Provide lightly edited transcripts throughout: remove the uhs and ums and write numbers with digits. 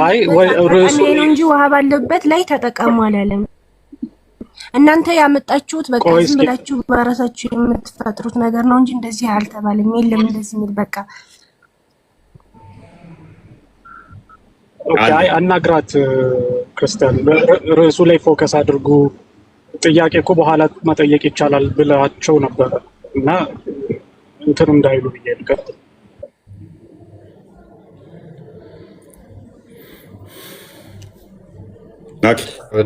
አይ ርዕሱ ነው እንጂ ውሃ ባለበት ላይ ተጠቀሙ አላለም። እናንተ ያመጣችሁት በቃ ዝም ብላችሁ በራሳችሁ የምትፈጥሩት ነገር ነው እንጂ እንደዚህ አልተባለም። የለም እንደዚህ የሚል በቃ አይ አናግራት ክርስቲያን ርዕሱ ላይ ፎከስ አድርጉ። ጥያቄ እኮ በኋላ መጠየቅ ይቻላል ብላቸው ነበር እና እንትን እንዳይሉ ብዬ ልቀጥ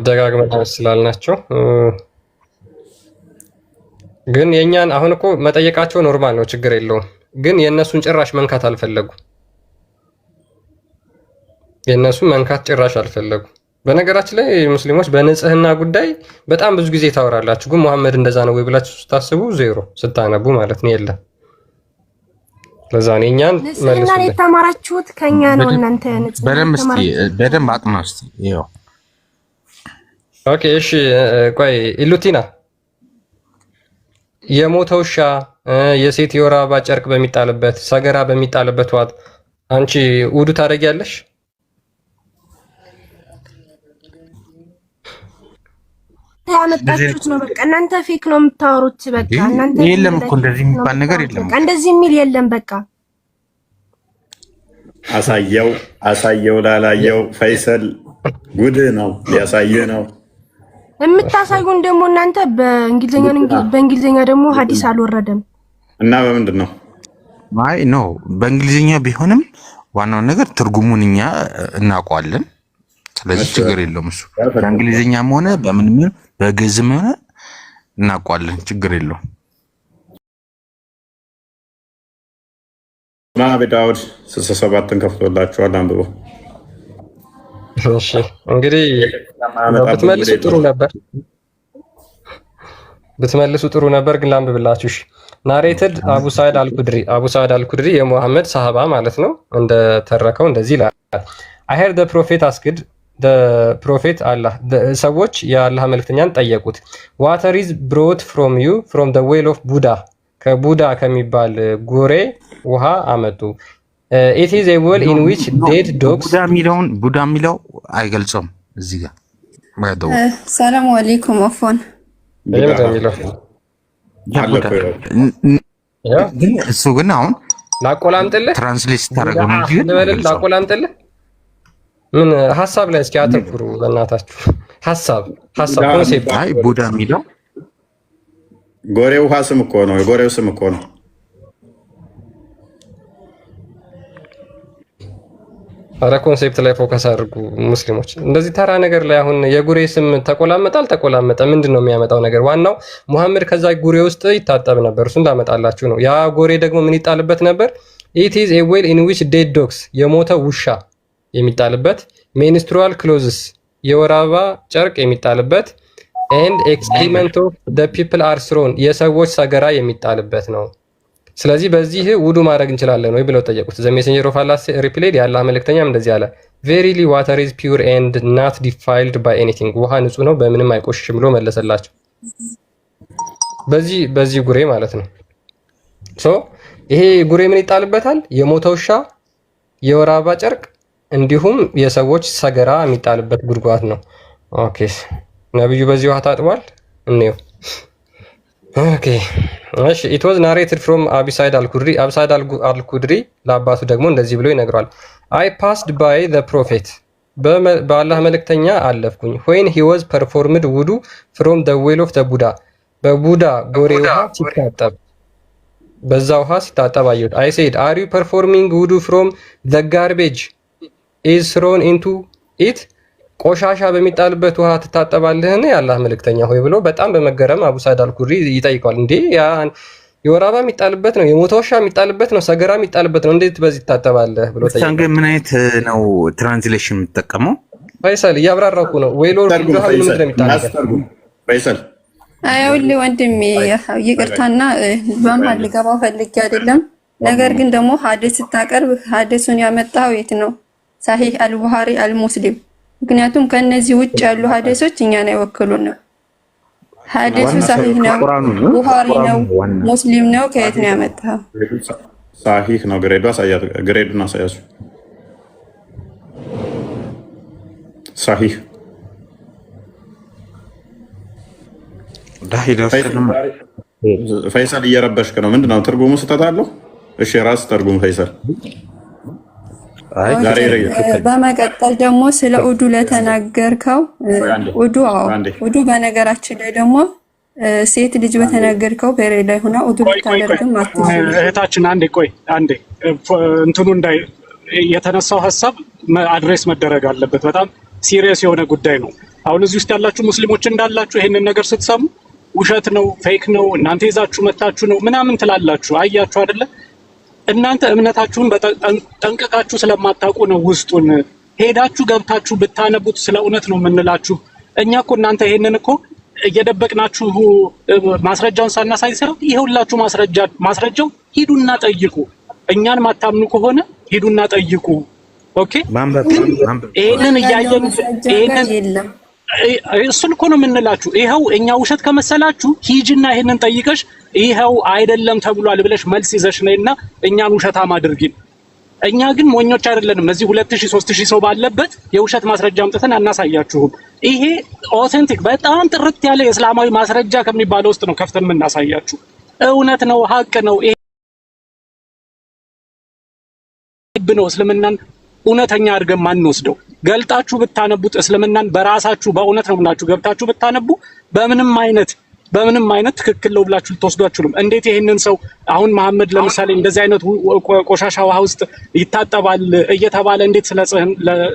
ደጋግመን ስላልናቸው ግን የኛን አሁን እኮ መጠየቃቸው ኖርማል ነው፣ ችግር የለውም። ግን የእነሱን ጭራሽ መንካት አልፈለጉ። የእነሱን መንካት ጭራሽ አልፈለጉ። በነገራችን ላይ ሙስሊሞች በንጽህና ጉዳይ በጣም ብዙ ጊዜ ታወራላችሁ፣ ግን መሐመድ እንደዛ ነው ወይ ብላችሁ ስታስቡ ዜሮ ስታነቡ ማለት ነው የለም። ለዛ ነው እኛን ንጽህና የተማራችሁት ከኛ ነው። እናንተ ንጽህና በደንብ አጥና እስቲ ይኸው። ኦኬ እሺ፣ ቆይ ኢሉቲና የሞተ ውሻ የሴት የወር አበባ ጨርቅ በሚጣልበት ሰገራ በሚጣልበት ዋት አንቺ ውዱ ታደርጊያለሽ? ያመጣችሁት ነው በቃ እናንተ ፌክ ነው የምታወሩት። በቃ እናንተ የለም እኮ እንደዚህ የሚባል ነገር የለም። በቃ እንደዚህ የሚል የለም። በቃ አሳየው ላላየው ፈይሰል ጉድ ነው ሊያሳየ ነው የምታሳዩን። ደግሞ እናንተ በእንግሊዘኛ ደግሞ ሐዲስ አልወረደም እና በምንድን ነው? አይ ኖ በእንግሊዘኛ ቢሆንም ዋናው ነገር ትርጉሙን እኛ እናውቀዋለን። ስለዚህ ችግር የለውም። እሱ በእንግሊዘኛም ሆነ በምንም በግዕዝም ሆነ እናውቀዋለን። ችግር የለውም። ማዕበ ዳውድ 67ን ከፍቶላችኋል፣ አንብቦ። እሺ እንግዲህ ብትመልሱ ጥሩ ነበር፣ ግን ላንብብላችሁ። እሺ ናሬትድ አቡ ሰዒድ አልኩድሪ የሙሐመድ ሰሃባ ማለት ነው እንደተረከው እንደዚህ ይላል። I heard the prophet asked the prophet Allah ሰዎች የአላህ መልእክተኛን ጠየቁት water is brought from you from the well of Buddha ከቡዳ ከሚባል ጎሬ ውሃ አመጡ። it is a well in which dead dogs ቡዳ የሚለው አይገልጸውም እዚህ ጋር ማደው። ሰላም አለይኩም አፎን ግን እሱ ግን አሁን ላቆላምጥልህ ትራንስሌት ታደርገው ነው እንጂ ላቆላምጥልህ ምን ሐሳብ ላይ እስኪ አተኩሩ በእናታችሁ። ሐሳብ ኮንሴፕት። አይ ቡዳ የሚለው ጎሬው ውሃ ስም እኮ ነው፣ የጎሬው ስም እኮ ነው። አረ ኮንሴፕት ላይ ፎከስ አድርጉ ሙስሊሞች። እንደዚህ ተራ ነገር ላይ አሁን የጉሬ ስም ተቆላመጠ ምንድን ነው የሚያመጣው ነገር? ዋናው ሙሐመድ ከዛ ጉሬ ውስጥ ይታጠብ ነበር፣ እሱን እንዳመጣላችሁ ነው። ያ ጎሬ ደግሞ ምን ይጣልበት ነበር? it is a well in which dead dogs የሞተ ውሻ የሚጣልበት፣ menstrual clothes የወር አበባ ጨርቅ የሚጣልበት፣ and excrement of the people are thrown የሰዎች ሰገራ የሚጣልበት ነው። ስለዚህ በዚህ ውዱ ማድረግ እንችላለን ወይ ብለው ጠየቁት። ዘ ሜሴንጀር ኦፍ አላህ ሪፕላይድ የአላህ መልእክተኛም እንደዚህ አለ verily water is pure and not defiled by anything ውሃ ንጹህ ነው በምንም አይቆሽሽም ብሎ መለሰላቸው። በዚህ ጉሬ ማለት ነው። ሶ ይሄ ጉሬ ምን ይጣልበታል? የሞተ ውሻ፣ የወር አበባ ጨርቅ እንዲሁም የሰዎች ሰገራ የሚጣልበት ጉድጓድ ነው። ኦኬ ነብዩ በዚህ ውሃ ታጥቧል እንየው። ኦኬ እሺ it was narrated from Abu Sa'id al-Khudri ለአባቱ ደግሞ እንደዚህ ብሎ ይነግረዋል። I passed by the prophet በአላህ መልእክተኛ አለፍኩኝ when he was performed wudu from the well of the Buddha በቡዳ ጎሬ ውሃ ሲታጠብ በዛ ውሃ ሲታጠብ አየሁት። I said are you performing wudu from the garbage is thrown into it ቆሻሻ በሚጣልበት ውሃ ትታጠባለህን የአላህ መልእክተኛ ሆይ ብሎ በጣም በመገረም አቡ ሰዒድ አልኩድሪ ይጠይቀዋል። እንዴ ያ የወር አበባ የሚጣልበት ነው፣ የሞተ ውሻ የሚጣልበት ነው፣ ሰገራ የሚጣልበት ነው፣ እንዴት በዚህ ትታጠባለህ ብሎ ጠይቀዋል። ታንገ ምን አይነት ነው ትራንስሌሽን የምትጠቀመው? ፈይሰል እያብራራኩ ነው ወይ ሎር ዱሃ ምን እንደሚጣልበት ፈይሰል አይውል ወንድሜ ይቅርታና በመሃል ልገባው ፈልጌ አይደለም። ነገር ግን ደግሞ ሐዲስ ስታቀርብ ሐዲሱን ያመጣው የት ነው? ሳሂህ አልቡኻሪ አልሙስሊም። ምክንያቱም ከነዚህ ውጭ ያሉ ሐዲሶች እኛን አይወክሉንም። ሐዲሱ ሳሂህ ነው፣ ቡኻሪ ነው፣ ሙስሊም ነው። ከየት ነው ያመጣው? ሳሂህ ነው። ግሬዱን አሳያችሁ። ሳሂህ ፈይሰል እየረበሽክ ነው። ምንድነው ትርጉሙ? ስህተት አለው? እሺ ራስ ተርጉም ፈይሰል። በመቀጠል ደግሞ ስለ ኡዱ ለተናገርከው ኡዱ በነገራችን ላይ ደግሞ ሴት ልጅ በተናገርከው ፔሬድ ላይ ሆና ኡዱ ልታደርግም አትችልም። እህታችን አንዴ እንትኑ እንዳይ የተነሳው ሀሳብ አድሬስ መደረግ አለበት። በጣም ሲሪየስ የሆነ ጉዳይ ነው። አሁን እዚህ ውስጥ ያላችሁ ሙስሊሞች እንዳላችሁ ይሄንን ነገር ስትሰሙ ውሸት ነው ፌክ ነው እናንተ ይዛችሁ መታችሁ ነው ምናምን ትላላችሁ። አያችሁ አይደለ? እናንተ እምነታችሁን ጠንቅቃችሁ ስለማታውቁ ነው። ውስጡን ሄዳችሁ ገብታችሁ ብታነቡት ስለ እውነት ነው የምንላችሁ። እኛ እኮ እናንተ ይሄንን እኮ እየደበቅናችሁ ማስረጃውን ሳናሳይ ሳይሆን ይሄውላችሁ ማስረጃው ሂዱና ጠይቁ። እኛን ማታምኑ ከሆነ ሂዱና ጠይቁ። ኦኬ ይሄንን እያየን ይሄንን እሱን እኮ ነው የምንላችሁ። ይሄው እኛ ውሸት ከመሰላችሁ ሂጂና ይሄንን ጠይቀሽ ይሄው አይደለም ተብሏል ብለሽ መልስ ይዘሽ ነይና እኛን ውሸታም አድርጊን። እኛ ግን ሞኞች አይደለንም። እዚህ 2000 3000 ሰው ባለበት የውሸት ማስረጃ አምጥተን አናሳያችሁም። ይሄ ኦተንቲክ በጣም ጥርት ያለ የእስላማዊ ማስረጃ ከሚባለው ውስጥ ነው ከፍተን የምናሳያችሁ። እውነት ነው፣ ሀቅ ነው። ይሄ ነው እስልምናን እውነተኛ አድርገን ማንወስደው። ገልጣችሁ ብታነቡት እስልምናን በራሳችሁ በእውነት ነው ብላችሁ ገብታችሁ ብታነቡ በምንም አይነት ትክክል ነው ብላችሁ ልትወስዱ አትችሉም። እንዴት ይሄንን ሰው አሁን መሐመድ ለምሳሌ እንደዚህ አይነት ቆሻሻ ውሃ ውስጥ ይታጠባል እየተባለ እንዴት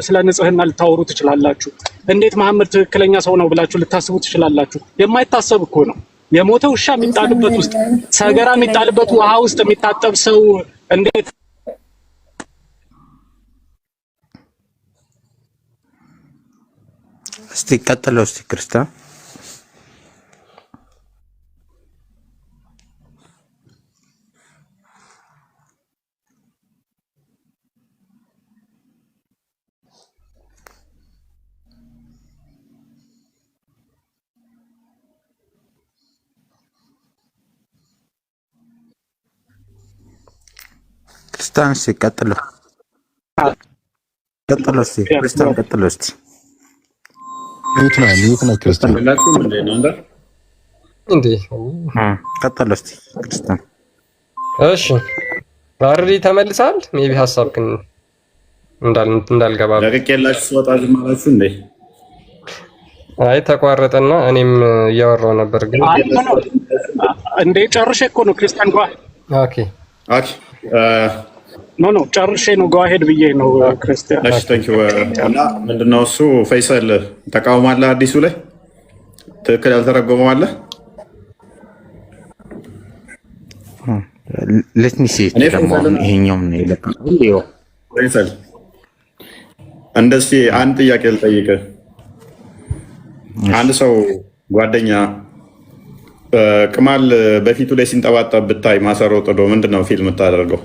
ስለ ንጽህና ልታወሩ ትችላላችሁ? እንዴት መሐመድ ትክክለኛ ሰው ነው ብላችሁ ልታስቡ ትችላላችሁ? የማይታሰብ እኮ ነው። የሞተ ውሻ የሚጣልበት ውስጥ ሰገራ የሚጣልበት ውሃ ውስጥ የሚታጠብ ሰው እንዴት እስቲ ቀጥለው እስቲ ክርስቲያን እስቲ ቀጥለው እስቲ ክርስቲያን ቀጥለው እስቲ ኒውት ነው ክርስቲያን እንዴ ቀጥል እስቲ ክርስቲያን። እሺ አርዲ ተመልሳል። ሜቢ ሐሳብ ግን እንዳልገባ ለቀቀላችሁ ስወጣ ዝም አላችሁ እንዴ? አይ ተቋረጠና እኔም እያወራሁ ነበር ግን እንዴ ጨርሼ እኮ ነው ክርስቲያን ጓ ኦኬ ኖ ጨርሼ ነው ጓ ሄድ ብዬ ነው ክርስቲያን። እሺ ታንኪ እና ምንድነው እሱ ፈይሰል ተቃውማለህ? አዲሱ ላይ ትክክል ያልተረጎመው አለ? ለትኒ ሲ ይሄኛው ነው ይለቀው ፈይሰል እንደዚህ አንድ ጥያቄ ልጠይቅህ። አንድ ሰው ጓደኛ ቅማል በፊቱ ላይ ሲንጠባጠብ ብታይ ማሰሮ ጥዶ ምንድነው ፊልም የምታደርገው?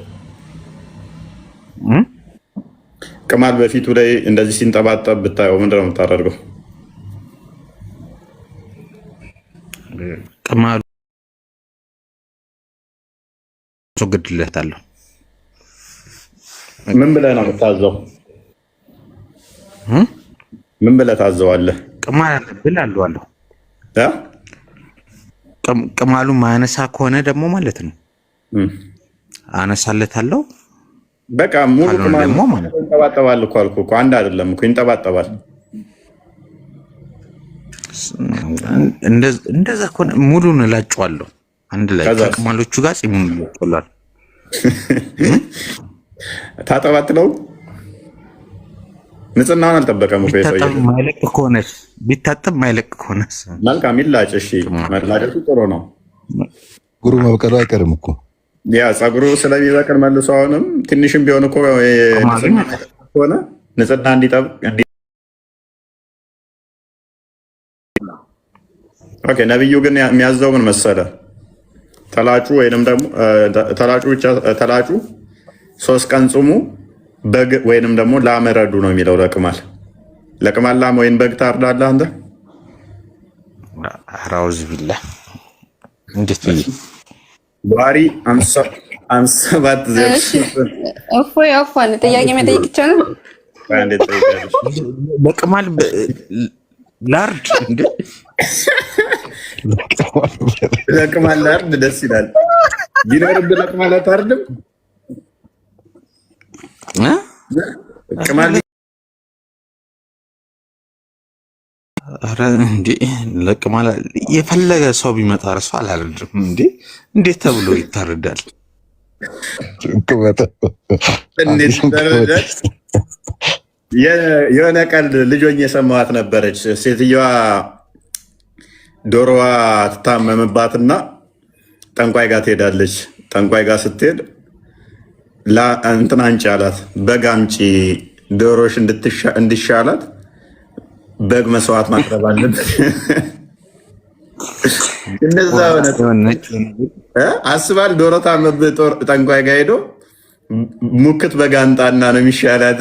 ቅማል በፊቱ ላይ እንደዚህ ሲንጠባጠብ ብታየው ምንድነው የምታደርገው? ቅማሉ ግድለታለሁ። ምን ብለህ ነው የምታዘው? ምን ብለህ ታዘዋለህ? ቅማል ብላለሁ። ቅማሉ ማያነሳ ከሆነ ደግሞ ማለት ነው አነሳለታለሁ። በቃ ሙሉ ቅማል ይንጠባጠባል እኮ አልኩህ እኮ አንድ አይደለም እኮ ይንጠባጠባል። እንደዛ ከሆነ ሙሉን እላጨዋለሁ አንድ ላይ ከቅማሎቹ ጋር ፂሙን ይወጣላል። ታጠባጥለው ንጽህናውን አልጠበቀም እኮ የሰውዬው። ማይለቅ ከሆነስ ቢታጠብ ማይለቅ ከሆነስ መልካም ይላጭ። እሺ መላጨቱ ጥሩ ነው። ጉሩ መብቀሉ አይቀርም እኮ ያ ፀጉሩ ስለሚበቅል መልሶ አሁንም ትንሽም ቢሆን እኮ ሆነ ንጽህና እንዲጠብቅ ኦኬ። ነብዩ ግን የሚያዘው ምን መሰለ? ተላጩ ወይንም ደግሞ ተላጩ 3 ቀን ጾሙ በግ ወይንም ደግሞ ላም ረዱ ነው የሚለው። ለቅማል ላም ወይን በግ ታርዳለህ አንተ? አራውዝ ቢላ እንዴት ነው ባሪ 57 እፎይ አፋን ጥያቄ መጠየቅ ይቻላል? ለቅማል ላርድ እንዴ ለቅማል ላርድ ደስ ይላል። ቢኖርብህ ለቅማል አታርድም? ቅማል ኧረ እንዴ ለቅማል የፈለገ ሰው ቢመጣ እርሱ አላርድም እንዴ እንዴት ተብሎ ይታረዳል? እንዴት ይታረዳል? የሆነ ቀልድ ልጆኝ የሰማኋት ነበረች። ሴትዮዋ ዶሮዋ ትታመምባትና ጠንቋይ ጋር ትሄዳለች። ጠንቋይ ጋር ስትሄድ እንትን አንቺ አላት፣ በግ አምጪ ዶሮሽ እንዲሻላት በግ መስዋዕት ማቅረብ አለበት። እንደዛ ሆነ አስባል። ዶሮ ታመብህ ጠንቋይ ጋር ሄዶ ሙክት በግ አንጣና ነው የሚሻላት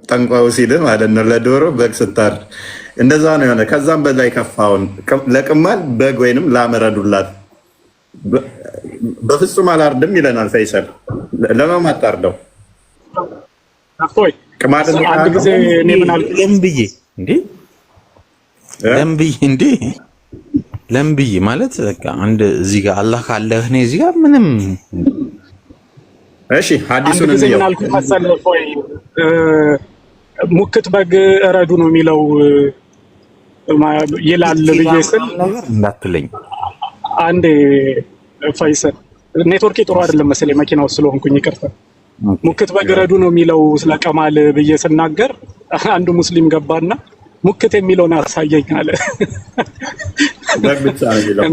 ጠንቋዩ ሲል ማለት ነው። ለዶሮ በግ ስታር እንደዛ ነው የሆነ። ከዛም በላይ ከፋውን ለቅማል በግ ወይንም ላመረዱላት በፍጹም አላርድም ይለናል ፈይሰል። ለማን አታርደው? አንድ ጊዜ እኔ ምን አልኩ? ለምብዬ እንዴ ለምብዬ ማለት በቃ አንድ እዚህ ጋር አላህ ካለህ እኔ እዚህ ጋር ምንም። እሺ ሐዲሱን አንድ ጊዜ ምን አልኩ መሰለህ? ወይ ሙክት በግ እረዱ ነው የሚለው ይላል ብዬ ስል እንዳትለኝ አንዴ ፈይሰል ኔትወርኬ ጥሩ አይደለም መሰለኝ መኪና ውስጥ ስለሆንኩኝ ይቅርታ። ሙክት በግ እረዱ ነው የሚለው ስለ ቀማል ብዬ ስናገር አንዱ ሙስሊም ገባና ሙክት የሚለውን አሳየኝ አለ። በግ ብቻ ነው የሚለው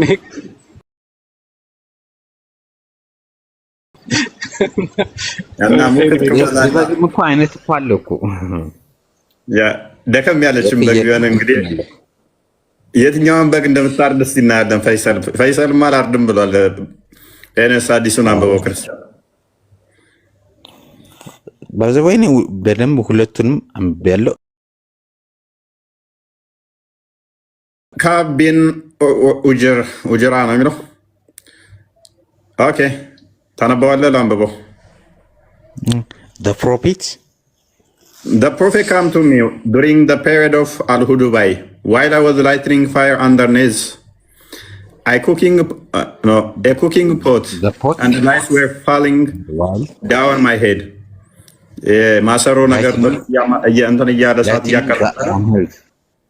እና ሙክት እኮ አይነት እኮ አለ እኮ ደከም ያለችም በግ ቢሆን እንግዲህ የትኛውን በግ እንደምታርድ እስኪ እናያለን። ፈይሰልማ አላርድም ብሏል። ኤነስ አዲሱን አንብበው ክርስቲያን በዘወይኔ በደንብ ሁለቱንም አንብቤያለሁ። ካቢን ኡጅራ ነው የሚለው። ኦኬ ታነበዋለህ? ላንብበው። The prophet came to me during the period of Al-Hudubai while I was lighting fire underneath a cooking pot and the lights were falling down my head. ማሰሮ ነገር እንትን እያለ እሳት እያቀረበ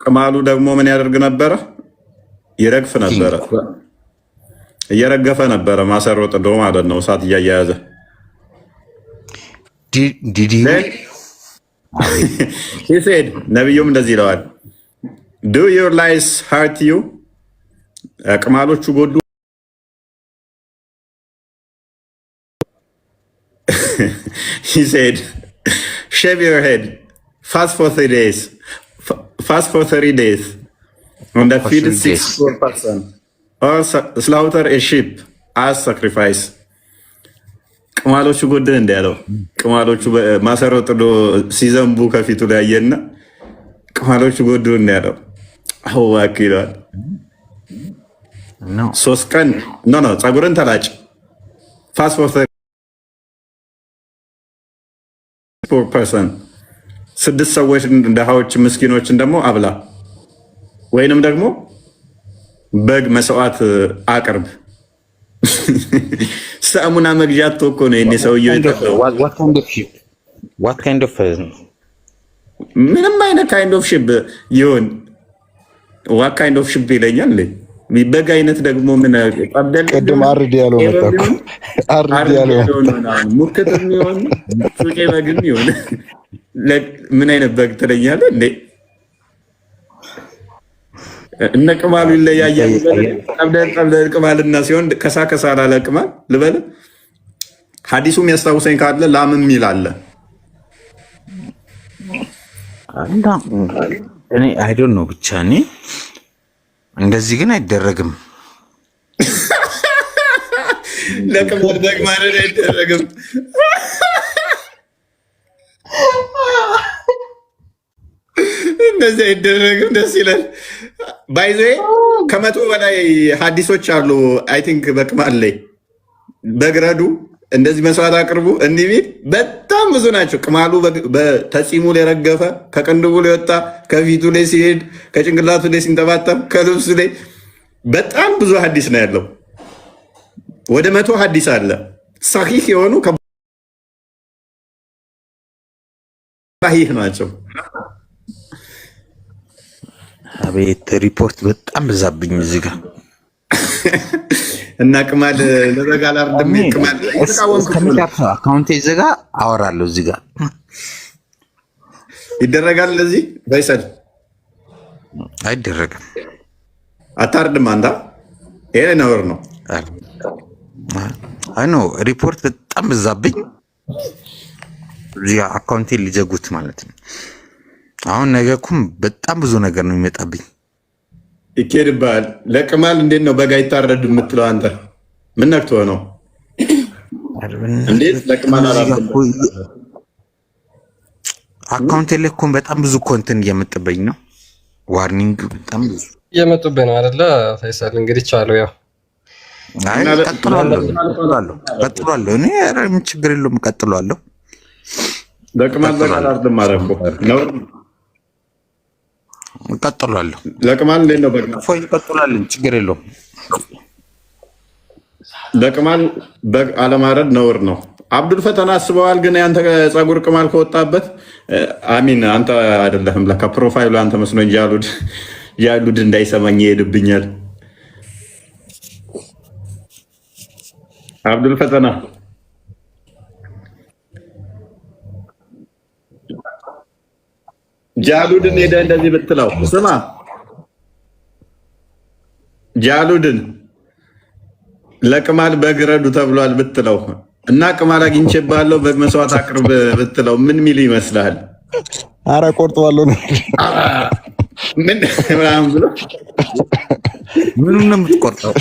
ቅማሉ ደግሞ ምን ያደርግ ነበረ? ይረግፍ ነበረ፣ እየረገፈ ነበረ። ማሰሮ ጥዶ ማለት ነው፣ እሳት እያያያዘ he said ነብዩም እንደዚህ ይለዋል፣ do your lies hurt you? ቅማሎቹ ጎዱ? he said shave your head, fast for 3 days, and feed 6 poor person or slaughter a sheep as sacrifice. ቅማሎቹ ጎድን እንዳለው ቅማሎቹ ማሰሮ ጥዶ ሲዘንቡ ከፊቱ ላይ አየና ቅማሎቹ ጎድን እንዳለው አዋክ ይላል። 3 ቀን ኖ ጸጉርን ተላጭ፣ ፋስት ፎር ፖር ፐርሰን 6 ሰዎች ድሃዎች ምስኪኖችን ደግሞ አብላ፣ ወይንም ደግሞ በግ መስዋዕት አቅርብ። ሳሙና መግዣት እኮ ነው የኔ ሰውዬው የጠፋው። ምንም አይነት ካይንድ ኦፍ ሽብ ይሁን ዋት ካይንድ ኦፍ ሽብ ይለኛል። በግ አይነት ደግሞ ምን ቀብደል ቅድም አርድ ያለው መጣኩ አርድ ያለው ሙክት የሚሆን ሱቄ በግም ይሁን ምን አይነት በግ ትለኛለህ እንዴ? እነ ቅማሉ ይለያያል። ቀብደል ቅማልና ሲሆን ከሳ ላለ ቅማል ልበል። ሐዲሱ የሚያስታውሰኝ ካለ ላምም ይላል። እኔ አይ ዶንት ኖ ብቻ እኔ እንደዚህ ግን አይደረግም። ለቅማል በግ ማረድ አይደረግም። እንደዚህ አይደረግም። ደስ ይላል። ባይዘ ከ100 በላይ ሐዲሶች አሉ። አይ ቲንክ በቅማል ላይ በግረዱ እንደዚህ መስዋዕት አቅርቡ እንዲህ ቢል በጣም ብዙ ናቸው። ቅማሉ ተጺሙ ላይ ረገፈ፣ ከቅንድቡ ላይ ወጣ፣ ከፊቱ ላይ ሲሄድ፣ ከጭንቅላቱ ላይ ሲንጠባጠብ፣ ከልብሱ ላይ በጣም ብዙ ሀዲስ ነው ያለው። ወደ 100 ሀዲስ አለ ሰሂህ የሆኑ ሰሂህ ናቸው። አቤት ሪፖርት በጣም በዛብኝ እዚህ ጋር እና ቅማል ለበጋላ አርደም ቅማል አካውንቴ ዘጋ አወራለሁ። እዚህ ጋር ይደረጋል። ለዚህ ባይሰል አይደረግም። አታርድም አንተ። ይሄ ነውር ነው። አይ ኖ ሪፖርት በጣም በዛብኝ። እዚህ አካውንቴ ሊዘጉት ማለት ነው። አሁን ነገኩም በጣም ብዙ ነገር ነው የሚመጣብኝ። ይኬድብሃል። ለቅማል እንዴት ነው በጋ ይታረድ የምትለው አንተ? ምን ነክቶ ነው? እንዴት ለቅማል አላረድም? አካውንቴ ላይ እኮ በጣም ብዙ ኮንተንት እየመጣብኝ ነው። ዋርኒንግ በጣም ብዙ እየመጡብህ ነው አይደለ ፈይሰል? እንግዲህ ቻለው ያው ቀጥሏለሁ። እኔ ምን ችግር የለውም ቀጥሏለሁ። ለቅማል በጋ አላረድም ማለት ነው። ቀጥሏለሁ። ለቅማል እንዴት ነው በጋ ፎይ ቀጥሏልን? ችግር የለውም። ለቅማል በግ አለማረድ ነውር ነው። አብዱል ፈተና አስበዋል። ግን ያንተ ጸጉር ቅማል ከወጣበት አሚን አንተ አይደለህም ለካ ፕሮፋይሉ አንተ መስሎኝ ያሉድ እንዳይሰማኝ ይሄድብኛል። አብዱል ፈተና ጃሉድን ሄደህ እንደዚህ ብትለው ስማ፣ ጃሉድን ለቅማል በግ ረዱ ተብሏል ብትለው እና ቅማል አግኝቼብሃለሁ በግ መስዋዕት አቅርብ ብትለው ምን ሚል ይመስልሃል? አረ ቆርጠዋለሁ ነው ምን ምናምን ብሎ ምኑን ነው የምትቆርጠው?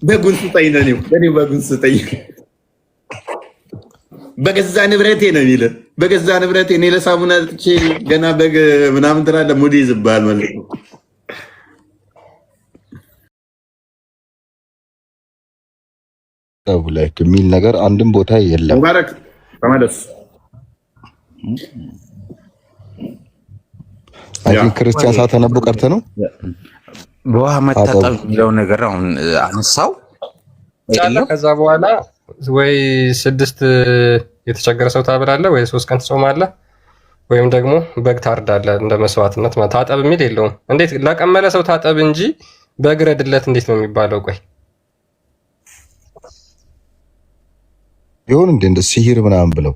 በጉን ስጠኝ ነው እኔው በጉን ስጠኝ በገዛ ንብረቴ ነው የሚልህ። በገዛ ንብረቴ እኔ ለሳሙና ጥቼ ገና በግ ምናምን ትላለህ። ሙድ ይዝብሃል ማለት ነው። ላይክ የሚል ነገር አንድም ቦታ የለም። ሙባረክ ተመለስ። አይ ክርስቲያን ሳተነቡ ቀርተ ነው በውሃ መታጠብ የሚለው ነገር አሁን አነሳው። ከዛ በኋላ ወይ 6 የተቸገረ ሰው ታብላለህ፣ ወይ 3 ቀን ትጾማለህ፣ ወይም ደግሞ በግ ታርዳለህ እንደ መስዋዕትነት። ታጠብ የሚል የለውም። እንዴት ለቀመለ ሰው ታጠብ እንጂ በግ ረድለት እንዴት ነው የሚባለው? ቆይ ይሁን እንደ ሲሂር ምናምን ብለው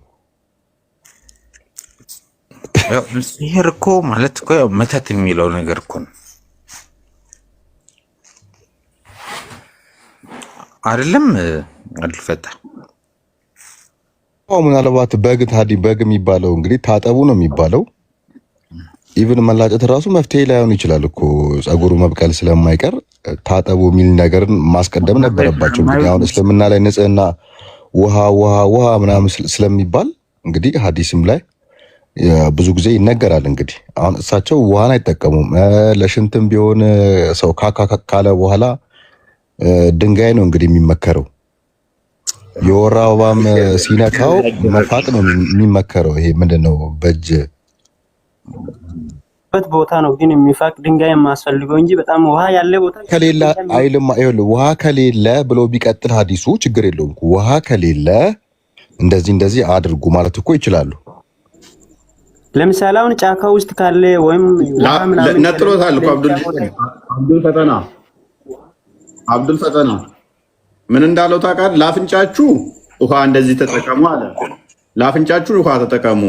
ሲሂር እኮ ማለት እኮ መተት የሚለው ነገር እኮ ነው አይደለም? አልፈታ ምናልባት በግ በግ የሚባለው እንግዲህ ታጠቡ ነው የሚባለው። ኢቭን መላጨት ራሱ መፍትሄ ላይሆን ይችላል እኮ ጸጉሩ መብቀል ስለማይቀር ታጠቡ የሚል ነገርን ማስቀደም ነበረባቸው። እንግዲህ አሁን እስልምና ላይ ንጽህና ውሃ ምናምን ስለሚባል እንግዲህ ሐዲስም ላይ ብዙ ጊዜ ይነገራል። እንግዲህ አሁን እሳቸው ውሃን አይጠቀሙም። ለሽንትም ቢሆን ሰው ካካ ካለ በኋላ ድንጋይ ነው እንግዲህ የሚመከረው። የወር አበባም ሲነካው መፋቅ ነው የሚመከረው። ይሄ ምንድነው በእጅ ቦታ ነው ግን የሚፋቅ ድንጋይ የማያስፈልገው እንጂ በጣም ውሃ ያለ ቦታ ከሌለ አይልማ። ይኸውልህ ውሃ ከሌለ ብሎ ቢቀጥል ሐዲሱ ችግር የለውም። ውሃ ከሌለ እንደዚህ አድርጉ ማለት እኮ ይችላሉ። ለምሳሌ አሁን ጫካ ውስጥ ካለ ወይም ነጥሮታል እኮ አብዱል ፈተና ምን እንዳለው ታውቃለህ? ላፍንጫችሁ ውሃ እንደዚህ ተጠቀሙ አለ። ላፍንጫችሁ ውሃ ተጠቀሙ፣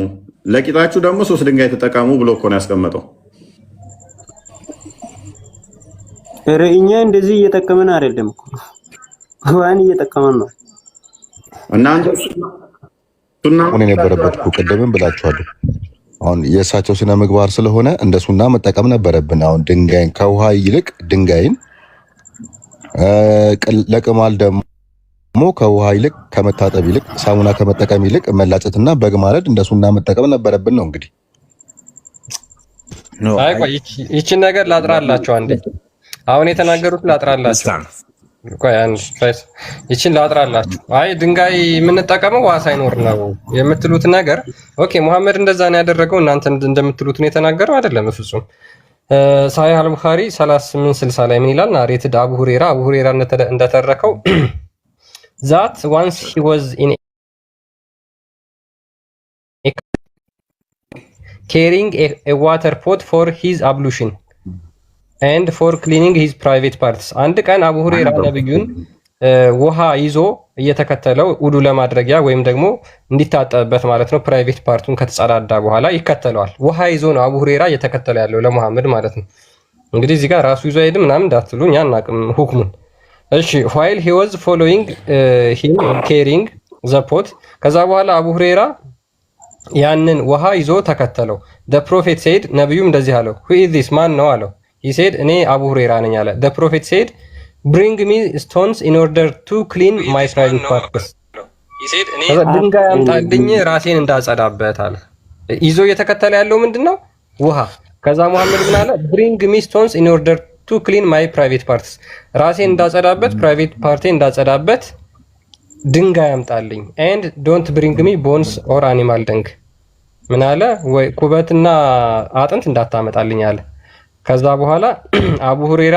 ለቂጣችሁ ደግሞ 3 ድንጋይ ተጠቀሙ ብሎ እኮ ነው ያስቀመጠው። እኛ እንደዚህ እየጠቀመን አይደለም እኮ ውሃን እየጠቀመን ነው። እናንተ ሱና የነበረበት እኮ ቅድምም ብላችኋለሁ። አሁን የእሳቸው ስነ ምግባር ስለሆነ እንደ ሱና መጠቀም ነበረብን። አሁን ድንጋይን ከውሃ ይልቅ ድንጋይን ለቅማል ደግሞ ከውሃ ይልቅ ከመታጠብ ይልቅ ሳሙና ከመጠቀም ይልቅ መላጨትና በግ ማረድ እንደ ሱና መጠቀም ነበረብን ነው እንግዲህ። አይ ቆይ ይቺን ነገር ላጥራላችሁ አንዴ። አሁን የተናገሩት ላጥራላችሁ። ቆይ አንድ ፕራይስ ይቺን ላጥራላችሁ። አይ ድንጋይ የምንጠቀመው ውሃ ሳይኖር ነው የምትሉት ነገር ኦኬ። መሐመድ እንደዛ ነው ያደረገው፣ እናንተ እንደምትሉት ነው የተናገረው አይደለም። ፍጹም ሳሂህ አል-ቡኻሪ 3860 ላይ ምን ይላል? ናሬትድ አቡ ሁሬራ እንደተረከው that once he was in carrying a water pot for his ablution and for cleaning his private parts. አንድ ቀን አቡ ሁሬራ ነብዩን ውሃ ይዞ እየተከተለው ውዱ ለማድረጊያ ወይም ደግሞ እንዲታጠብበት ማለት ነው፣ ፕራይቬት ፓርቱን ከተጸዳዳ በኋላ ይከተለዋል። ውሃ ይዞ ነው አቡ ሁሬራ እየተከተለ ያለው ለሙሐመድ ማለት ነው። እንግዲህ እዚህ ጋር ራሱ ይዞ አይሄድም ምናምን እንዳትሉኝ አናውቅም ሁክሙን። እሺ while he was following him carrying the pot ከዛ በኋላ አቡ ሁሬራ ያንን ውሃ ይዞ ተከተለው። the prophet said ነብዩም እንደዚህ አለው who is this ማን ነው አለው። he said እኔ አቡ ሁሬራ ነኝ አለ። the prophet said bring me stones in order to clean my private parts he said እኔ ድንጋይ አምጣልኝ ራሴን እንዳጸዳበት አለ። ይዞ እየተከተለ ያለው ምንድነው? ውሃ። ከዛ መሐመድ ምን አለ? bring me stones in order to clean my private parts ራሴን እንዳጸዳበት ፕራይቬት ፓርቴ እንዳጸዳበት ድንጋይ አምጣልኝ and don't bring me bones or animal dung ምን አለ? ወይ ኩበትና አጥንት እንዳታመጣልኝ አለ። ከዛ በኋላ አቡ ሁሬራ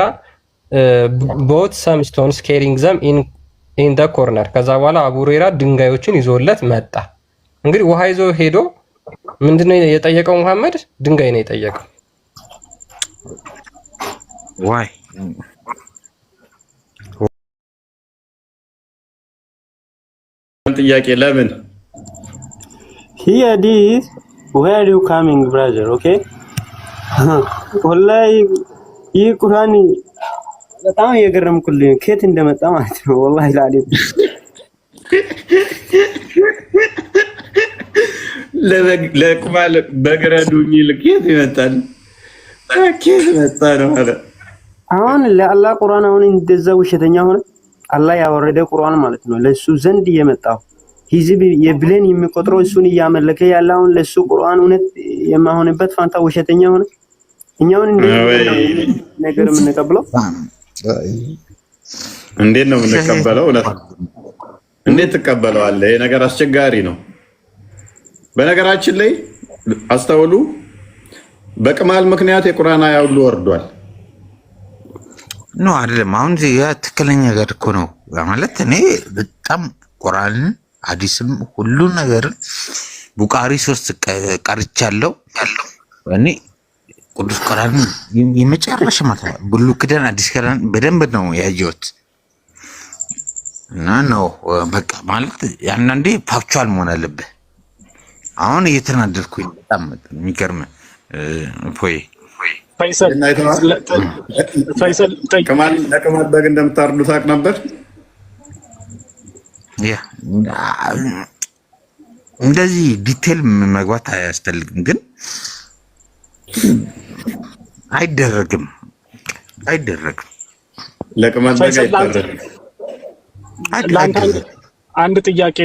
bought some stones carrying them in the corner ከዛ በኋላ አቡ ሁሬራ ድንጋዮችን ይዞለት መጣ። እንግዲህ ውሃ ይዞ ሄዶ ምንድነው የጠየቀው? መሐመድ ድንጋይ ነው የጠየቀው። ዋይ ጥያቄ ለምን here this where you coming brother okay ወላሂ ይህ ቁርአን በጣም የገረምኩልኝ ከየት እንደመጣ ማለት ነው። ወላሂ ላሊም ለቁማል በግረዱኝ ልኬት ይመጣል ከየት መጣ ነው ማለት አሁን ለአላህ ቁርአን አሁን እንደዛ ውሸተኛ ሆነ። አላህ ያወረደ ቁርአን ማለት ነው ለሱ ዘንድ የመጣው ህዝብ የብሌን የሚቆጥረው እሱን እያመለከ ያለ አሁን ለሱ ቁርአን እውነት የማይሆንበት ፋንታ ውሸተኛ ሆነ። እኛውን ነገር የምንቀበለው እንዴት ነው የምንቀበለው? እንዴት ትቀበለዋለህ? ይሄ ነገር አስቸጋሪ ነው። በነገራችን ላይ አስተውሉ፣ በቅማል ምክንያት የቁርአን አያ ሁሉ ወርዷል። ኖ አይደለም። አሁን ያ ትክክለኛ ነገር እኮ ነው ማለት እኔ በጣም ቁርአንን ሐዲስም ሁሉ ነገር ቡኻሪ 3 ቀርቻለሁ። እኔ ቅዱስ ቁርአን የመጨረሻ ማለት ብሉይ ኪዳን አዲስ ኪዳን በደንብ ነው ያየሁት እና ነው በቃ ማለት አንዳንዴ ፋክቹዋል መሆን አለብህ። አሁን እየተናደድኩኝ በጣም የሚገርም ፈይሰል ለቅማል በግ እንደምታርዱ ታውቅ ነበር? ያ እንደዚህ ዲቴል መግባት አያስፈልግም፣ ግን አይደረግም። ለቅማል በግ አይደረግም። አንድ ጥያቄ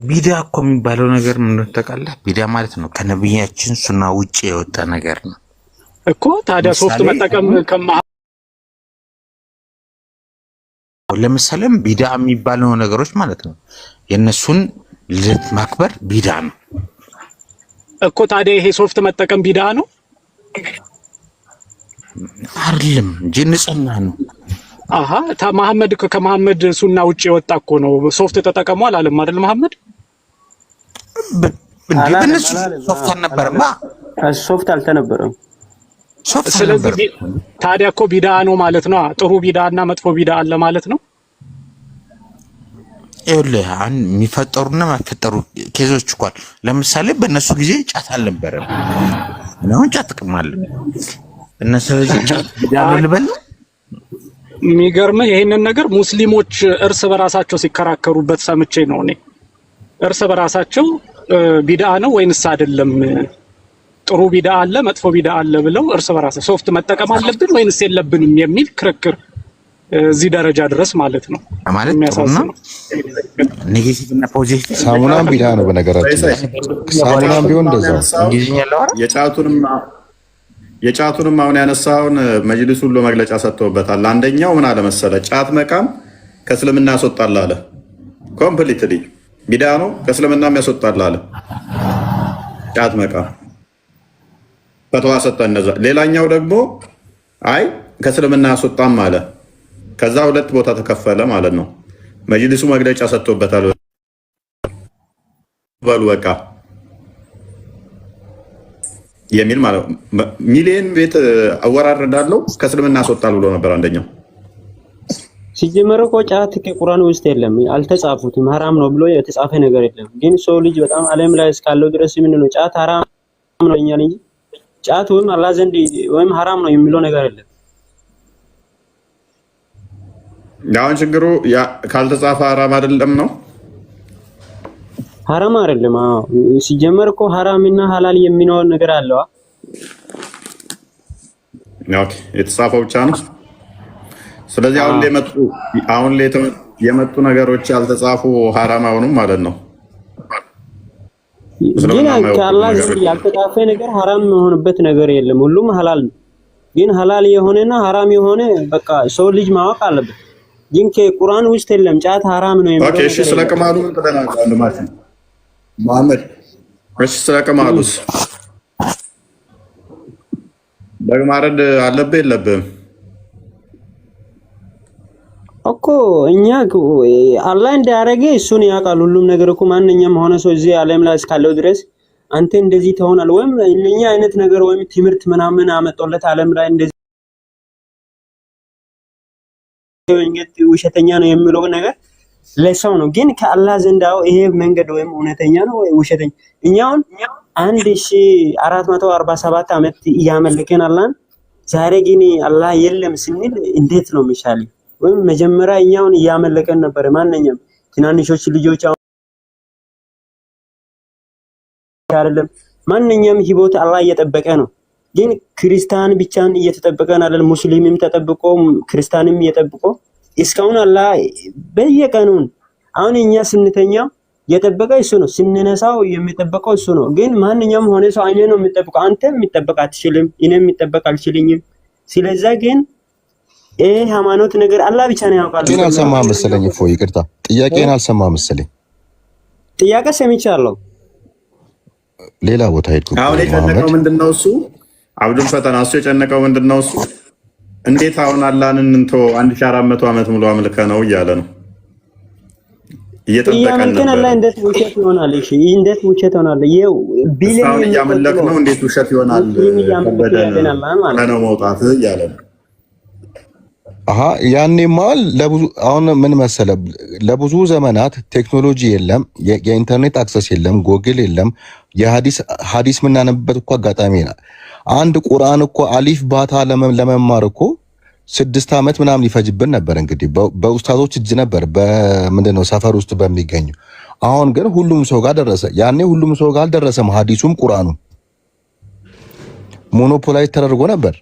ቢዳ እኮ የሚባለው ነገር ምን እንደሆነ ታውቃለህ? ቢዳ ማለት ነው ከነብያችን ሱና ውጪ የወጣ ነገር ነው እኮ። ታዲያ ሶፍት መጠቀም ለምሳሌም ቢዳ የሚባለው ነገሮች ማለት ነው የነሱን ልደት ማክበር ቢዳ ነው እኮ። ታዲያ ይሄ ሶፍት መጠቀም ቢዳ ነው አይደለም እንጂ ንጽህና ነው። አሃ መሐመድ ከመሐመድ ሱና ውጪ የወጣ እኮ ነው። ሶፍት ተጠቀሙ አላለም አይደል መሐመድ? በእነሱ ሶፍት አልነበረማ። ሶፍት አልተነበረም። ስለዚህ ታዲያ እኮ ቢዳ ነው ማለት ነው። ጥሩ ቢዳ እና መጥፎ ቢዳ አለ ማለት ነው። ይኸውልህ አሁን የሚፈጠሩና የማይፈጠሩ ኬዞች እኮ አሉ። ለምሳሌ በእነሱ ጊዜ ጫት አልነበረም፣ አሁን ጫት ጥቅም አለ። እነሱ ጫት ቢዳ ልበል። የሚገርምህ ይሄንን ነገር ሙስሊሞች እርስ በራሳቸው ሲከራከሩበት ሰምቼ ነው እኔ። እርስ በራሳቸው ቢዳ ነው ወይንስ አይደለም፣ ጥሩ ቢዳ አለ መጥፎ ቢዳ አለ ብለው እርስ በራሳቸው ሶፍት መጠቀም አለብን ወይንስ የለብንም የሚል ክርክር እዚህ ደረጃ ድረስ ማለት ነው። ማለት ጥሩና ኔጌቲቭ እና ፖዚቲቭ ሳሙናም ቢዳ ነው በነገራችን ላይ ሳሙናም ቢሆን እንደዛው እንግሊዝኛ ያለው የጫቱንም አሁን ያነሳውን መጅሊስ ሁሉ መግለጫ ሰጥቶበታል። አንደኛው ምን አለ መሰለ፣ ጫት መቃም ከእስልምና ያስወጣል አለ። ኮምፕሊትሊ ቢዳ ነው፣ ከእስልምናም ያስወጣል አለ። ጫት መቃም ፈትዋ ሰጠ እነዛ። ሌላኛው ደግሞ አይ ከእስልምና ያስወጣም አለ። ከዛ ሁለት ቦታ ተከፈለ ማለት ነው። መጅሊሱ መግለጫ ሰጥቶበታል። በሉ በቃ የሚል ማለት ሚሊዮን ቤት አወራረዳለሁ ከእስልምና ያስወጣል ብሎ ነበር አንደኛው። ሲጀመር እኮ ጫት ከቁርአን ውስጥ የለም፣ አልተጻፉትም። ሐራም ነው ብሎ የተጻፈ ነገር የለም። ግን ሰው ልጅ በጣም ዓለም ላይ እስካለው ድረስ ምን ነው ጫት ሐራም ነው እኛል እንጂ ጫት ወይም አላህ ዘንድ ወይም ሐራም ነው የሚለው ነገር የለም። አሁን ችግሩ ካልተጻፈ ሐራም አይደለም ነው። ሐራም አይደለም። ሲጀመር እኮ ሐራም እና ሐላል የሚኖር ነገር አለው። ኦኬ የተጻፈው ብቻ ነው። ስለዚህ አሁን የመጡ ነገሮች ያልተጻፉ ሐራም አይሆኑም ማለት ነው። ግን ከአላህ ዘንድ ያልተጻፈ ነገር ሐራም የሆነበት ነገር የለም። ሁሉም ሐላል ነው። ግን ሐላል የሆነና ሐራም የሆነ በቃ ሰው ልጅ ማወቅ አለበት። ግን ከቁርአን ውስጥ የለም ጫት ሐራም ነው የሚለው። ኦኬ እሺ፣ ስለቅማሉ ምን ተደናቀ ወንድማችን መሐመድ? እሺ ስለቅማሉስ በግ ማረድ አለብህ የለብህም? እኮ እኛ አላህ እንዳያረገ እሱን ያውቃል። ሁሉም ነገር እኮ ማንኛውም ሆነ ሰው እዚህ ዓለም ላይ እስካለው ድረስ አንተ እንደዚህ ትሆናለህ ወይም እኛ አይነት ነገር ወይም ትምህርት ምናምን አመጣለት ዓለም ላይ እንደዚህ ውሸተኛ ነው የሚለው ነገር ለሰው ነው። ግን ከአላህ ዘንድ ይሄ መንገድ ወይም እውነተኛ ነው ወይ ውሸተኛ? እኛውን 1447 ዓመት እያመለከን አላህን ዛሬ ግን አላህ የለም ስንል እንዴት ነው የሚሻለው? ወይም መጀመሪያ እኛውን እያመለከን ነበር። ማንኛውም ትናንሾች ልጆች አይደለም ማንኛውም ህይወት አላህ እየጠበቀ ነው። ግን ክርስቲያን ብቻን እየተጠበቀን አይደል? ሙስሊምም ተጠብቆ ክርስቲያንም እየጠብቆ እስካሁን አላህ በየቀኑን አሁን እኛ ስንተኛው የጠበቀ እሱ ነው፣ ስንነሳው የሚጠበቀው እሱ ነው። ግን ማንኛውም ሆነ ሰው አይኔ ነው የሚጠበቀው። አንተ የሚጠበቅ አትችልም፣ እኔ የሚጠበቅ አልችልኝም። ስለዚህ ግን ሃይማኖት ነገር አላህ ብቻ ነው ያውቃል። ግን አልሰማህም መሰለኝ። እፎ ይቅርታ፣ ጥያቄን አልሰማህም መሰለኝ። ጥያቄ ሰምቻለሁ፣ ሌላ ቦታ ሄድኩ። አሁን የጨነቀው ምንድነው? እሱ አብዱል ፈተና እሱ የጨነቀው ምንድነው? እሱ እንዴት አሁን አላህን እንቶ 1400 ዓመት ሙሉ አምልከ ነው እያለ ነው እየጠበቀን ነበር። አላህ እንዴት ውሸት ይሆናል? እሺ እንዴት ውሸት ይሆናል? ቢሊዮን እያመለክ ነው እንዴት ውሸት ይሆናል? ነው መውጣት እያለ ነው። ያኔማ ለብዙ አሁን ምን መሰለ፣ ለብዙ ዘመናት ቴክኖሎጂ የለም፣ የኢንተርኔት አክሰስ የለም፣ ጎግል የለም። ሐዲስ የምናነብበት እኮ አጋጣሚ ነው። አንድ ቁርአን እኮ አሊፍ ባታ ለመማር እኮ 6 ዓመት ምናምን ሊፈጅብን ነበር። እንግዲህ በኡስታዞች እጅ ነበር፣ በምንድነው ሰፈር ውስጥ በሚገኙ። አሁን ግን ሁሉም ሰው ጋር ደረሰ። ያኔ ሁሉም ሰው ጋር አልደረሰም። ሐዲሱም ቁርአኑም ሞኖፖላይዝ ተደርጎ ነበር።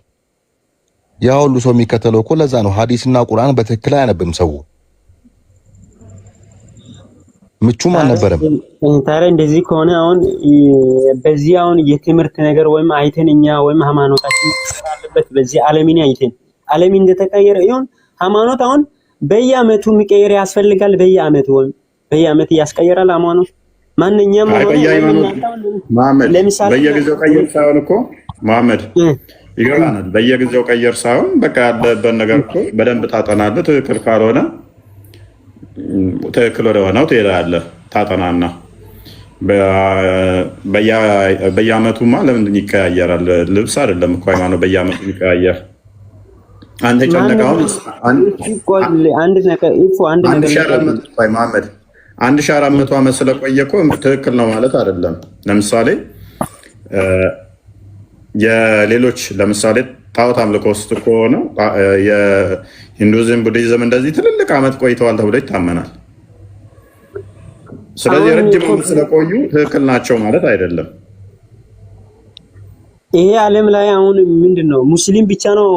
ያ ሁሉ ሰው የሚከተለው እኮ ለዛ ነው። ሐዲስና ቁርአን በትክክል አያነብም ሰው፣ ምቹም አልነበረም። ታዲያ እንደዚህ ከሆነ አሁን በዚህ አሁን የትምህርት ነገር ወይም አይተንኛ ወይም ሃይማኖታችን አለበት በዚህ ዓለምን አይተን ዓለም እንደተቀየረ ይሁን ሃይማኖት አሁን በየአመቱ የሚቀየር ያስፈልጋል። በየአመት ያስቀየራል ሃይማኖት ማንኛውም መሐመድ በየጊዜው ቀየር ሳይሆን እኮ መሐመድ ይገባናል። በየጊዜው ቀየር ሳይሆን በቃ ያለበት ነገር እኮ በደንብ ታጠናለህ። ትክክል ካልሆነ ትክክል ወደ ሆነው ትሄዳለህ። ታጠናና በየአመቱማ ለምንድን ይቀያየራል? ልብስ አይደለም እኮ ሃይማኖት በየአመቱ ይቀያየር። አንተ ጨነቃውን አንድ ነገር መሐመድ 1400 ዓመት ስለቆየ እኮ ትክክል ነው ማለት አይደለም። ለምሳሌ የሌሎች ለምሳሌ ጣዖት አምልኮ ውስጥ ከሆነ የሂንዱዝም ቡዲዝም እንደዚህ ትልልቅ ዓመት ቆይተዋል ተብሎ ይታመናል። ስለዚህ ረጅም ዓመት ስለቆዩ ትክክል ናቸው ማለት አይደለም። ይሄ ዓለም ላይ አሁን ምንድነው ሙስሊም ብቻ ነው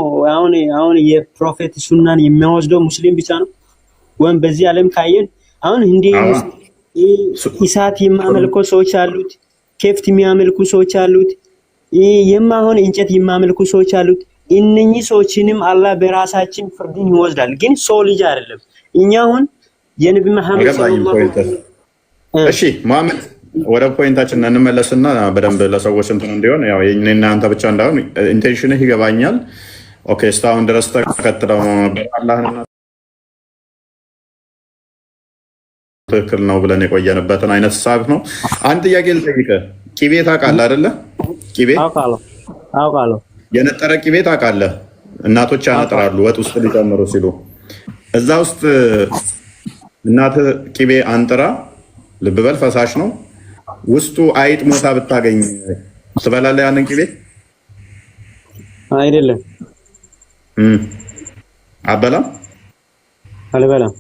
አሁን የፕሮፌት ሱናን የሚወስደው ሙስሊም ብቻ ነው ወይም በዚህ ዓለም ካየን አሁን እንዴ ውስጥ ኢሳት የሚያመልኩ ሰዎች አሉት፣ ከፍት የሚያመልኩ ሰዎች አሉት፣ የማሆን እንጨት የሚያመልኩ ሰዎች አሉት። እነኚህ ሰዎችንም አላህ በራሳችን ፍርድን ይወስዳል። ግን ሰው ልጅ አይደለም። እኛ አሁን የነቢ መሐመድ ሰለላሁ ዐለይሂ ወሰለም እሺ መሐመድ ወደ ፖይንታችን እንመለስና በደንብ ለሰዎች እንትን እንዲሆን ያው የኔና አንተ ብቻ እንዳይሆን ኢንቴንሽንህ ይገባኛል። ኦኬ እስካሁን ድረስ ተከትለው አላህና ትክክል ነው ብለን የቆየንበትን አይነት ሀሳብ ነው። አንድ ጥያቄ ልጠይቅህ። ቂቤ ታውቃለህ አይደለ? ቂቤ አውቃለሁ። የነጠረ ቂቤ ታውቃለህ? እናቶች ያነጥራሉ ወጥ ውስጥ ሊጨምሩ ሲሉ። እዛ ውስጥ እናትህ ቂቤ አንጥራ፣ ልብ በል ፈሳሽ ነው፣ ውስጡ አይጥ ሞታ ብታገኝ ትበላለህ ያንን ቂቤ? አይደለም። አበላም? አልበላም።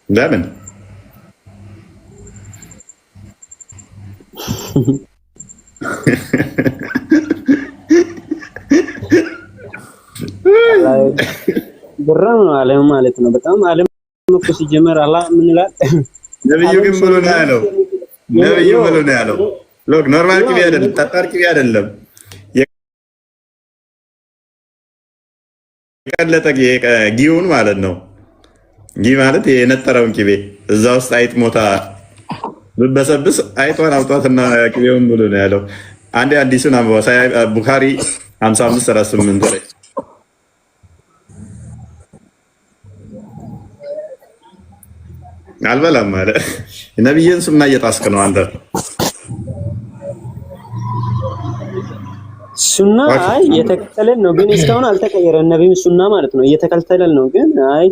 ለምን? ብራም ነው ዓለም ማለት ነው። በጣም ዓለም እኮ ሲጀመር አላህ ምን ይላል? ነብዩ ግን ብሎ ነው ያለው። ነብዩ ብሎ ነው ያለው። ሎክ ኖርማል ቂቤ አይደለም፣ ጠጣር ቂቤ አይደለም። የቀለጠ ጊውን ማለት ነው። ጊ ማለት የነጠረውን ቂቤ እዛ ውስጥ አይጥ ሞታ ብበሰብስ አይጧን አውጧትና ቂቤውን ብሎ ነው ያለው። አንዴ አዲሱን አንብባ ቡኻሪ 55:38 ላይ አልበላም ማለት ነብይን ሱና እየጣስክ ነው አንተ። ሱና አይ እየተከተለን ነው፣ ግን እስካሁን አልተቀየረም። ነብይን ሱና ማለት ነው እየተከተለን ነው፣ ግን አይ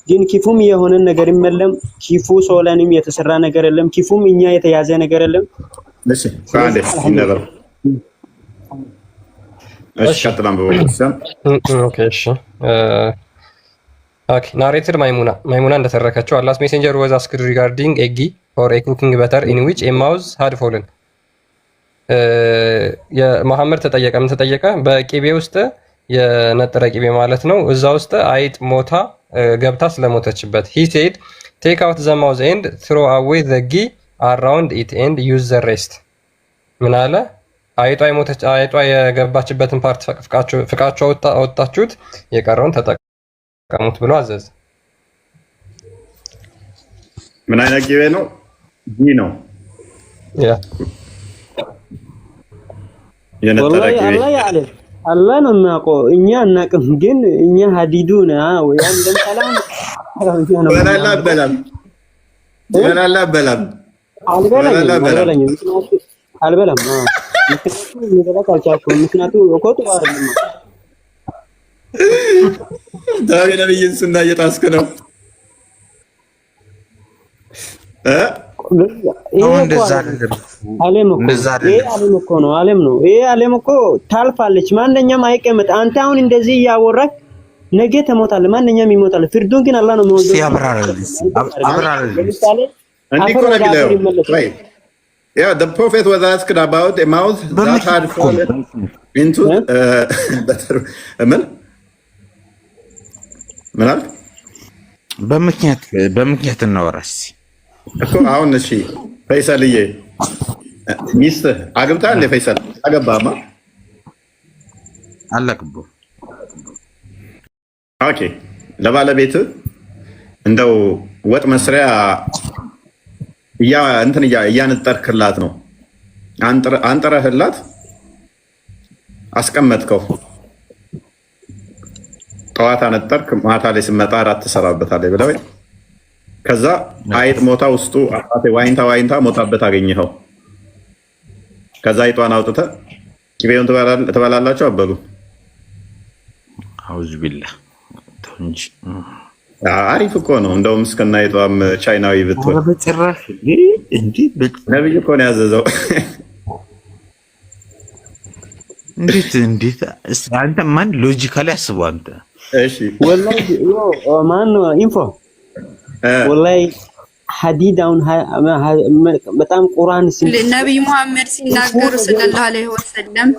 ግን ኪፉም የሆነ ነገር የለም። ኪፉ ሶላንም የተሰራ ነገር የለም። ኪፉም እኛ የተያዘ ነገር የለም። እሺ ካለ ይነበር እሺ ከተላም በወሰን ኦኬ እሺ ኦኬ ናሬትድ ማይሙና እንደተረከችው አላስ ሜሴንጀር ወዝ አስክድ ሪጋርዲንግ ኤጊ ኦር ኤ ኩኪንግ በተር ኢን ዊች ኤ ማውዝ ሃድ ፎልን የመሐመድ ተጠየቀ። ምን ተጠየቀ? በቂቤ ውስጥ የነጠረ ቂቤ ማለት ነው። እዛ ውስጥ አይጥ ሞታ ገብታ ስለሞተችበት he said take out the mouse and throw away the ghee around it and use the rest ምን አለ? አይጧ የገባችበትን ፓርት ፍቃቸው አወጣችሁት፣ የቀረውን ተጠቀሙት ብሎ አዘዘ። ምን አይነት ቂቤ ነው? ጊ ነው ያ የነጠረ ቂቤ አላህ ነው የሚያውቀው፣ እኛ አናውቅም። ግን እኛ ሀዲዱ ነው ወይ አንደም ሰላም አልበላም። ምክንያቱም እኮ ጥሩ አይደለም። ዳዊ ነብይን ሱና እየጣስክ ነው። ዓለም እኮ ታልፋለች። ማንኛውም አይቀመጥ። አንተ አሁን እንደዚህ እያወራህ ነገ ትሞታለህ። ማንኛውም ይሞታል። ፍርዱን ግን አላህ ነው የሚወስደው። Yeah, the prophet was asked about a mouth that had fallen into ምን አልክ? በምክንያት እናወራስ እኮ አሁን እሺ፣ ፈይሰልዬ ሚስትህ አግብታ እንደ ፈይሰል አገባማ አላቅቦ ኦኬ፣ ለባለቤትህ እንደው ወጥ መስሪያ እያነጠርክላት ነው። አንጥረህላት አስቀመጥከው። ጠዋት አነጠርክ፣ ማታ ላይ ስመጣ እራት ትሰራበታለህ ብለው ከዛ አይጥ ሞታ ውስጡ አባቴ ዋይንታ ሞታበት አገኘኸው። ከዛ አይጧን አውጥተህ ቂቤውን ትበላላችሁ አበሉ። አውዝ ቢላህ እንጂ አሪፍ እኮ ነው። እንደውም እስከና አይጧም ቻይናዊ ብትሆን በጭራሽ እንዴ! ነብዩ እኮ ነው ያዘዘው። እንዴት አንተ ማን ሎጂካሊ አስበው አንተ። እሺ ወላሂ ማን ነው ኢንፎ ወላሂ ሐዲዳውን በጣም ቁርአን ነብይ መሐመድ ሲናገሩ ሰለላሁ ዐለይሂ ወሰለም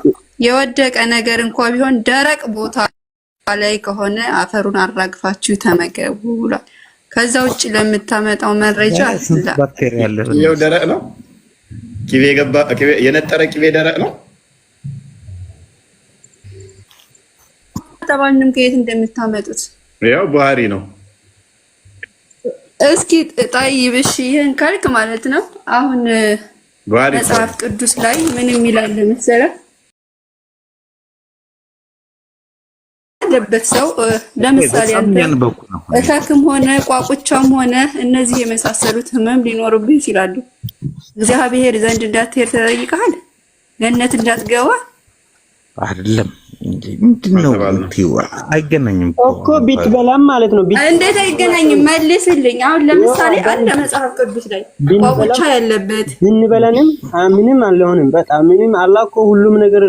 የወደቀ ነገር እንኳን ቢሆን ደረቅ ቦታ ላይ ከሆነ አፈሩን አራግፋችሁ ተመገቡ ብሏል። ከዛ ውጭ ለምታመጣው መረጃ ይኸው ደረቅ ነው። ቅቤ የነጠረ ቅቤ ደረቅ ነው። ተባልንም ከየት እንደምታመጡት ያው ባህሪ ነው። እስኪ ጠይብሽ ይሄን ካልክ ማለት ነው። አሁን መጽሐፍ ቅዱስ ላይ ምን የሚላል መሰለህ? ያለበት ሰው ለምሳሌ አንተ እታክም ሆነ ቋቁቻም ሆነ እነዚህ የመሳሰሉት ህመም ሊኖርብህ ይችላሉ። እግዚአብሔር ዘንድ እንዳትሄድ ተጠይቀሃል? ገነት እንዳትገባ አይደለም እንዴ? ምንድነው እንቲው? አይገናኝም እኮ ቢትበላም ማለት ነው። እንዴት አይገናኝም? መልስልኝ። አሁን ለምሳሌ አንድ መጽሐፍ ቅዱስ ላይ ቋቁቻ ያለበት ብንበላንም ምንም አልሆንም። በጣም ምንም አላህ እኮ ሁሉም ነገር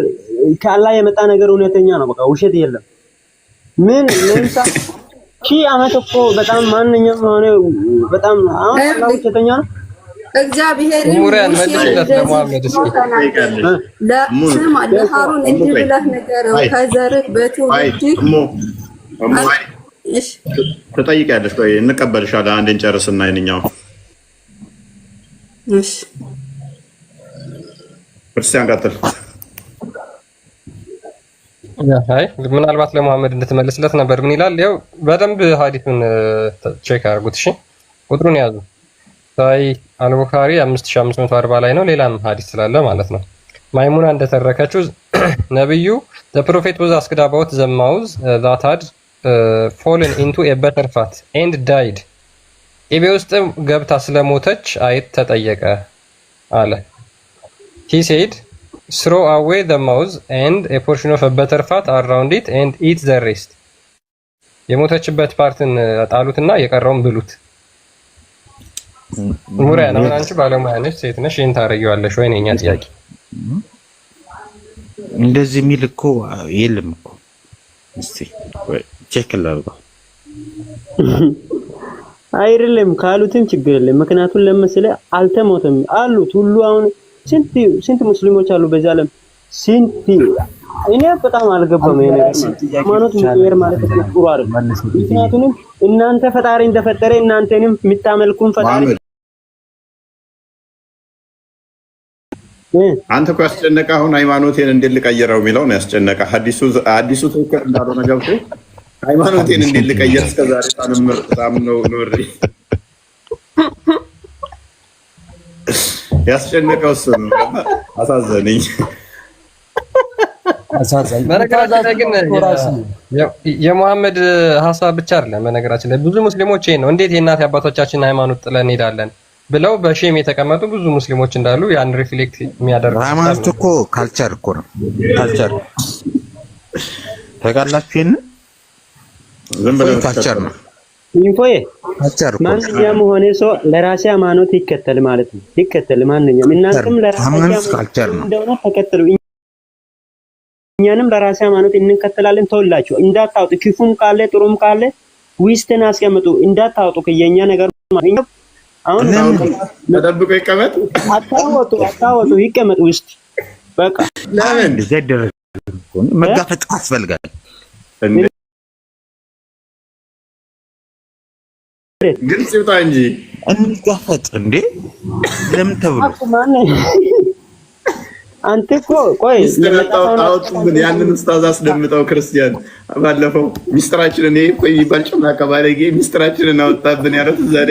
ከአላህ የመጣ ነገር እውነተኛ ነው። በቃ ውሸት የለም። ምን ለምሳሌ ዓመት እኮ በጣም ማንኛውም ሆነ በጣም አሁን አላህ ውሸተኛ ነው። እግዚአብሔር ሙሪያን መልስለት ለሙሐመድ እስኪ ለስም ለሃሩን እንዲህ ብለህ ንገረው ከዘርህ በትውልድህ እሺ ትጠይቂያለሽ። ቆይ እንቀበልሻለን። አንዴን ጨርስና ይንኛው እሺ ክርስቲያን ቀጥል። አይ ምናልባት ለሙሐመድ እንድትመልስለት ነበር። ምን ይላል? ያው በደንብ ሐዲሱን ቼክ አድርጉት። እሺ ቁጥሩን ያዙ። ሳይ አልቡኻሪ 5540 ላይ ነው። ሌላም ሐዲስ ስላለ ማለት ነው። ማይሙና እንደተረከችው ነብዩ the prophet was asked about the mouse that had fallen into a butter fat and died ኢቤ ውስጥ ገብታ ስለሞተች አይት ተጠየቀ አለ። he said throw away the mouse and a portion of a butter fat around it and eat the rest የሞተችበት ፓርትን ጣሉትና የቀረውን ብሉት። ሙሪያን አሁን አንቺ ባለሙያ ነሽ፣ ሴት ነሽ፣ ይሄን ታረጊዋለሽ ወይ? ነኛ ጥያቄ እንደዚህ የሚል እኮ የለም እኮ። እስቲ ወይ ቼክ ላድርገው። አይደለም ካሉትም ችግር የለም። ምክንያቱም ለምሳሌ አልተሞተም አሉት ሁሉ አሁን ስንት ሙስሊሞች አሉ በዛ ዓለም ስንት። እኔ በጣም አልገባም ይሄ ነገር ሃይማኖት ምክር ማለት ነው ጥሩ አይደል? ምክንያቱም እናንተ ፈጣሪ እንደፈጠረ እናንተንም የምታመልኩን ፈጣሪ አንተ እኮ ያስጨነቀ አሁን ሃይማኖቴን እንዴት ልቀይረው የሚለው ነው ያስጨነቀ። አዲሱ ትክክል እንዳልሆነ ገብቶ ሃይማኖቴን እንዴት ልቀይር እስከዛሬ ሳምነው ኖሬ ያስጨነቀው እሱ ነው። አሳዘነኝ። በነገራችን ላይ ግን የሙሐመድ ሐሳብ ብቻ አይደለም። በነገራችን ላይ ብዙ ሙስሊሞች ይሄን ነው እንዴት የእናት አባቶቻችን ሃይማኖት ጥለን እንሄዳለን ብለው በሼም የተቀመጡ ብዙ ሙስሊሞች እንዳሉ ያን ሪፍሌክት የሚያደርግ ሃይማኖት እኮ ካልቸር እኮ ነው። ካልቸር ታውቃላችሁ? ይሄን ዝም ብለው ካልቸር ነው። ኢንፎዬ ማንኛውም ሆነ ሰው ለራሴ ሃይማኖት ይከተል ማለት ነው። ይከተል ማንኛውም እናንተም ለራሳችሁ ካልቸር ነው እንደሆነ ተከተሉ። እኛንም ለራሴ ሃይማኖት እንከተላለን። ተውላችሁ እንዳታውጡ፣ ክፉም ካለ ጥሩም ካለ ዊስትን አስቀምጡ። እንዳታውጡ ከየኛ ነገር ማለት ነው። አሁን ተደብቆ ይቀመጥ። አታወጡ ይቀመጥ ውስጥ በቃ ለምን ዘደረ መጋፈጥ ያስፈልጋል። ግልጽ ይውጣ እንጂ እንጋፈጥ እንዴ ለምን ተብሎ አንተ እኮ ቆይ አውጡብን። ያንን ኡስታዝ አስደምጠው ክርስቲያን ባለፈው ሚስጥራችንን ይሄ ቆይ ይባልጭና ከባለጌ ሚስጥራችንን አወጣብን ያለው ዛሬ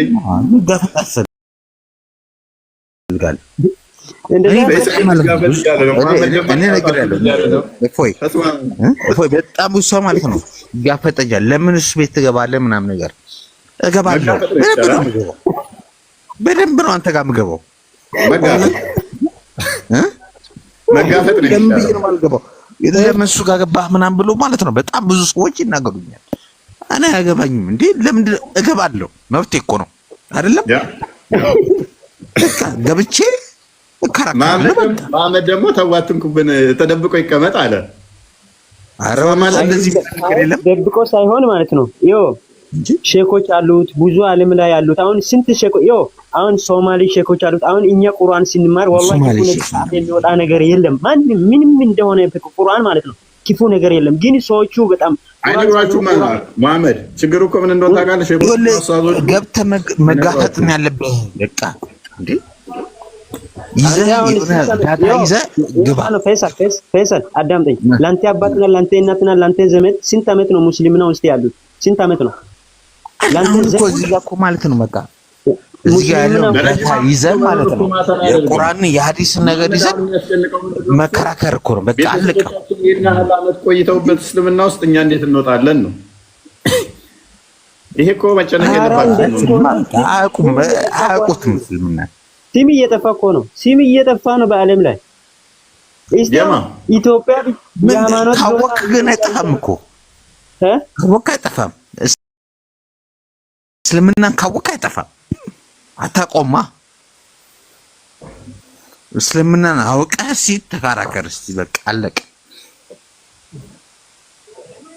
ጋፈጣስ ጋል በጣም ውሳ ማለት ነው። ጋፈጠኛል። ለምን እሱ ቤት ትገባለህ ምናምን ነገር እገባለሁ። በደንብ ነው አንተ ጋር የምገባው። መጋፈጥ ነው የማልገባው። ለምን እሱ ጋር ገባህ ምናምን ብሎ ማለት ነው። በጣም ብዙ ሰዎች ይናገሩኛል። እኔ አያገባኝም እንዴ ለምን እገባለሁ? መብቴ እኮ ነው አይደለም? በቃ ገብቼ ማመድ ደግሞ ተዋትንኩብን ተደብቆ ይቀመጥ አለ። ኧረ ማለት እንደዚህ ነገር የለም። ደብቆ ሳይሆን ማለት ነው ሼኮች አሉት ብዙ ዓለም ላይ ያሉት አሁን ስንት ሼኮች አሁን ሶማሊ ሼኮች አሉት። አሁን እኛ ቁርአን ስንማር ወላሂ ክፉ የሚወጣ ነገር የለም። ማንም ምንም እንደሆነ ቁርአን ማለት ነው ክፉ ነገር የለም። ግን ሰዎቹ በጣም አይነግራችሁ መሐመድ ችግሩ እኮ ምን እንደሆነ ታውቃለህ? ሼኮች ገብተህ መጋፈጥ ነው ያለብህ። በቃ እንዴ ፈይሰል አዳምጠኝ። ላንተ አባትና ላንተ እናትና ላንተ ዘመድ ስንት ዓመት ነው ሙስሊምና ውስጥ ያሉት? ስንት ዓመት ነው? ላንተ እኮ እዚህ ጋር እኮ ማለት ነው በቃ እዚህ ጋር ያለው ዳታ ይዘህ ማለት ነው የቁርአን የሐዲስን ነገር ይዘህ መከራከር እኮ ነው በቃ አለቀ። እና ዓመት ቆይተውበት እስልምና ውስጥ እኛ እንዴት እንወጣለን ነው ይሄ እኮ መጨነቅ የለባችሁም። አያውቁትም እስልምና ሲም እየጠፋ እኮ ነው። ሲም እየጠፋ ነው በዓለም ላይ ኢትዮጵያ የሃይማኖት ካወቅ ግን አይጠፋም እኮ ካወቅ አይጠፋም። እስልምናን ካወቅ አይጠፋም። አታቆማ እስልምናን አውቀህ ሲተከራከር እስቲ በቃ አለቀ።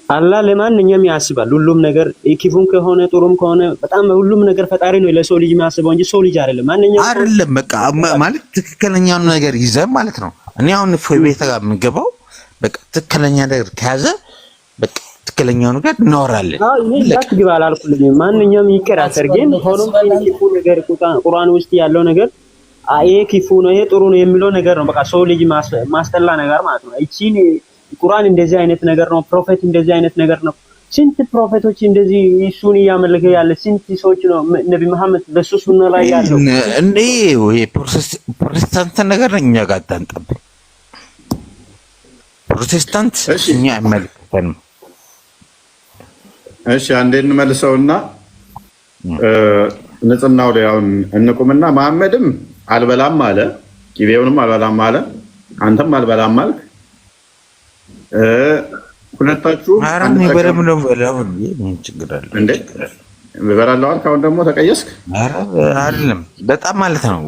አላህ ለማንኛውም ያስባል ሁሉም ነገር ክፉም ከሆነ ጥሩም ከሆነ በጣም ሁሉም ነገር ፈጣሪ ነው ለሰው ልጅ የሚያስበው እንጂ ሰው ልጅ አይደለም። ማንኛውም አይደለም በቃ ማለት ትክክለኛውን ነገር ይዘህ ማለት ነው። እኔ አሁን ፎይ ቤት ጋር የምገባው በቃ ትክክለኛ ነገር ከያዘ በቃ ትክክለኛው ነገር እናወራለን። እኔ ዳት ግባ አላልኩልኝም። ማንኛውም ይከራከር። ግን ሆኖም ክፉ ነገር ቁርአን ውስጥ ያለው ነገር ይሄ ክፉ ነው ይሄ ጥሩ ነው የሚለው ነገር ነው በቃ ሰው ልጅ ማስጠላ ነገር ማለት ነው። እቺን ቁርአን እንደዚህ አይነት ነገር ነው፣ ፕሮፌት እንደዚህ አይነት ነገር ነው። ስንት ፕሮፌቶች እንደዚህ እሱን እያመለከ ያለ ስንት ሰዎች ነው ነብይ መሐመድ በሱ ሱና ላይ ያለው እንዴ ወይ ፕሮቴስታንት ነገር እኛ ጋር ታንጠብ ፕሮቴስታንት እኛ አይመለከተንም። እሺ አንዴ እንመልሰውና ንጽህናው ላይ አሁን እንቁምና መሐመድም አልበላም አለ፣ ቂቤውንም አልበላም አለ፣ አንተም አልበላም አልክ። ሁለታችሁ አራን ይበረም ነው በላው ምን ችግር አለ እንዴ? በበላው አልክ። አሁን ደግሞ ተቀየስክ። አረ አይደለም በጣም ማለት ነው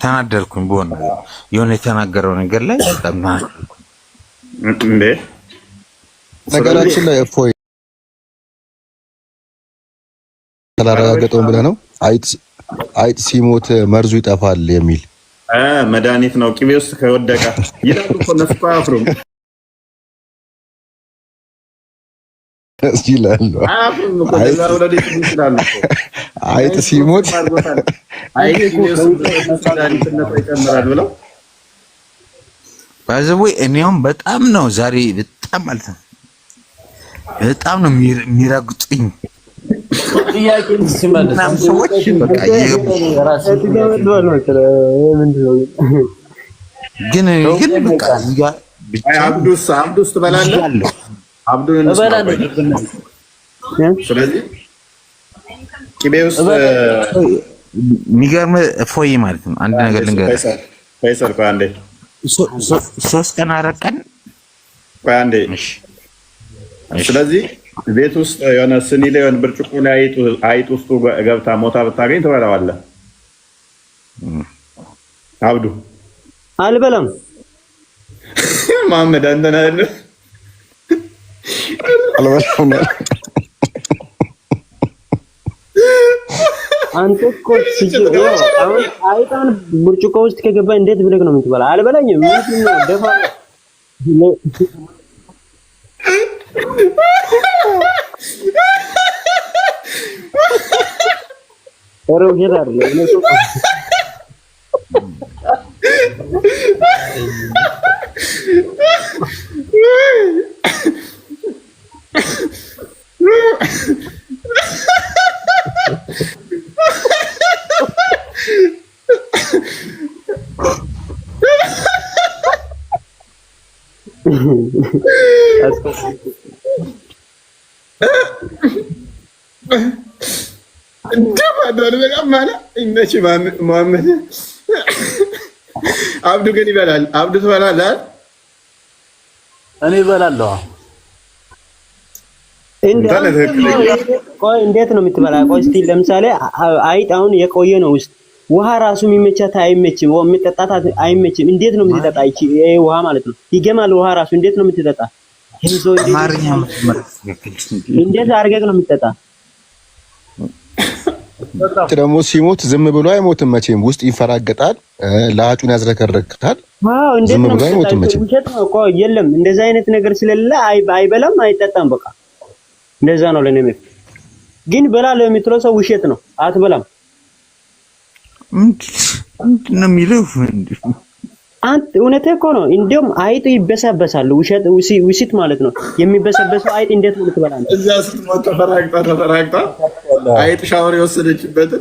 ተናደርኩኝ። በሆነ የሆነ የተናገረው ነገር ላይ በጣም እንዴ ነገራችን ላይ እፎይ ተላረጋገጠው ብለህ ነው አይጥ ሲሞት መርዙ ይጠፋል የሚል መድኃኒት ነው ቅቤ ውስጥ ከወደቀ ይላሉ እኮ እነሱ እኮ አያፍሩም። ይላሉ አይጥ ሲሞት ብለው ባይዘው እኔም በጣም ነው ዛሬ በጣም ማለት ነው በጣም ነው የሚረግጡኝ ጥያቄን ሲመልስ ሰዎች በቃ ግን በቃ ብቻ አብዱስ ትበላለህ አብዱን ስለዚህ ቅቤ ውስጥ የሚገርም ፎይ ማለት ነው። አንድ ነገር ልንገርህ ፈይሰል ቆይ አንዴ 3 ቀን 4 ቀን ቆይ አንዴ ስለዚህ ቤት ውስጥ የሆነ ስኒ ላይ የሆነ ብርጭቆ ላይ አይጥ ውስጡ ገብታ ሞታ ብታገኝ ትበላዋለህ? አብዱ አልበላም። መሐመድ አንተ ነህ አይደል? አልበላም። አንተ እኮ አሁን አይጣን ብርጭቆ ውስጥ ከገባ እንዴት ብለህ ነው የምትበላ? አልበላኝም። ምንድን ነው ደፋ ኦሮም ሄዳር ለነሱ መሐመድ አብዱ ግን ይበላል። አብዱ ትበላለህ? እኔ እበላለሁ። ቆይ እንዴት ነው የምትበላ? ቆይ እስኪ ለምሳሌ አይጥ አሁን የቆየ ነው ውስጥ ውሃ ራሱ የሚመቻት አይመችም፣ የሚጠጣት አይመችም። እንዴት ነው የምትጠጣ? ይሄ ውሃ ማለት ነው ይገማል። ውሃ ራሱ እንዴት ነው የምትጠጣ? እንዴት አድርገህ ነው የምትጠጣ? ደግሞ ሲሞት ዝም ብሎ አይሞትም መቼም፣ ውስጥ ይንፈራገጣል፣ ለአጩን ያዝረከረክታል። ዝም ብሎ አይሞትም መቼም። ውሸት ነው እኮ የለም፣ እንደዛ አይነት ነገር ስለሌለ አይበላም፣ አይጠጣም። በቃ እንደዛ ነው ለኔ። ግን በላለው የምትለው ሰው ውሸት ነው፣ አትበላም። ምንድን ነው የሚለው? አንተ እውነትህ እኮ ነው። እንዲያውም አይጥ ይበሳበሳል። ውሸት ማለት ነው። የሚበሰበሰው አይጥ እንዴት ነው ልትበላ ነው? እዛ ስትሞት ተፈራግጣ አይጥ ሻወር የወሰደችበት።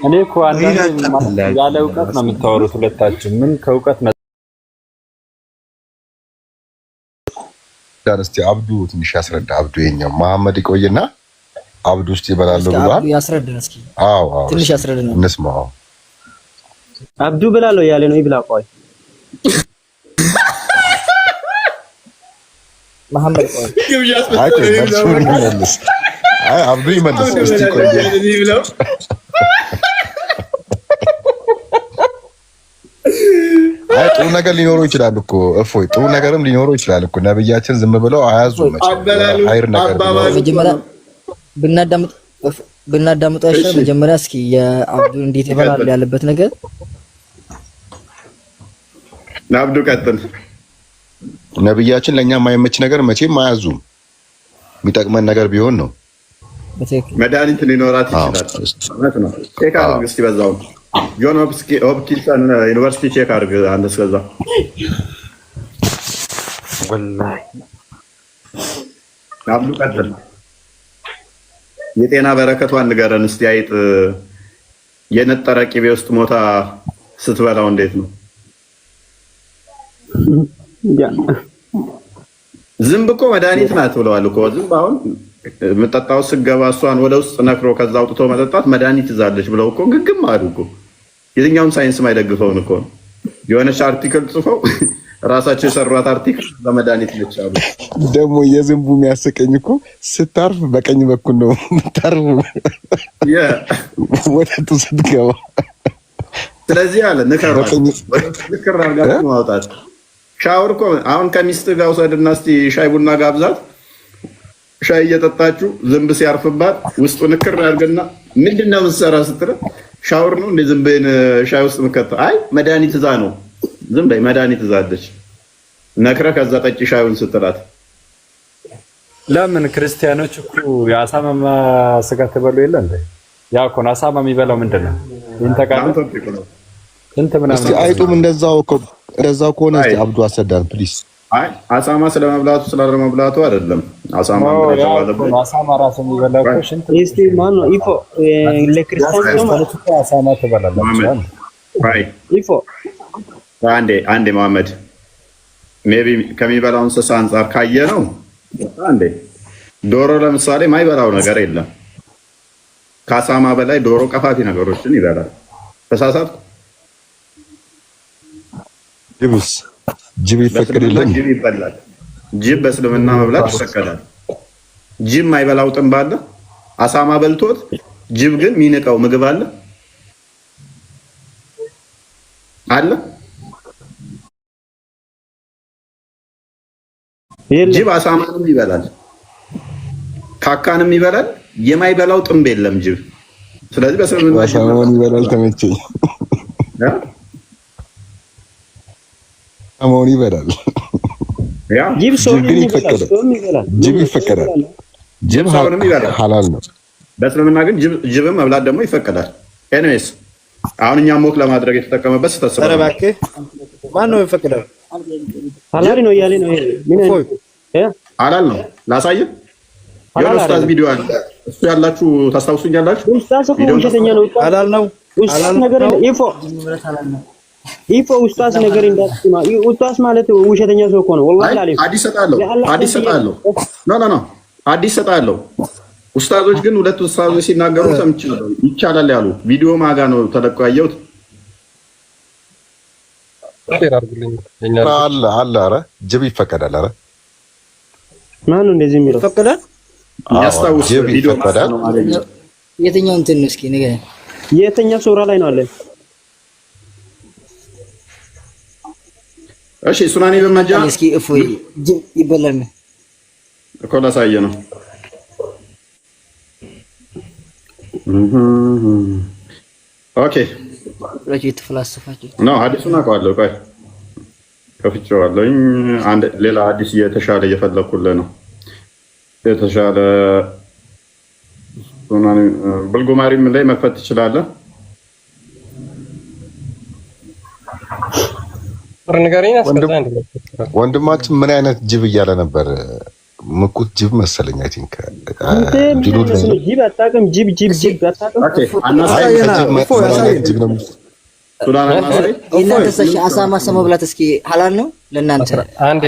እኔ እኮ አንዳንዴ ያለ እውቀት ነው የምታወሩት ሁለታችሁ። ምን ከእውቀት እስቲ አብዱ ትንሽ ያስረዳ። አብዱ የኛው መሐመድ ይቆይና አብዱ ውስጥ ይበላል ብሏል። አብዱ ያስረዳን እስኪ። አዎ ትንሽ ያስረዳን እንስማው። አብዱ ብላለሁ ያለ ነው ይብላ። ቆይ መሐመድ ቆይ አይ አብዱ ይመልስ እስቲ። ቆይ አይ ጥሩ ነገር ሊኖረው ይችላል እኮ እፎይ፣ ጥሩ ነገርም ሊኖረው ይችላል እኮ። ነብያችን ዝም ብለው አያዙም መቼም። ኸይር ነገር መጀመሪያ ብናዳምጠው አይሻልም? መጀመሪያ እስኪ የአብዱ እንዴት ይበላል ያለበት ነገር አብዱ ቀጥል። ነብያችን ለኛ የማይመች ነገር መቼም አያዙም። የሚጠቅመን ነገር ቢሆን ነው። መድኃኒት ሊኖራት ይችላል። እውነት ነው። ቼክ አድርግ እስኪ በዛው ጆን ሆፕኪንሰን ዩኒቨርሲቲ ቼክ አድርግ አንተ እስከዛ። ወላሂ አብዱ ቀጥል። የጤና በረከቷን ንገረን እስቲ። አይጥ የነጠረ ቅቤ ውስጥ ሞታ ስትበላው እንዴት ነው? ዝንብ እኮ መድኃኒት ናት ብለዋል እኮ። ዝንብ አሁን የምጠጣው ስገባ እሷን ወደ ውስጥ ነክሮ ከዛ አውጥቶ መጠጣት መድኃኒት ይዛለች ብለው እኮ ግግም አሉ እኮ። የትኛውም ሳይንስ ማይደግፈውን እኮ ነው። የሆነች አርቲክል ጽፈው ራሳቸው የሰሯት አርቲክል በመድኃኒት ነች አሉ። ደግሞ የዝንቡ የሚያስቀኝ እኮ ስታርፍ በቀኝ በኩል ነው የምታርፍ ወተቱ ስትገባ። ስለዚህ አለ ንክር አድርጋችሁ ማውጣት። ሻወር እኮ አሁን ከሚስት ጋር ውሰድና እስቲ ሻይ ቡና ጋብዛት። ሻይ እየጠጣችሁ ዝንብ ሲያርፍባት ውስጡ ንክር አድርገና ምንድነው የምትሰራው ስትል ሻወር ነው እንደ ዝንብን ሻይ ውስጥ ምከታ። አይ መድኃኒት እዛ ነው ዝም በይ መድኃኒት እዛለች ነክረህ ከዛ ጠጪ ሻዩን ስትላት። ለምን ክርስቲያኖች እኮ የአሳማ ስጋ ትበሉ የለ እንዴ? ያ እኮ ነው አሳማ የሚበላው ምንድን ነው? ይሄን ተቃለ እንት ምናምን። እስቲ አይጡም እንደዛው ከሆነ እስቲ አብዱ አሰዳን ፕሊስ። አይ አሳማ ስለመብላቱ ስላለመብላቱ አይደለም። አሳማ ስለተባለበት አሳማ ራሱ የሚበላው እኮ ሽንት። እስቲ ማን ነው ኢፎ ለክርስቲያኖች ማለት ነው አሳማ ትበላላችሁ? አይ ኢፎ አንዴ መሐመድ ሜቢ ከሚበላው እንስሳ አንጻር ካየ ነው። አንዴ ዶሮ ለምሳሌ ማይበላው ነገር የለም። ከአሳማ በላይ ዶሮ ቀፋፊ ነገሮችን ይበላል። ተሳሳትኩ? ጅብ ይፈቀዳል። ጅብ ይበላል። ጅብ በእስልምና መብላት ይፈቀዳል። ጅብ ማይበላው ጥንብ አለ። አሳማ በልቶት ጅብ ግን የሚንቀው ምግብ አለ አለ። ጅብ አሳማንም ይበላል፣ ካካንም ይበላል። የማይበላው ጥንብ የለም ጅብ። ስለዚህ በእስልምና አሳማን ይበላል። ተመቸኝ። አሳማን ይበላል። ያ ጅብ ግን ይፈቀዳል። ጅብ ይፈቀዳል። ጅብ ሐላል ነው። በእስልምና ግን ጅብም መብላት ደግሞ ይፈቀዳል። ኤኒዌይስ አሁን እኛ ሞክ ለማድረግ የተጠቀመበት ተሰበረ። ኧረ እባክህ ማን ነው የሚፈቅደው? ሐላል ነው እያለ ነው። ምን ሐላል ነው ላሳየህ። የሆነ ኡስታዝ ቪዲዮ አለ። እሱ ያላችሁ ታስታውሱኛላችሁ? ኡስታዝ እኮ ውሸተኛ ነው። ሐላል ነው። ኡስታዝ ነገር ኢፎ ኡስታዝ ነገር እንዳትማ። ኡስታዝ ማለት ውሸተኛ ሰው እኮ ነው። ወላሂ አለ። አዲስ ሰጣለሁ ኖ አዲስ ሰጣለሁ። ኡስታዞች ግን ሁለት ኡስታዞች ሲናገሩ ሰምቻለሁ። ይቻላል ያሉ ቪዲዮ ማጋ ነው ተለቆ ያየሁት። አለ ኧረ ጅብ ይፈቀዳል። ኧረ ማን ነው እንደዚህ የሚለው? ይፈቀዳል። ያስታውስ ቪዲዮ ይፈቀዳል። የትኛው እንትን ነው እስኪ ንገረኝ። የትኛው ሱራ ላይ ነው አለ? እሺ ሱናኒ በመጃ እስኪ እፎይ ጅብ ይበላል እኮ ላሳየ ነው። ኦኬ ለጂ ተፈላስፋችሁ ነው ሐዲሱን አውቀዋለሁ። ቆይ ከፍቼዋለሁኝ። አንድ ሌላ ሐዲስ የተሻለ እየፈለኩልህ ነው። የተሻለ ብልጉማሪም ላይ መክፈት ትችላለህ። ወንድማችን ምን አይነት ጅብ እያለ ነበር? ምኩት ጅብ መሰለኝ። አይ ቲንክ ጅብ አታውቅም? ጅብ አታውቅም? እናንተ ሰሽ አሳማ መብላት እስኪ ሐላል ነው ለእናንተ? አንዴ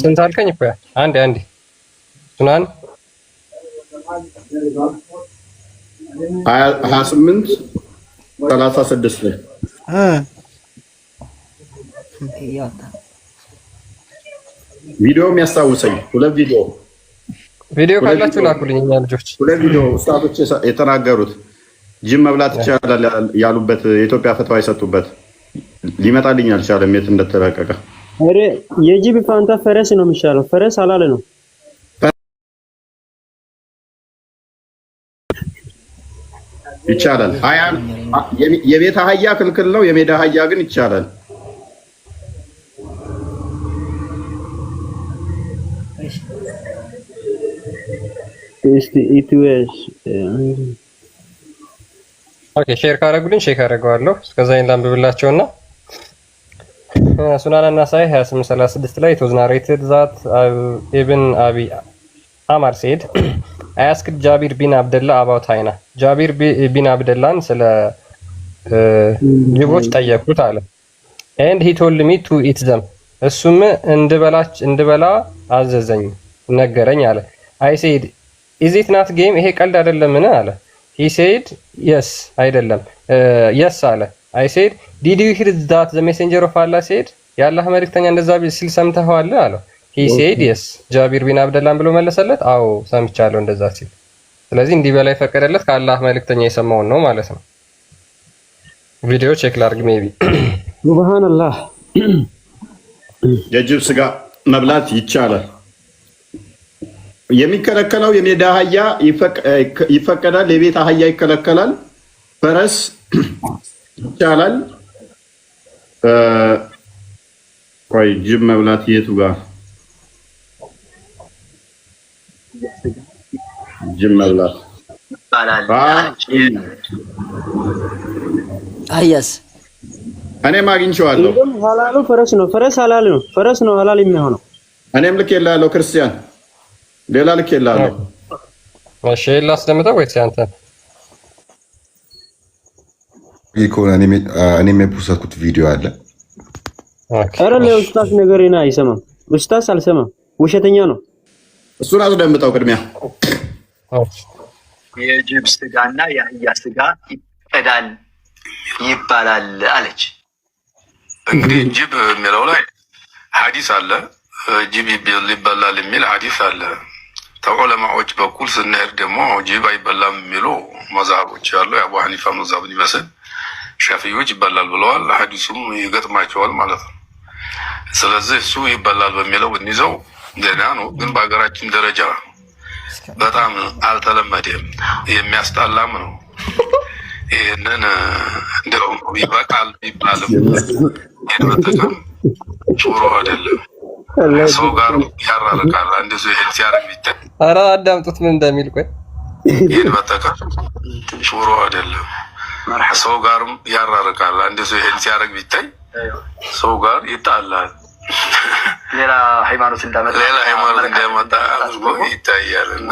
ስንት አልከኝ እኮ አንዴ ሱናን 28 36 ላይ ቪዲዮ የሚያስታውሰኝ ሁለት ቪዲዮ ካላችሁ ላኩልኝ። እኛ ልጆች ሁለት ቪዲዮ ኡስታዞች የተናገሩት ጅብ መብላት ይቻላል ያሉበት የኢትዮጵያ ፈትዋ የሰጡበት ሊመጣልኝ አልቻለም የት እንደተለቀቀ። አረ የጅብ ፋንታ ፈረስ ነው የሚሻለው። ፈረስ አላለ ነው ይቻላል። የቤት አህያ ክልክል ነው፣ የሜዳ አህያ ግን ይቻላል። እስቲ ኢቲዌስ ኦኬ ሼር ካረጉልኝ ሼር አደርገዋለሁ። እስከዛ ይሄን ላንብብላቸውና ሱናን አናሳይ 2836 ላይ it was narrated that Ibn Abi Amar said I asked Jabir bin Abdullah about Hayna. Jabir bin Abdullah ስለ ጅቦች ጠየቁት አለ and he told me to eat them. እሱም እንድበላ አዘዘኝ ነገረኝ አለ። I said is it not game? ይሄ ቀልድ አይደለምን አለ። He said yes አይደለም yes አለ። I said did you hear that the messenger of Allah said? የአላህ መልእክተኛ እንደዛ ሲል ሰምተኸዋል አለው። He said yes ጃቢር ቢን አብደላህ ብሎ መለሰለት። አዎ ሰምቻለሁ እንደዛ ሲል። ስለዚህ እንዲህ በላይ ፈቀደለት ከአላህ መልእክተኛ የሰማውን ነው ማለት ነው። ቪዲዮ ቼክ ላድርግ ሜቢ ሱብሃንአላህ። የጅብ ስጋ መብላት ይቻላል። የሚከለከለው የሜዳ አህያ ይፈቀዳል፣ የቤት አህያ ይከለከላል። ፈረስ ይቻላል። ቆይ ጅብ መብላት የቱ ጋር ጅብ መብላት አህያስ እኔም አግኝቼዋለሁ። ሐላሉ ፈረስ ነው። ፈረስ ሐላል ነው። ፈረስ ነው ሐላል የሚሆነው። እኔም ልክ የላለሁ ክርስቲያን ሌላ ልክ የላለሁ። እሺ ላስደምጠው ወይስ አንተ? ይኮን እኔም የፖስትኩት ቪዲዮ አለ። ኧረ ለኡስታዝ ነገርና አይሰማም። ኡስታዝ አልሰማም፣ ውሸተኛ ነው። እሱን አስደምጠው ቅድሚያ። የጅብ ስጋና የአህያ ስጋ ይቀዳል ይባላል አለች። እንግዲህ ጅብ የሚለው ላይ ሐዲስ አለ። ጅብ ይበላል የሚል ሐዲስ አለ። ተዑለማዎች በኩል ስንሄድ ደግሞ ጅብ አይበላም የሚሉ መዛቦች አሉ። የአቡ ሐኒፋ መዛብን ይመስል ሻፊዮች ይበላል ብለዋል። ሐዲሱም ይገጥማቸዋል ማለት ነው። ስለዚህ እሱ ይበላል በሚለው እንይዘው ደህና ነው። ግን በሀገራችን ደረጃ በጣም አልተለመደም፣ የሚያስጠላም ነው። ይህንን እንደው ይበቃል ቢባልም ይህን መጠቀም ጩሮ አይደለም፣ ሰው ጋር ያራርቃል። አንድ ሰው ይሄን ሲያደርግ ቢታይ ኧረ አዳምጡት ምን እንደሚል። ቆይ ይህን መጠቀም ጩሮ አይደለም፣ ሰው ጋርም ያራርቃል። አንድ ሰው ይሄን ሲያደርግ ቢታይ ሰው ጋር ይጣላል። ሌላ ሃይማኖት እንዳመጣ ይታያል። እና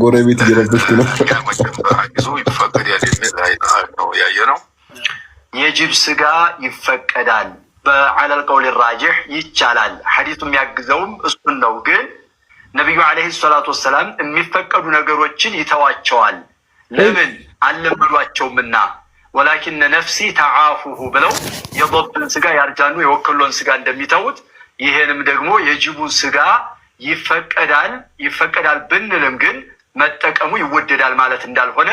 ጎረቤት እየረበሽኩ ነው ይፈቀዳል የሚል ነው ያየ ነው። የጅብ ስጋ ይፈቀዳል በዐለል ቀውል ራጂህ ይቻላል። ሐዲሱ የሚያግዘውም እሱን ነው። ግን ነብዩ አለይሂ ሰላቱ ወሰላም የሚፈቀዱ ነገሮችን ይተዋቸዋል። ለምን አልለመዷቸውምና። ወላኪን ነፍሲ ተዓፉሁ ብለው የضبን ስጋ ያርጃኑ የወከሎን ስጋ እንደሚተውት ይሄንም ደግሞ የጅቡን ስጋ ይፈቀዳል ብንልም ግን መጠቀሙ ይወደዳል ማለት እንዳልሆነ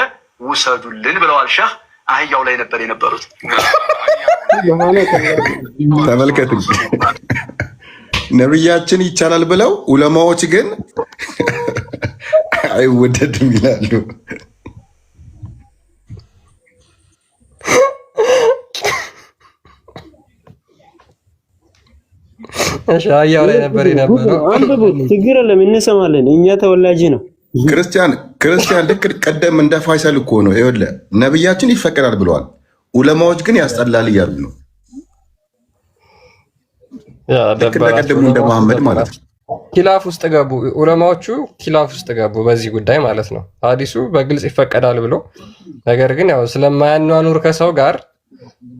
ውሰዱልን ብለዋል። ሸህ አህያው ላይ ነበር የነበሩት። ተመልከቱ፣ ነብያችን ይቻላል ብለው ዑለማዎች ግን አይወደድም ይላሉ። እሺ አያው ላይ ነበር የነበረው። አንብቡት፣ ችግር የለም እንሰማለን። እኛ ተወላጅ ነው። ክርስቲያን ልክ ቀደም እንደ ፋይሰል እኮ ነው። ይኸውልህ ነብያችን ይፈቀዳል ብለዋል፣ ዑለማዎች ግን ያስጠላል እያሉ ነው። ልክ እንደቀደሙ እንደ መሐመድ ማለት ነው። ኪላፍ ውስጥ ገቡ ዑለማዎቹ፣ ኪላፍ ውስጥ ገቡ በዚህ ጉዳይ ማለት ነው። ሐዲሱ በግልጽ ይፈቀዳል ብሎ ነገር ግን ያው ስለማያኗኑር ከሰው ጋር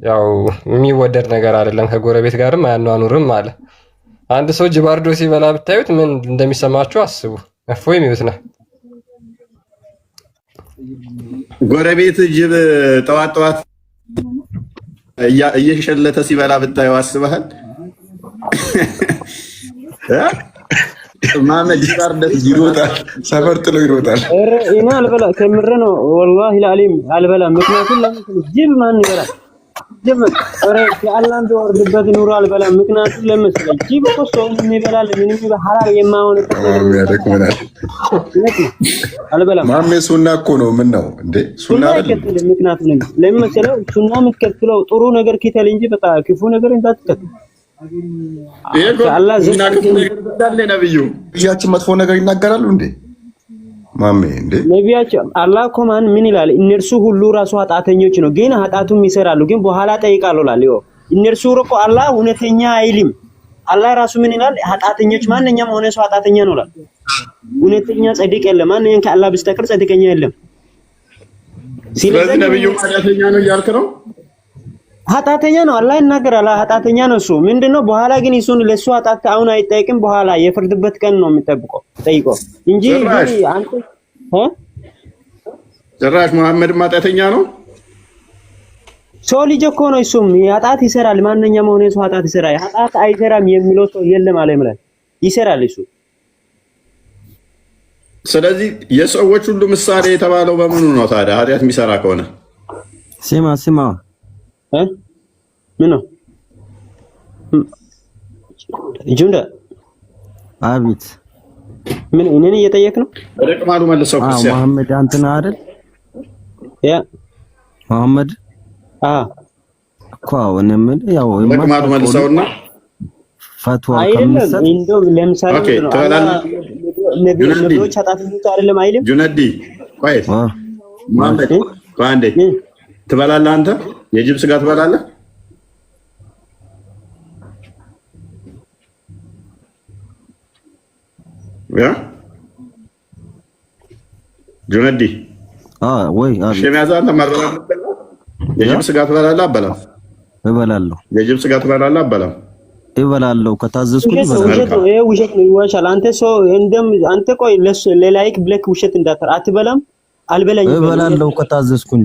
ያው የሚወደድ ነገር አይደለም፣ ከጎረቤት ጋርም አያኗኑርም አለ። አንድ ሰው ጅባርዶ ሲበላ ብታዩት ምን እንደሚሰማችሁ አስቡ። እፎይ የሚሉት ነው። ጎረቤት ጅብ ጠዋት ጠዋት እየሸለተ ሲበላ ብታየው አስበሃል? ማመድ ጅባርደት ይሮጣል፣ ሰፈር ጥሎ ይሮጣል። እኔ አልበላ ከምር ነው ወላሂ ለአሊም አልበላ። ምክንያቱም ለምን ጅብ ማን ይበላል? ጅብ የአላህን ቢወርድበት ኑሮ አልበላም። ምክንያቱም ለምሳሌ ጅብ እኮ ሰውን የሚበላል ምንም ሐላል የማይሆንበት አልበላም። ማሜ ሱና እኮ ነው። ምን ነው እንዴ ሱና አይከተልም። ምክንያቱም ለምን መሰለው ሱና የምትከተለው ጥሩ ነገር ኪተል እንጂ በቃ ክፉ ነገር እንዳትከተል። አላህ ነብያችን መጥፎ ነገር ይናገራሉ እንዴ ማሜ? እንዴ ነብያችን አላህ እኮ ምን ይላል? እነርሱ ሁሉ ራሱ ኃጢአተኞች ነው፣ ግን ኃጢአቱም ይሰራሉ፣ ግን በኋላ ጠይቃለሁ ይላል። እነርሱ እኮ አላህ እውነተኛ አይልም። አላህ ራሱ ምን ይላል? ኃጢአተኞች ማንኛውም ሆነ ሰው ኃጢአተኛ ነው ይላል። እውነተኛ ጻድቅ የለም፣ ማንኛውም ከአላህ በስተቀር ጻድቀኛ የለም። ስለዚህ ነብዩ ኃጢአተኛ ነው እያልክ ነው? ኃጢአተኛ ነው አላህ ይናገራል። ኃጢአተኛ ነው እሱ። ምንድነው በኋላ ግን እሱን ለሱ ኃጢአት አሁን አይጠይቅም፣ በኋላ የፍርድበት ቀን ነው የሚጠብቀው ጠይቆ እንጂ አንተ ጭራሽ መሐመድ ኃጢአተኛ ነው። ሰው ልጅ እኮ ነው እሱም ኃጢአት ይሰራል። ማንኛውም ሆነ ሰው ኃጢአት ይሰራል። ኃጢአት አይሰራም የሚለው ሰው የለም አለ ማለት ይሰራል እሱ። ስለዚህ የሰዎች ሁሉ ምሳሌ የተባለው በምኑ ነው ታዲያ? ኃጢአት የሚሰራ ከሆነ ስማ ምን ነው ጁንዳ? አቤት። ምን እኔን እየጠየቅ ነው? ረቅማሉ መልሰው ክርስቲያን መሐመድ አንተ ነህ አይደል? ያ መሐመድ እኮ እኔም ያው ረቅማሉ መልሰውና ፈትዋ አይደለም እንደው ለምሳሌ ነብዮች ኃጢአተኞች አይደለም አይልም። ጁነዲ ቆይ መሐመድ አንዴ ትበላለህ አንተ? የጅብ ስጋ ትበላለህ? ያ ጁነዲ ወይ ሸሚያዛን ተማረራለ። የጅብ ስጋ ትበላለህ? አበላም እበላለሁ። የጅብ ስጋ ትበላለህ? አበላም እበላለሁ። ከታዘዝኩኝ እበላለሁ። ይሄ ውሸት ነው፣ ይዋሻል። አንተ ሰው እንደም አንተ ቆይ ለላይክ ብለክ ውሸት እንዳትር። አትበላም? አልበላኝም። እበላለሁ ከታዘዝኩኝ።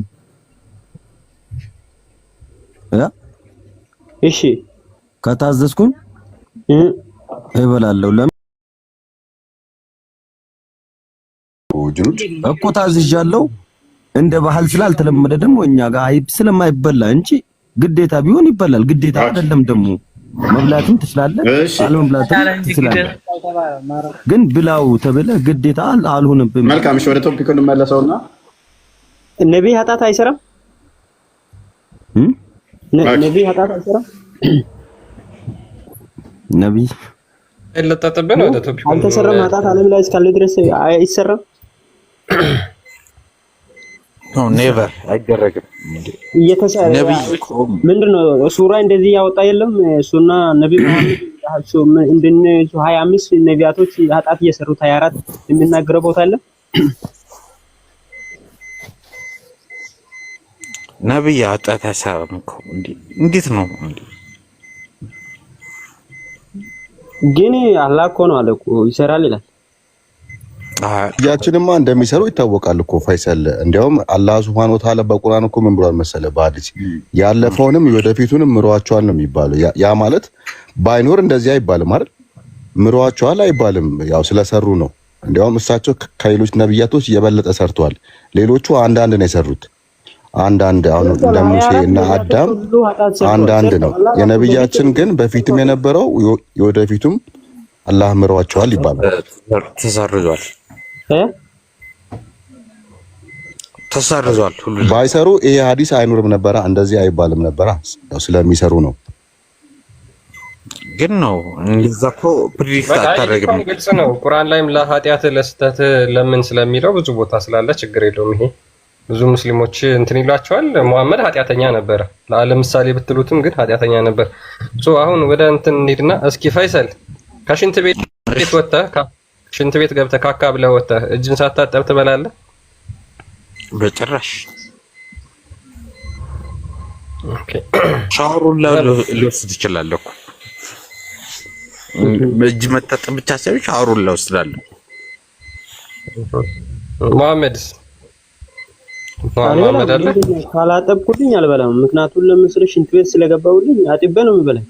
እሺ ከታዘዝኩኝ እበላለሁ። ለምን እኮ ታዝዣለሁ። እንደ ባህል ስላልተለመደ ደግሞ እኛ ጋር ስለማይበላ እንጂ ግዴታ ቢሆን ይበላል። ግዴታ አይደለም ደግሞ መብላትም ትችላለህ፣ አለመብላትም ትችላለህ። ግን ብላው ተብለ ግዴታ አልሆነብህም። መልካም። እሺ ወደ ቶፒክ እንመለሰውና ነብይ ኃጢአት አይሰራም? ነብይ ኃጢአት አይሰራም? ነብይ ለተጠበነ ወደ ቶፒክ አልተሰራም። ኃጢአት ዓለም ላይ እስካለ ድረስ አይሰራም። ኖ ኔቨር አይደረግም። ነብይ ምንድነው ሱራ እንደዚህ ያወጣ የለም? እሱና ነብይ መሐመድ እንደነ 25 ነቢያቶች ኃጢአት እየሰሩት 24 የሚናገረው ቦታ አለ። ነብይ ኃጢአት አይሰራም እኮ እንዴት ነው? ግን አላህ እኮ ነው አለ እኮ ይሰራል ይላል። ያችንማ እንደሚሰሩ ይታወቃል እኮ ፋይሰል። እንዲያውም አላህ ሱብሃነሁ ወተዓላ በቁርአን እኮ ምን ብሏል መሰለ? በሐዲስ ያለፈውንም ወደፊቱንም ምሯቸዋል ነው የሚባለው። ያ ማለት ባይኖር እንደዚህ አይባልም አይደል? ምሯቸዋል አይባልም፣ ያው ስለሰሩ ነው። እንዲያውም እሳቸው ከሌሎች ነብያቶች የበለጠ ሰርተዋል። ሌሎቹ አንዳንድ ነው የሰሩት። አንዳንድ አሁን እንደ ሙሴ እና አዳም አንዳንድ ነው። የነብያችን ግን በፊትም የነበረው የወደፊቱም አላህ ምሯቸዋል ይባላል። ተሰርዟል ተሰርዟል። ሁሉ ባይሰሩ ይሄ ሐዲስ አይኖርም ነበር፣ እንደዚህ አይባልም ነበር። ያው ስለሚሰሩ ነው። ግን ነው እንደዛ እኮ ፕሪዲክት አታደርግም። ግልጽ ነው። ቁርአን ላይም ለኃጢአት ለስተት ለምን ስለሚለው ብዙ ቦታ ስላለ ችግር የለውም። ይሄ ብዙ ሙስሊሞች እንትን ይሏቸዋል። መሐመድ ኃጢአተኛ ነበረ ለምሳሌ ብትሉትም ግን ኃጢአተኛ ነበር። አሁን ወደ እንትን እንሂድና እስኪ ፈይሰል ከሽንት ቤት ወጥተህ ሽንት ቤት ገብተህ ካካ ብለህ ወጥተህ እጅን ሳታጠብ ትበላለህ? በጭራሽ። ኦኬ ሻወሩን ልወስድ እችላለሁ እኮ እጅ መታጠብ ብቻ ሳይሆን ሻወሩን ልወስዳለሁ። መሐመድስ ካላጠብኩልኝ አልበላም። ምክንያቱም ለምሳሌ ሽንት ቤት ስለገባሁልኝ አጥቤ ነው የምበላው።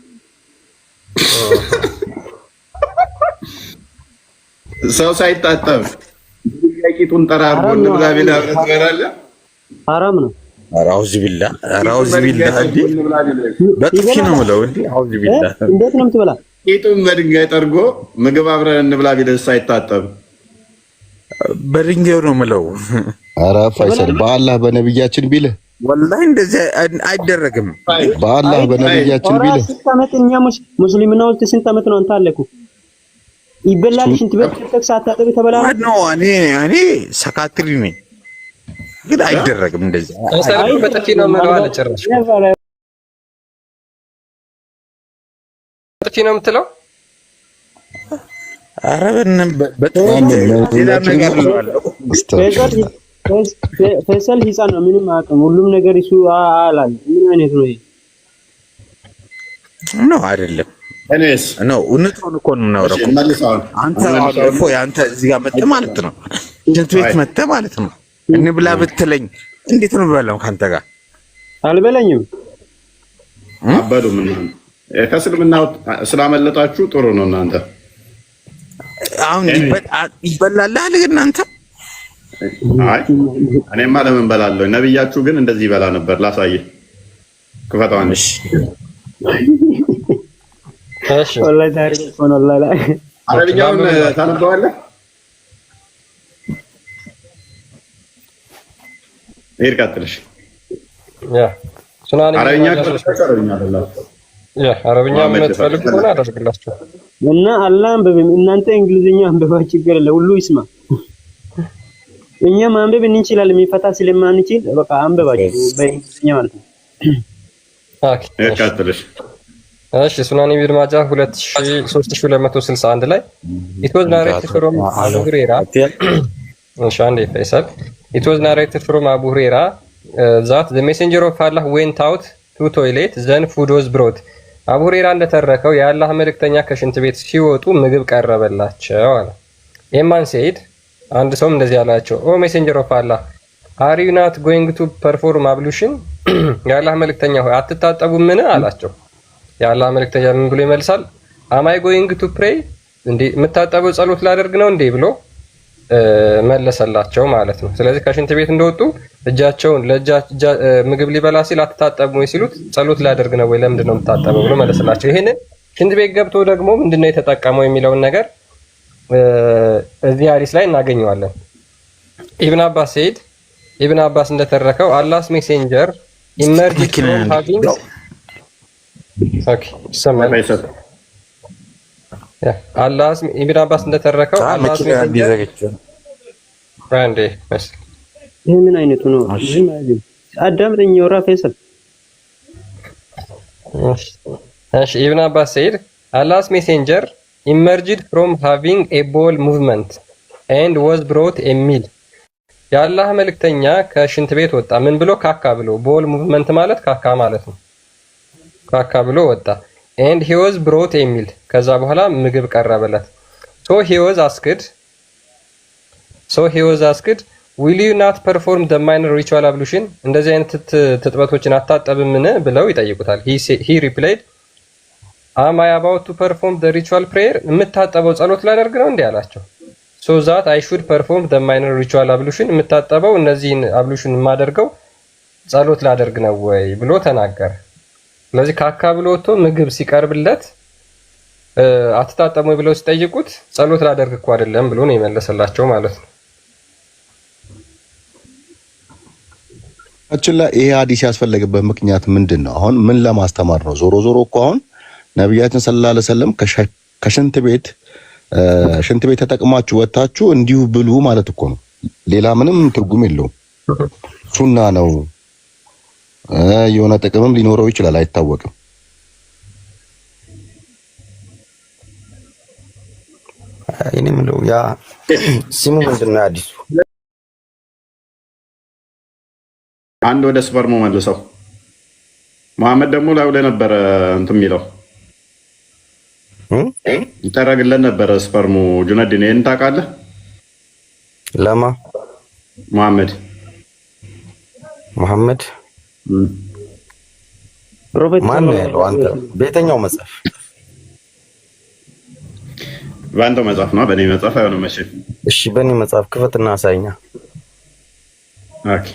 ሰው ሳይታጠብ ቂጡን ጠራርጎ እንብላ ቢልህ አብረህ ትበላለህ? ሐራም ነው። አውዝ ቢላ እንዴ! በጥፊ ነው የምለው እንዴ! አውዝ ቢላ እንዴት ነው የምትበላ? ቂጡን በድንጋይ ጠርጎ ምግብ አብረን እንብላ ቢልህ ሳይታጠብ በድንጋይ ነው የምለው። ኧረ ፈይሰል በአላህ በነብያችን ቢልህ ወላሂ እንደዚህ አይደረግም። በአላህ በነብያችን ቢልህ ስንት ዓመት እኛ ሙስሊምና ውስጥ ስንት ዓመት ነው አንተ አለኩ ይበላል። ሽንት ቤት ከተክ ሳታጠብ ተበላል ነው። እኔ ሰካትሪ ነኝ ግን አይደረግም እንደዚህ። ሰላም በጥፊ ነው የምለው አለ ጭራሽ። በጥፊ ነው የምትለው? ኧረ በጣም ሌላ ነገር ነው። ፈይሰል ህፃን ነው፣ ምንም አያውቅም። ሁሉም ነገር እሱ አላል። ምን አይነት ነው ይሄ? ነው አይደለም። እኔስ ነው እውነቱን እኮ ነው የምናወራው። አንተ አንተ እዚህ ጋር መጥተህ ማለት ነው ሽንት ቤት መጥተህ ማለት ነው እንብላ ብትለኝ እንዴት ነው የምበላው? ካንተ ጋር አልበላኝም። አበዱ ምን ከእስልምና ስላመለጣችሁ ጥሩ ነው። እናንተ አሁን ይበላል አይደል እናንተ? አይ እኔማ ለምን በላለሁ? ነብያችሁ ግን እንደዚህ ይበላ ነበር። ላሳየህ። ክፈታውንሽ እሺ ወላሂ ታሪክ ሆኖ ወላሂ አረብኛውን ታነበዋለህ? ይሄር ቀጥልሽ። ሱናኒ አረብኛ አረብኛ የምትፈልጉ ከሆነ አደርግላችሁ እና አላህ አንብብም። እናንተ እንግሊዝኛ አንብባ ችግር የለም፣ ሁሉ ይስማ። እኛ ማንበብ እንችላለን፣ የሚፈታ ስለማንችል በቃ አንብባችሁ በእንግሊዝኛ ማለት ነው። ኦኬ ቀጥልሽ። እሺ ሱናኒ ኢብኑ ማጃ 3261 ላይ it was narrated from Abu Hurairah እሺ አንዴ ፈይሰል it was narrated from Abu Hurairah that the messenger of Allah went out to toilet then food was brought አቡ ሁሬራ እንደተረከው የአላህ መልእክተኛ ከሽንት ቤት ሲወጡ ምግብ ቀረበላቸው አለ። ኤማን ሰይድ አንድ ሰው እንደዚህ አላቸው፣ ኦ ሜሴንጀር ኦፍ አላህ are you not going to perform ablution የአላህ መልእክተኛ ሆይ አትታጠቡም ምን አላቸው። የአላህ መልእክተኛ ምን ብሎ ይመልሳል? am I going to pray እንዴ የምታጠበው ጸሎት ላደርግ ነው እንዴ ብሎ መለሰላቸው ማለት ነው። ስለዚህ ከሽንት ቤት እንደወጡ እጃቸውን ምግብ ሊበላ ሲል አትታጠቡ ወይ ሲሉት ጸሎት ላደርግ ነው ወይ ለምንድን ነው የምታጠበው ብሎ መለሰላቸው። ይሄንን ሽንት ቤት ገብቶ ደግሞ ምንድነው የተጠቀመው የሚለውን ነገር እዚህ ሐዲስ ላይ እናገኘዋለን። ኢብኑ አባስ ሰይድ ኢብኑ አባስ እንደተረከው አላህስ ሜሴንጀር ኢመርጅድ ፍሮም ሃቪንግ ኦኬ ሰማይ አላህስ ኢብኑ አባስ እንደተረከው አላህስ ሜሴንጀር አንዴ በስ ይሄ ምን አይነቱ ነው? አዳምጠኝ ወራ ፈይሰል እሺ ኢብኑ አባስ ሰይድ አላህስ ሜሴንጀር emerged from having a bowel movement and was brought a meal የአላህ መልእክተኛ ከሽንት ቤት ወጣ ምን ብሎ ካካ ብሎ bowel movement ማለት ካካ ማለት ነው። ካካ ብሎ ወጣ and he was brought a meal ከዛ በኋላ ምግብ ቀረበለት። so he was asked will you not perform the minor ritual ablution እንደዚህ አይነት ትጥበቶችን አታጠብምን ብለው ይጠይቁታል። he replied am I about to perform the ritual prayer የምታጠበው ጸሎት ላደርግ ነው እንዴ አላቸው። so that I should perform the minor ritual ablution የምታጠበው እነዚህን ablution የማደርገው ጸሎት ላደርግ ነው ወይ ብሎ ተናገረ። ስለዚህ ካካ ብሎ ወጥቶ ምግብ ሲቀርብለት አትታጠሙ ብለው ሲጠይቁት ጸሎት ላደርግ እኮ አይደለም ብሎ ነው የመለሰላቸው ማለት ነው። አችላ ይሄ ሐዲስ ያስፈለገበት ምክንያት ምንድነው? አሁን ምን ለማስተማር ነው? ዞሮ ዞሮ እኮ አሁን ነብያችን ሰለላሁ ዐለይሂ ወሰለም ከሽንት ቤት ተጠቅማችሁ ወጣችሁ እንዲሁ ብሉ ማለት እኮ ነው። ሌላ ምንም ትርጉም የለውም። ሱና ነው። የሆነ ጥቅምም ሊኖረው ይችላል፣ አይታወቅም። እኔ ምለው ያ ስሙ ምንድነው አዲሱ? አንድ ወደ ስፐርሙ መልሰው። መሐመድ ደግሞ ላይ ነበረ እንትን የሚለው ይጠረግለን ነበረ ስፐርሙ። ጁነዲን ይሄን ታውቃለህ? ለማ መሐመድ ማን ነው ያለው? አንተ በየትኛው መጽሐፍ? በአንተው መጽሐፍ ነው፣ በእኔ መጽሐፍ አይሆንም። እሺ እሺ፣ በእኔ መጽሐፍ ክፈትና አሳይኛ። ኦኬ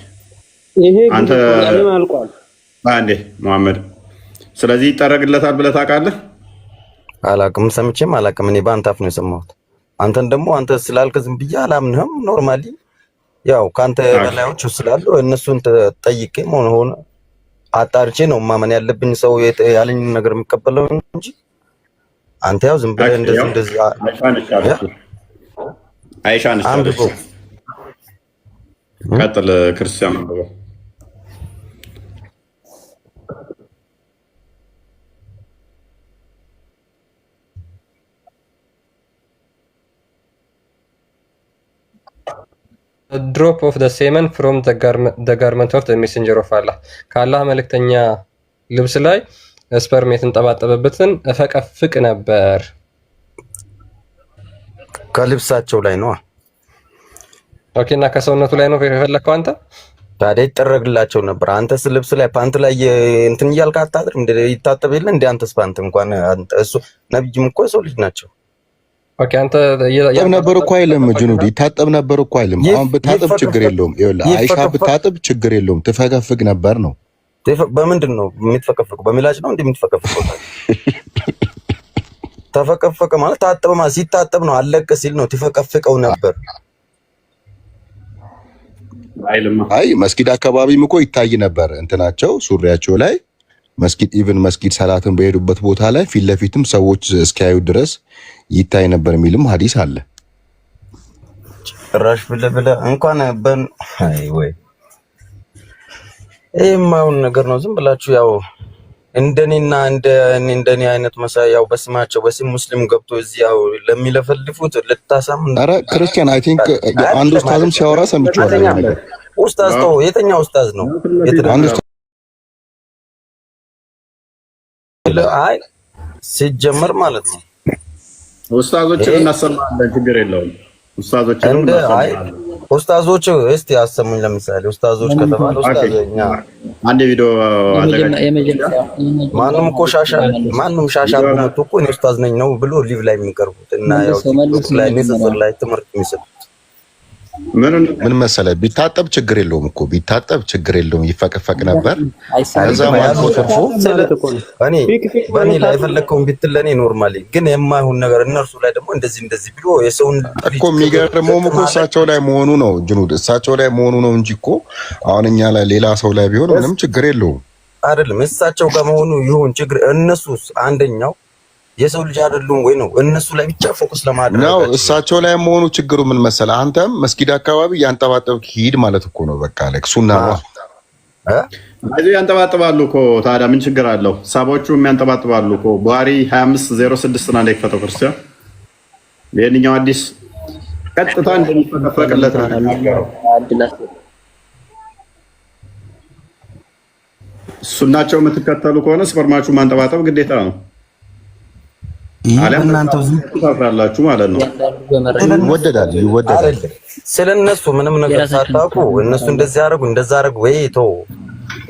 አንተ አልቋል አንዴ መሐመድ። ስለዚህ ይጠረግለታል ብለህ ታውቃለህ? አላቅም፣ ሰምቼም አላቅም። እኔ በአንተ አፍ ነው የሰማሁት። አንተን ደግሞ አንተ ስላልክ ዝም ብዬ አላምንህም። ኖርማሊ ያው ካንተ በላዮች ስላሉ እነሱን ጠይቄ ሆነ አጣርቼ ነው ማመን ያለብኝ ሰው ያለኝ ነገር የሚቀበለው እንጂ አንተ ያው ዝም ብለህ እንደዚህ አይሻን ቀጥል። ክርስቲያን አንብበው። ድሮፕ ኦፍ ዘ ሴመን ፍሮም ዘ ጋርመንት ኦፍ ዘ ሜሴንጀር ኦፍ አላህ ከአላህ መልእክተኛ ልብስ ላይ ስፐርም የተንጠባጠበበትን እፈቀፍቅ ነበር። ከልብሳቸው ላይ ነው። ኦኬ፣ እና ከሰውነቱ ላይ ነው የፈለከው አንተ? ታዲያ ይጠረግላቸው ነበር። አንተስ ልብስ ላይ ፓንት ላይ እንትን እያልክ አታጥርም? ይታጠብ የለ እንደ አንተስ ፓንት እንኳን እሱ ነብይም እኮ የሰው ልጅ ናቸው። ኦኬ፣ አንተ ይታጠብ ነበር እኮ አይልም ጁኑዲ፣ ይታጠብ ነበር እኮ አይልም። አሁን ብታጠብ ችግር የለውም። ይኸውልህ አይሻ ብታጠብ ችግር የለውም። ትፈቀፍቅ ነበር ነው። በምንድን ነው የምትፈቀፍቀው? በሚላጭ ነው እንዴ የምትፈቀፍቀው? ተፈቀፈቀ ማለት ታጠበ ማለት ሲታጠብ ነው። አለቀ ሲል ነው ትፈቀፍቀው ነበር። አይ መስጊድ አካባቢም እኮ ይታይ ነበር እንትናቸው ሱሪያቸው ላይ መስጊድ ሰላትን በሄዱበት ቦታ ላይ ፊት ለፊትም ሰዎች እስኪያዩ ድረስ ይታይ ነበር የሚልም ሐዲስ አለ። ጭራሽ ብለህ እንኳን አይ ወይ የማይሆን ነገር ነው። ዝም ብላችሁ ያው እንደኔና እንደኔ አይነት መሳያው በስማቸው በስም ሙስሊም ገብቶ እዚህ ያው ለሚለፈልፉት ልታሳምን። ኧረ ክርስቲያን አይ ቲንክ አንድ ኡስታዝም ሲያወራ ሰምቼዋለሁ። ኡስታዝ ነው? የትኛው ኡስታዝ ነው? አይ ሲጀመር ማለት ነው ኡስታዞችን እናሰማለን፣ ችግር የለውም። ኡስታዞች እስቲ አሰሙኝ። ለምሳሌ ኡስታዞች ከተባለ ኡስታዝኛ አንድ ቪዲዮ ማንም ሻሻ ቆመጡ እኮ እኔ ኡስታዝ ነኝ ነው ብሎ ሊቭ ላይ የሚቀርቡት እና ያው ላይ ንጽጽር ላይ ትምህርት የሚሰጡት ምን መሰለህ፣ ቢታጠብ ችግር የለውም እኮ ቢታጠብ ችግር የለውም፣ ይፈቀፈቅ ነበር። ከዛ ማለት ተርፎ በእኔ ላይ የፈለከውን ቢትል ለእኔ ኖርማሊ፣ ግን የማይሆን ነገር እነርሱ ላይ ደግሞ እንደዚህ ብሎ የሰውን እኮ የሚገርመውም እኮ እሳቸው ላይ መሆኑ ነው ጅኑድ፣ እሳቸው ላይ መሆኑ ነው እንጂ እኮ አሁን እኛ ላይ ሌላ ሰው ላይ ቢሆን ምንም ችግር የለውም። አይደለም እሳቸው ጋር መሆኑ ይሁን ችግር፣ እነሱስ አንደኛው የሰው ልጅ አይደሉም ወይ ነው? እነሱ ላይ ብቻ ፎከስ ለማድረግ ነው። እሳቸው ላይ መሆኑ ችግሩ ምን መሰለህ፣ አንተም መስጊድ አካባቢ ያንጠባጠብክ ሂድ ማለት እኮ ነው። በቃ ለክ ሱና ነው እዚህ ያንጠባጥባሉ እኮ። ታዲያ ምን ችግር አለው? ሳቦቹ የሚያንጠባጥባሉ እኮ። ቡሃሪ 2506 እና ላይ ከተው ክርስቲያን የኛው አዲስ ቀጥታ እንደሚፈቀፍቅለት ሱናቸው የምትከተሉ ከሆነ ስፐርማችሁ ማንጠባጠብ ግዴታ ነው። እናንተው ታፍራላችሁ ማለት ነው። ይወደዳል። ስለነሱ ምንም ነገር ሳታውቁ እነሱ እንደዚህ ያደርጉ ወይ ተው።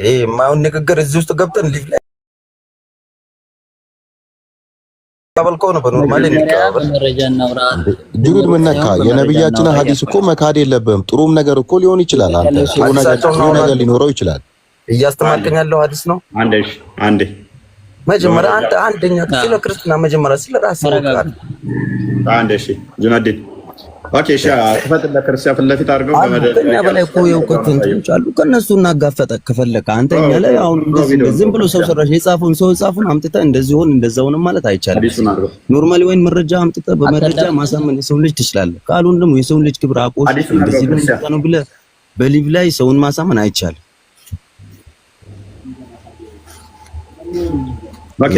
ይሄ የማይሆን ንግግር እዚህ ውስጥ ገብተን ሊቭ ላይ ታበልከው ነው። በኖርማሊ ጅሩድ ምን ነካ? የነብያችን ሐዲስ እኮ መካድ የለብህም። ጥሩም ነገር እኮ ሊሆን ይችላል። አንተ ጥሩ ነገር ሊኖረው ይችላል። እያስተማርከኝ ያለው ሐዲስ ነው። አንዴ መጀመሪያ አንደኛ ስለ ክርስትና መጀመሪያ ስለ ራስ ወጣ አንዴ። እሺ ጁነዲን ኦኬ እሺ ተፈጥለ ክርስቲያን ፊት ለፊት አድርገው ከኛ በላይ እኮ የእውቀት እንትኖች አሉ። ከነሱ እናጋፈጠ ከፈለከ አንተ እኛ ላይ አሁን ዝም ብሎ ሰው ሰራሽ የጻፉን አምጥተህ እንደዚህ ሆን እንደዛ ሆነ ማለት አይቻልም። ኖርማሊ ወይን መረጃ አምጥተህ በመረጃ ማሳመን የሰው ልጅ ትችላለህ። ካልሆነ ደግሞ የሰው ልጅ ክብር አቆሽ እንደዚህ ነው ብለህ በሊቭ ላይ ሰውን ማሳመን አይቻልም። ኦኬ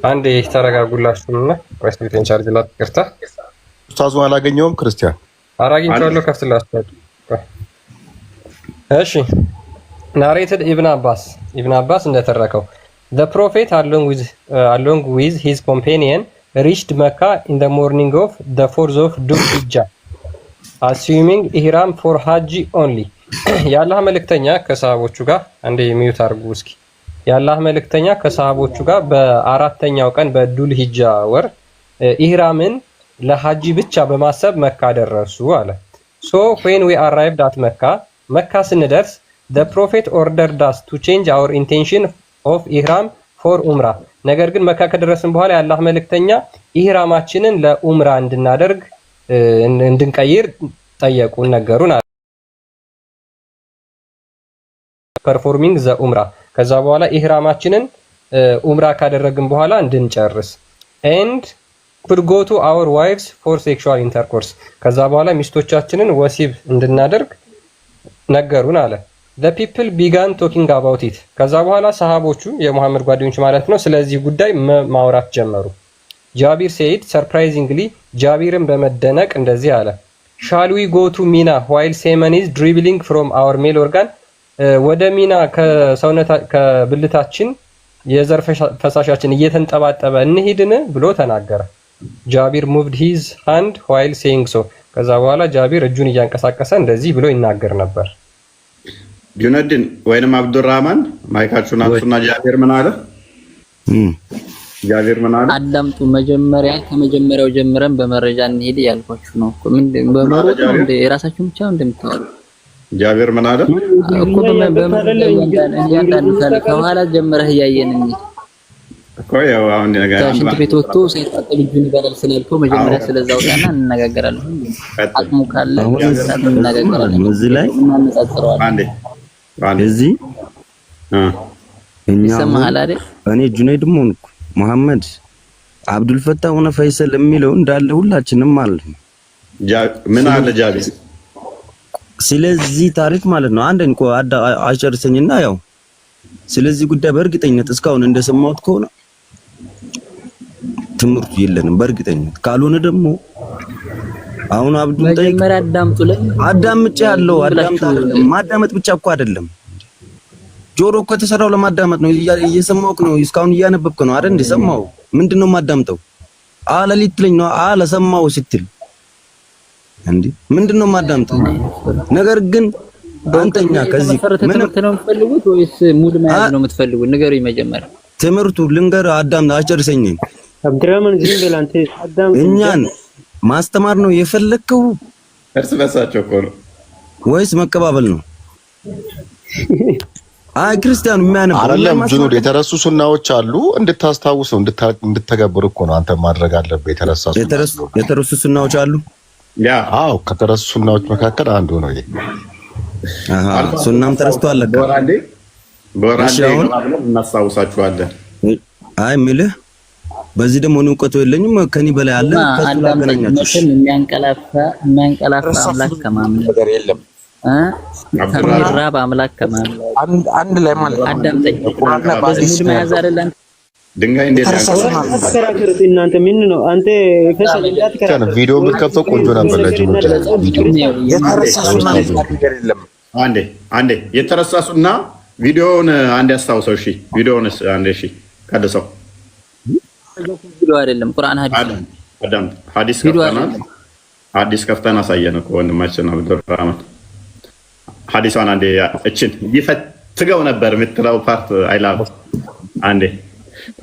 አንዴ ተረጋጉላችሁና ወይስ ቻርጅ ላትቀርታ ኡስታዙን አላገኘውም። ክርስቲያን አራግኝቻለሁ፣ ከፍትላችኋለሁ። እሺ ናሬትድ ኢብን አባስ እንደተረከው the prophet along with his companion reached Mecca in the morning of the 4th of Dhul Hijjah assuming ihram for Hajj only የአላህ መልእክተኛ ከሰሃቦቹ ጋር አንዴ ሚዩት አድርጉ እስኪ። የአላህ መልእክተኛ ከሰሃቦቹ ጋር በአራተኛው ቀን በዱል ሂጃ ወር ኢህራምን ለሐጂ ብቻ በማሰብ መካ ደረሱ አለ። so when we arrived at መካ ስንደርስ the prophet ordered us to change our intention of ihram for umrah ነገር ግን መካ ከደረስን በኋላ የአላህ መልእክተኛ ኢህራማችንን ለኡምራ እንድናደርግ እንድንቀይር ጠየቁን፣ ነገሩን። performing the umrah ከዛ በኋላ ኢህራማችንን ኡምራ ካደረግን በኋላ እንድንጨርስ and could go to our wives for sexual intercourse ከዛ በኋላ ሚስቶቻችንን ወሲብ እንድናደርግ ነገሩን አለ። the people began talking about it ከዛ በኋላ ሰሃቦቹ የሙሐመድ ጓደኞች ማለት ነው ስለዚህ ጉዳይ ማውራት ጀመሩ። ጃቢር said surprisingly ጃቢርን በመደነቅ እንደዚህ አለ shall we go to Mina while semen is dribbling from our male organ ወደ ሚና ከብልታችን የዘር ፈሳሻችን እየተንጠባጠበ እንሂድን ብሎ ተናገረ። ጃቢር moved his hand while saying so ከዛ በኋላ ጃቢር እጁን እያንቀሳቀሰ እንደዚህ ብሎ ይናገር ነበር። ጁነዲን ወይንም አብዱራህማን ማይካችሁን አንሱና ጃቢር ምን አለ? ጃቢር ምን አለ? አዳምጡ። መጀመሪያ ከመጀመሪያው ጀምረን በመረጃ እንሄድ ያልኳችሁ ነው። በመሮጥ እንደ የራሳችሁ ብቻ እንደምታወሩ ጃቢር ምን አለ እኮ ከኋላ ጀምረህ እያየን እኮ ያው አሁን ነገር ሽንት ቤት ወጥቶ ሳይታጠብ እጁን ይበላል ስላልከው መጀመሪያ ስለዛው ጣና እንነጋገራለን። አቅሙ ካለ እንነጋገራለን። እዚህ ላይ እናነጻጽረዋለን። እዚህ ይሰማሃል አይደል? እኔ ጁነይድም ሆንኩ መሐመድ አብዱል ፈታህ ሆነ ፈይሰል የሚለው እንዳለ ሁላችንም ማለት ነው። ምን አለ ጃቢር ስለዚህ ታሪክ ማለት ነው። አንድ እንቆ አጨርሰኝና ያው ስለዚህ ጉዳይ በእርግጠኝነት እስካሁን እንደሰማሁት ከሆነ ትምህርቱ የለንም በእርግጠኝነት። ካልሆነ ደግሞ አሁን አብዱል ጠይቅ መጀመሪያ አዳምጡ። አዳምጭ ያለው ማዳመጥ ብቻ እኮ አይደለም። ጆሮ እኮ የተሰራው ለማዳመጥ ነው። እየሰማሁህ ነው፣ እስካሁን እያነበብክ ነው አይደል? እንደሰማሁ ምንድነው ማዳምጠው? አለ ሊትለኝ ነው አለ ሰማሁ ስትል እንዴ ምንድነው ማዳምጠው? ነገር ግን አንተኛ ከዚህ ምን ነው የምትፈልጉት ወይስ ሙድ መያዝ ነው የምትፈልጉት? ንገሩኝ መጀመሪያ። ትምህርቱ ልንገር አዳም አጨርሰኝ። አብዱራህማን ዝም ብለህ አንተ አዳም እኛን ማስተማር ነው የፈለከው? እርስ በርሳቸው እኮ ነው ወይስ መቀባበል ነው? አይ ክርስቲያኑ የሚያነብ አይደለም ጁኑድ የተረሱ ሱናዎች አሉ እንድታስታውሱ እንድትተገብሩ እኮ ነው አንተ ማድረግ አለበት። የተረሱ ሱናዎች አሉ። ያ አዎ ከተረሱ ሱናዎች መካከል አንዱ ነው ይሄ። ሱናም ተረስቷል። በወራዴ እናስታውሳችኋለን። አይ ምልህ በዚህ ደግሞ እውቀቱ የለኝም ከኔ በላይ አለ። ከሱ ላገናኛችሁ የሚያንቀላፋ አምላክ ከማምለክ ነገር የለም። ከሚራብ አምላክ ከማምለክ አንድ ላይ ማለት አዳምጠኝ። ቁርአንና ባዲስ መያዝ አይደለም። ድንጋይ እንዴት ያከራከሩት እናንተ ምን ነው? አንተ ከሰለዳት ከራከሩ ቪዲዮ የምትከፍተው ቆንጆ ነበር። ቪዲዮ የተረሳሱና ነገር የለም። አንዴ የተረሳሱና ቪዲዮውን አንዴ አስታውሰው። እሺ ቪዲዮውንስ አንዴ እሺ ቀድሰው። ቪዲዮ አይደለም ቁርአን ሐዲስ ሐዲስ ከፍተን አሳየን እኮ ወንድማችን አብዱራህማን። ሐዲሷን አንዴ እችን ይፈትገው ነበር የምትለው ፓርት አይላም። አንዴ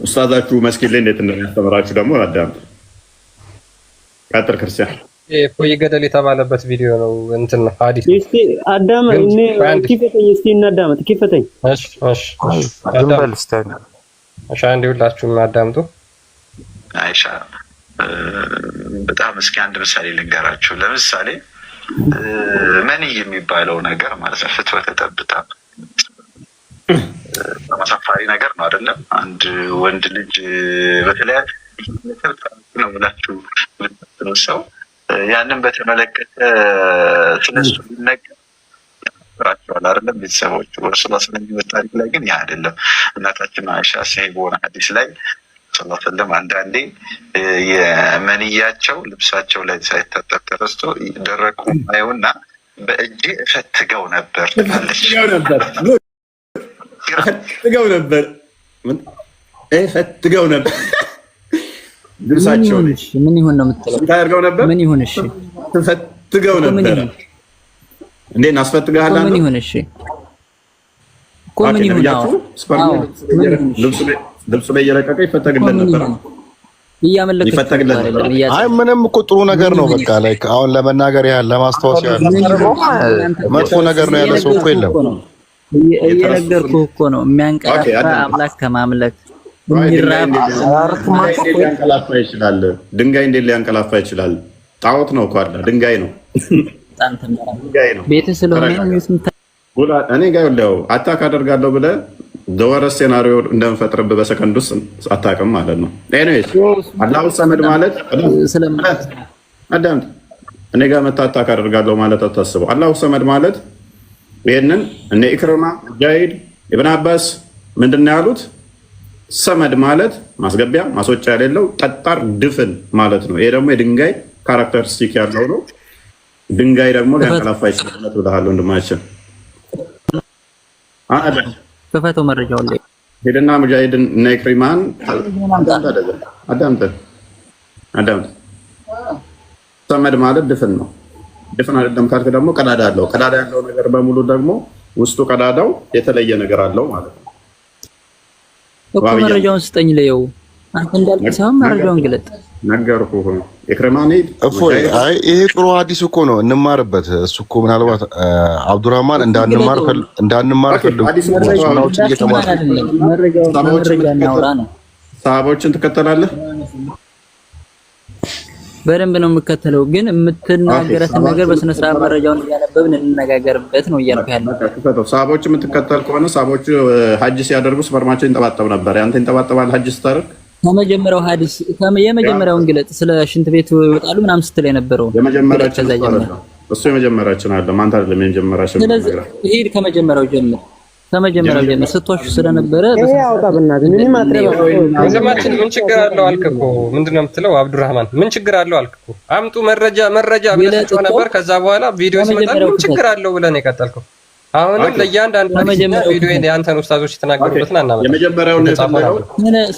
ኡስታዛችሁ መስጊድ ላይ እንዴት እንደሚያስተምራችሁ ደግሞ አዳምጥ። ቀጥል ክርስቲያን። እፎይ ገደል የተባለበት ቪዲዮ ነው እንትን ነው ሐዲስ። እስቲ አዳም እኔ ኪፈተኝ እስቲ እናዳምጥ። ኪፈተኝ እሺ አዳም እሺ አንዴ ሁላችሁም አዳምጡ። አይሻ በጣም እስኪ አንድ ምሳሌ ልንገራችሁ። ለምሳሌ መንይ የሚባለው ነገር ማለት ነው ፍትወተ ጠብታ አሳፋሪ ነገር ነው አይደለም? አንድ ወንድ ልጅ በተለያየ ነው ብላችሁ ነው ሰው ያንን በተመለከተ ስለሱ ሊነገር ያፈራቸዋል አይደለም? ቤተሰቦቹ ረሱላ ስለሚወጣ ታሪክ ላይ ግን ያ አይደለም። እናታችን አይሻ ሰሂህ በሆነ ሐዲስ ላይ ሰለላሁ ዐለይሂ ወሰለም አንዳንዴ የመንያቸው ልብሳቸው ላይ ሳይታጠብ ተረስቶ ደረቁ ማየውና በእጄ እፈትገው ነበር ትላለች። ፈትገው ነበር ልብሳቸው ምን ይሁን ነው የምትለው? ታርገው ነበር ምን ይሁን? እሺ ፈትገው ነበር እንዴ? እናስፈትጋለን ምን ይሁን? እሺ እኮ ምን ይሁን? ልብሱ ላይ እየረቀቀ ይፈተግልን ነበር። አይ ምንም እኮ ጥሩ ነገር ነው። በቃ ላይ አሁን ለመናገር ያህል ለማስታወስ ያህል መጥፎ ነገር ነው ያለ ሰው እኮ የለም። እየነገርኩህ እኮ ነው የሚያንቀላፋ አምላክ ከማምለክ ሊያንቀላፋ ይችላል። ድንጋይ እንዴት ሊያንቀላፋ ይችላል? ጣዖት ነው እኮ አለ። ድንጋይ ነው ቤት ስለሆነ እኔ ጋር ያለው አታክ አደርጋለሁ ብለህ ዘወረስ ሴናሪዮ እንደምፈጥርብህ በሰከንድ ውስጥ አታውቅም ማለት ነው። ኤኒዌይስ አላሁ ሰመድ ማለት አዳምጥ። እኔ ጋር መታ አታክ አደርጋለሁ ማለት አታስበው። አላሁ ሰመድ ማለት ይሄንን እነ ኢክራማ ሙጃሂድ ኢብን አባስ ምንድን ነው ያሉት? ሰመድ ማለት ማስገቢያ ማስወጫ የሌለው ጠጣር ድፍን ማለት ነው። ይሄ ደግሞ የድንጋይ ካራክተሪስቲክ ያለው ነው። ድንጋይ ደግሞ ሊያንቀላፋ ይችላል ብለሃል ወንድማችን። ከፈተው መረጃው ላይ ሄደና ሙጃሂድን እና ኢክራማን አዳምጥ። ሰመድ ማለት ድፍን ነው። ድፍን አይደለም ካልክ ደግሞ ቀዳዳ አለው። ቀዳዳ ያለው ነገር በሙሉ ደግሞ ውስጡ ቀዳዳው የተለየ ነገር አለው ማለት ነው። እኮ መረጃውን ስጠኝ ለየው። አንተ እንዳልክ ሳይሆን መረጃውን ግለጥ። ነገርኩህ። ኢክራማን አይ ይሄ ጥሩ ሐዲስ እኮ ነው፣ እንማርበት። እሱ እኮ ምናልባት አብዱራህማን እንዳንማር ፈልጉ ሰሃቦችን ትከተላለህ? በደንብ ነው የምከተለው፣ ግን የምትናገረትን ነገር በስነ ስርዓት መረጃውን እያነበብን እንነጋገርበት ነው እያልኩ ያለው። ሰሃቦች የምትከተል ከሆነ ሰሃቦቹ ሐጅ ሲያደርጉ ስፐርማቸው ይንጠባጠብ ነበር። ያንተ ይንጠባጠባል ሐጅ ስታደርግ? ከመጀመሪያው ሐዲስ የመጀመሪያውን ግለጥ። ስለ ሽንት ቤት ይወጣሉ ምናምን ስትል የነበረው እሱ የመጀመሪያችን አለ ማንተ አይደለም የመጀመሪያችን። ስለዚህ ሂድ ከመጀመሪያው ጀምር ስትዋሹ ስለነበረ ወንድማችን ምን ችግር አለው አልክ እኮ። ምንድነው የምትለው አብዱራህማን? ምን ችግር አለው አልክ እኮ። አምጡ መረጃ ብለህ ነበር። ከዛ በኋላ ቪዲዮ ሲመጣ ምን ችግር አለው ብለህ ነው የቀጠልከው። አሁንም ለእያንዳንዱ ቪዲዮ የአንተን ኡስታዞች የተናገሩበትን አናመጣም። የመጀመሪያውን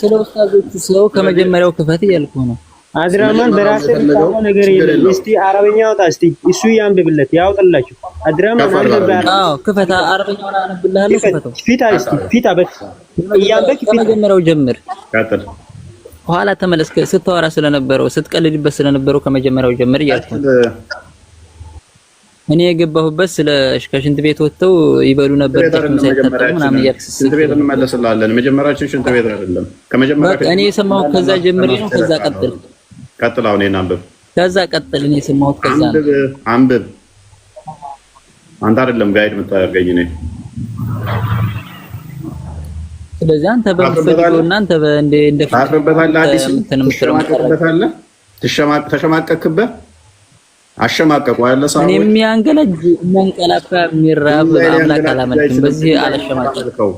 ስለ ኡስታዞቹ ሰው ከመጀመሪያው ክፈት እያልኩህ ነው። አድራማን በራስህ የምታውቀው ነገር የለም። እስቲ አረበኛ አውጣ፣ እስቲ እሱ ያንብብለት ያውጥላችሁ። አድራማን ክፈታ፣ አረበኛውን አነብልሃለሁ። ክፈተው ፊት አበክ እያንበክ ከመጀመሪያው ጀምር። ኋላ ተመለስ። ስታወራ ስለነበረው ስትቀልድበት ስለነበረው ከመጀመሪያው ጀምር እያልኩህ እኔ የገባሁበት ስለ ከሽንት ቤት ወጥተው ይበሉ ነበር ሳይታጠቡ ምናምን እያልክ ሽንት ቤት እንመለስላለን። መጀመሪያችን ሽንት ቤት አይደለም። ከመጀመሪያ እኔ የሰማሁት ከዛ ጀምሬ ነው። ከዛ ቀጥል። አሁን እኔን አንብብ። ከዛ ቀጥል። እኔ የሰማሁት ከዛ ነው። አንብብ። አንተ አይደለም ጋይድ የምታደርገኝ እኔ። ስለዚህ አንተ በምትፈልገው እናንተ እንደ ታፍርበታለህ። አዲስ ተሸማቀቅበታለህ። ተሸማቀቅበት አሸማቀቁ አይደለ? ሳው የሚያንቀላፋ የሚራብ አምላክ አላመልክም። በዚህ አላሸማቀቀው።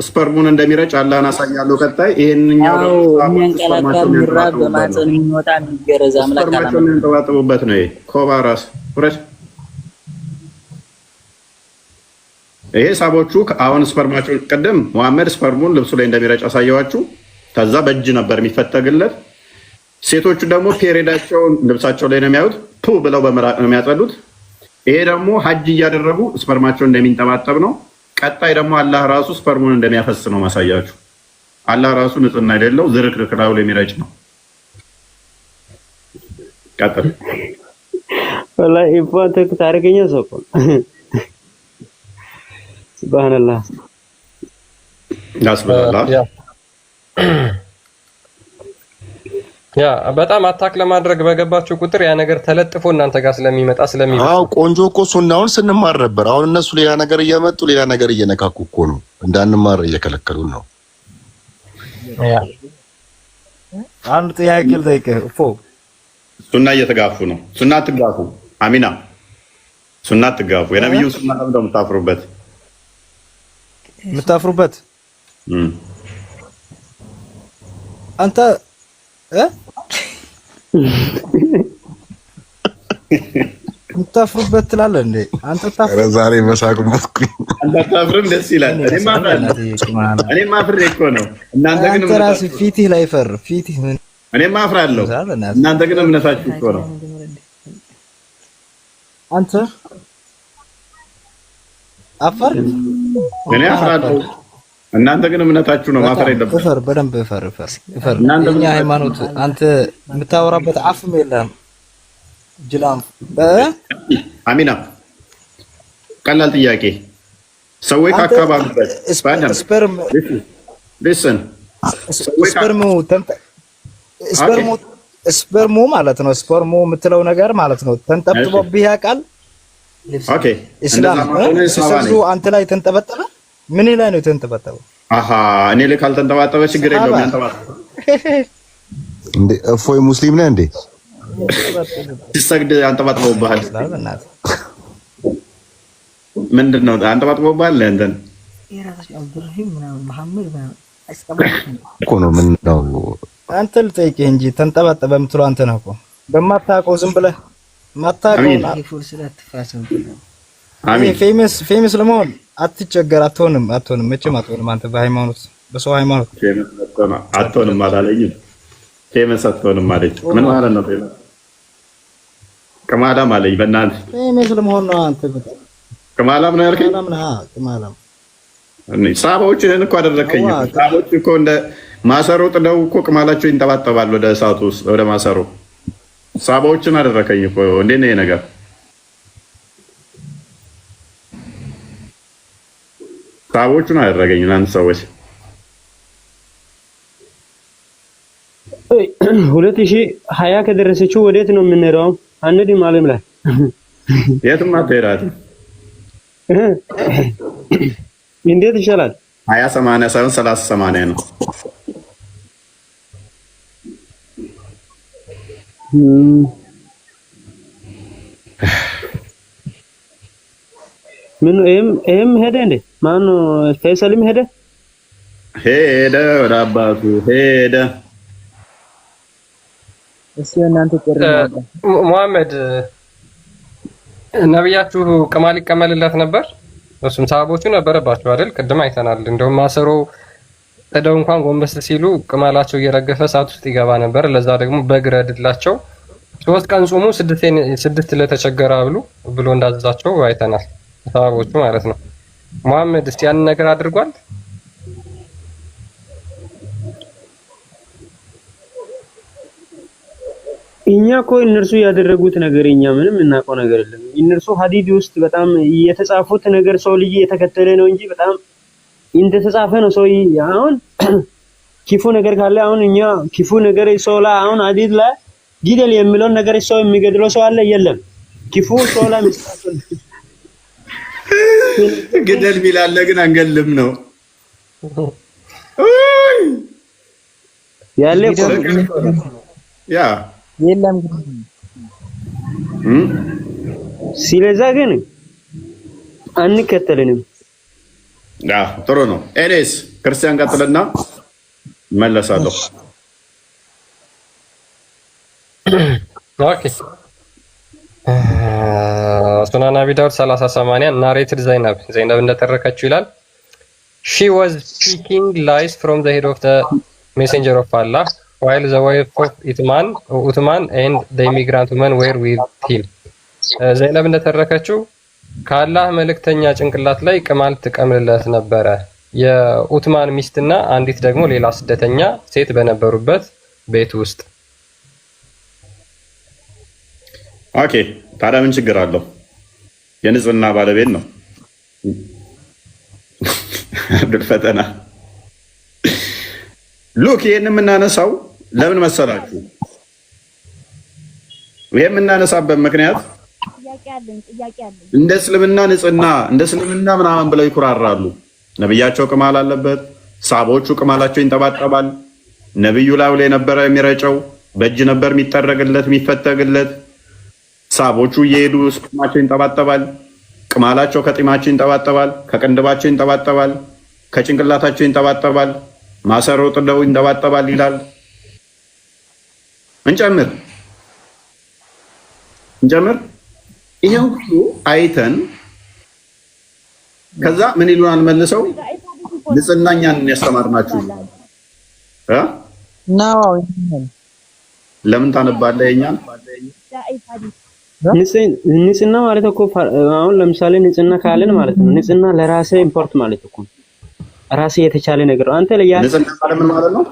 ስፐርሙን እንደሚረጭ አላህን አሳያለሁ። ቀጣይ ይሄንኛው ነው የሚያንቀላፋ የሚራብ በማህፀን የሚወጣ የሚገረዝ አምላክ አላመልክም። የሚንጠባጠቡበት ነው። ይሄ ኮባራስ ፍረድ። ይሄ ሳቦቹ አሁን ስፐርማቸው ቀደም መሐመድ ስፐርሙን ልብሱ ላይ እንደሚረጭ አሳየዋችሁ። ከዛ በእጅ ነበር የሚፈተግለት። ሴቶቹ ደግሞ ፔሬዳቸውን ልብሳቸው ላይ ነው የሚያዩት። ቱ ብለው በመራቅ ነው የሚያጸዱት። ይሄ ደግሞ ሐጅ እያደረጉ ስፐርማቸው እንደሚንጠባጠብ ነው። ቀጣይ ደግሞ አላህ ራሱ ስፐርሙን እንደሚያፈስ ነው ማሳያችሁ። አላህ ራሱ ንጽህና የሌለው ዝርክርክ ላይ የሚረጭ ነው። ቀጥል። ወላሂ ኢፋንተ ታረገኛ ሰው ሱብሃንአላህ ያስበላል። ያ በጣም አታክ ለማድረግ በገባችሁ ቁጥር ያ ነገር ተለጥፎ እናንተ ጋር ስለሚመጣ አዎ ቆንጆ እኮ ሱናውን ስንማር ነበር። አሁን እነሱ ሌላ ነገር እያመጡ ሌላ ነገር እየነካኩ እኮ ነው። እንዳንማር እየከለከሉን ነው። ያ አንድ ጥያቄ ልጠይቅህ እፎ። ሱና እየተጋፉ ነው። ሱና አትጋፉ። አሚና ሱና አትጋፉ። የነብዩ ሱና ነው የምታፍሩበት የምታፍሩበት አንተ የምታፍሩበት ትላለህ እንዴ? አንተ ታፍሩ። ዛሬ መሳቅ መስኩኝ። አንተ ታፍርም ደስ ይላል። እኔም አፍሬ እኮ ነው። እናንተ ግን አንተ ራስህ ፊትህ ላይ ፈር ፊትህ ምን እኔም አፍራለሁ። እናንተ ግን እምነታችሁ እኮ ነው። አንተ አፈር እኔ አፍራለሁ። እናንተ ግን እምነታችሁ ነው። ማፈር የለበትም። እፈር፣ በደንብ እፈር። የእኛ ሃይማኖት አንተ የምታወራበት አፍም የለም። ጅላም አሚና ቀላል ጥያቄ። ሰዎች ካካባሉበት ስፐርም ስፐርሙ ማለት ነው። ስፐርሙ የምትለው ነገር ማለት ነው። ተንጠብጥቦብህ ያውቃል? ኦኬ ኢስላም ሲሰግዱ አንተ ላይ ተንጠበጠበ? ምን ላይ ነው የተንጠበጠበው? አሃ እኔ ላይ ካልተንጠባጠበ ችግር የለውም። ያንጠባጠበ እንዴ እፎይ ሙስሊም ነህ እንዴ? ሲሰግድ አንጠባጥበውብሃል። ምንድን ነው አንጠባጥበውብሃል? እንትን እኮ ነው። ምን ነው አንተ ልጠይቅህ እንጂ ተንጠባጠበ የምትለው አንተ ነህ እኮ። በማታውቀው ዝም ብለህ ማታውቀው ፌመስ ለመሆን አትቸገር። አትሆንም መቼም አትሆንም። አንተ በሃይማኖት በሰው ሃይማኖት አትሆንም አላለኝም። ፌመስ አትሆንም አለኝ። ምን ማለት ነው ፌመስ? ቅማላም አለኝ። በእናትህ ፌመስ ለመሆን ነው። አንተ ቅማላም ነው ያልከኝ? ቅማላም ሳባዎችን እኮ አደረከኝ። ሳባዎች እኮ እንደ ማሰሮ ጥለው እኮ ቅማላቸው ይንጠባጠባል ወደ እሳቱ ውስጥ ወደ ማሰሮ። ሳባዎችን አደረከኝ እኮ። እንዴት ነው ይሄ ነገር? ሳባዎቹን አደረገኝ እናንተ ሰዎች። 2020 ከደረሰችው ወዴት ነው የምንሄደው? አንድም ዓለም ላይ የትም አትሄዳትም። እንዴት ይሻላል? 20/80 ሳይሆን 30/80 ነው። ምን ኤም ሄደ እንዴ? ማን ነው? ፈይሰልም ሄደ ወደ አባቱ ሄደ። እሱ እናንተ ሙሐመድ ነብያችሁ ቅማል ይቀመልለት ነበር። እሱም ሰሃቦቹ ነበረባቸው አይደል? ቅድም አይተናል። እንደውም ማሰሮ ጥደው እንኳን ጎንበስ ሲሉ ቅማላቸው እየረገፈ ሰዓት ውስጥ ይገባ ነበር። ለዛ ደግሞ በግረድላቸው 3 ቀን ጾሙ 6 ለተቸገረ ብሎ እንዳዘዛቸው አይተናል። ሰሃቦቹ ማለት ነው። ሙሐመድ እስቲ ያን ነገር አድርጓል? እኛ እኮ እነርሱ ያደረጉት ነገር እኛ ምንም እናውቀው ነገር የለም። እነርሱ ሐዲድ ውስጥ በጣም የተጻፉት ነገር ሰው ልጅ የተከተለ ነው እንጂ በጣም እንደተጻፈ ነው። ሰው አሁን ክፉ ነገር ካለ አሁን እኛ ክፉ ነገር ሰው ላይ አሁን ሐዲድ ላይ ግደል የሚለውን ነገር ሰው የሚገድለው ሰው አለ? የለም። ክፉ ሰው ላይ መስጠት ግደል ቢላለ ግን አንገልም ነው ያለ ያ የለም። ስለዛ ግን አንከተልንም። ጥሩ ነው። ኤኔስ ክርስቲያን ቀጥልና መለሳለሁ። ኦኬ ሱናን አቢ ዳውድ 30/80 ናሬትድ ዘይነብ እንደተረከችው ይላል። she was speaking lies from the head of the messenger of Allah while the wife of Uthman and the immigrant woman were with him. ዘይነብ እንደተረከችው ከአላህ መልእክተኛ ጭንቅላት ላይ ቅማል ትቀምልለት ነበረ። የኡትማን ሚስትና አንዲት ደግሞ ሌላ ስደተኛ ሴት በነበሩበት ቤት ውስጥ። ኦኬ ታዲያ ምን ችግር አለው? የንጽህና ባለቤት ነው። አብዱል ፈተና ሉክ ይህን የምናነሳው ለምን መሰላችሁ? ይህ የምናነሳበት ምክንያት እንደ እስልምና ንጽህና እንደ እስልምና ምናምን ብለው ይኩራራሉ። ነብያቸው ቅማል አለበት፣ ሳቦቹ ቅማላቸው ይንጠባጠባል። ነብዩ ላዩ ላይ ነበረ የሚረጨው፣ በእጅ ነበር የሚጠረግለት የሚፈተግለት። ሳቦቹ እየሄዱ ጢማቸው ይንጠባጠባል፣ ቅማላቸው ከጢማቸው ይንጠባጠባል፣ ከቅንድባቸው ይንጠባጠባል፣ ከጭንቅላታቸው ይንጠባጠባል፣ ማሰሮ ጥለው ይንጠባጠባል ይላል። እንጨምር ይሄን ሁሉ አይተን ከዛ ምን ይሉናል መልሰው ንጽህናኛን ያስተማርናችሁ ለምን ታነባለህ? የኛን ንጽህና ማለት እኮ አሁን ለምሳሌ ንጽህና ካለን ማለት ነው። ንጽህና ለራሴ ኢምፖርት ማለት እኮ ራሴ የተቻለ ነገር ነው። አንተ ንጽህና ማለት ምን ማለት ነው?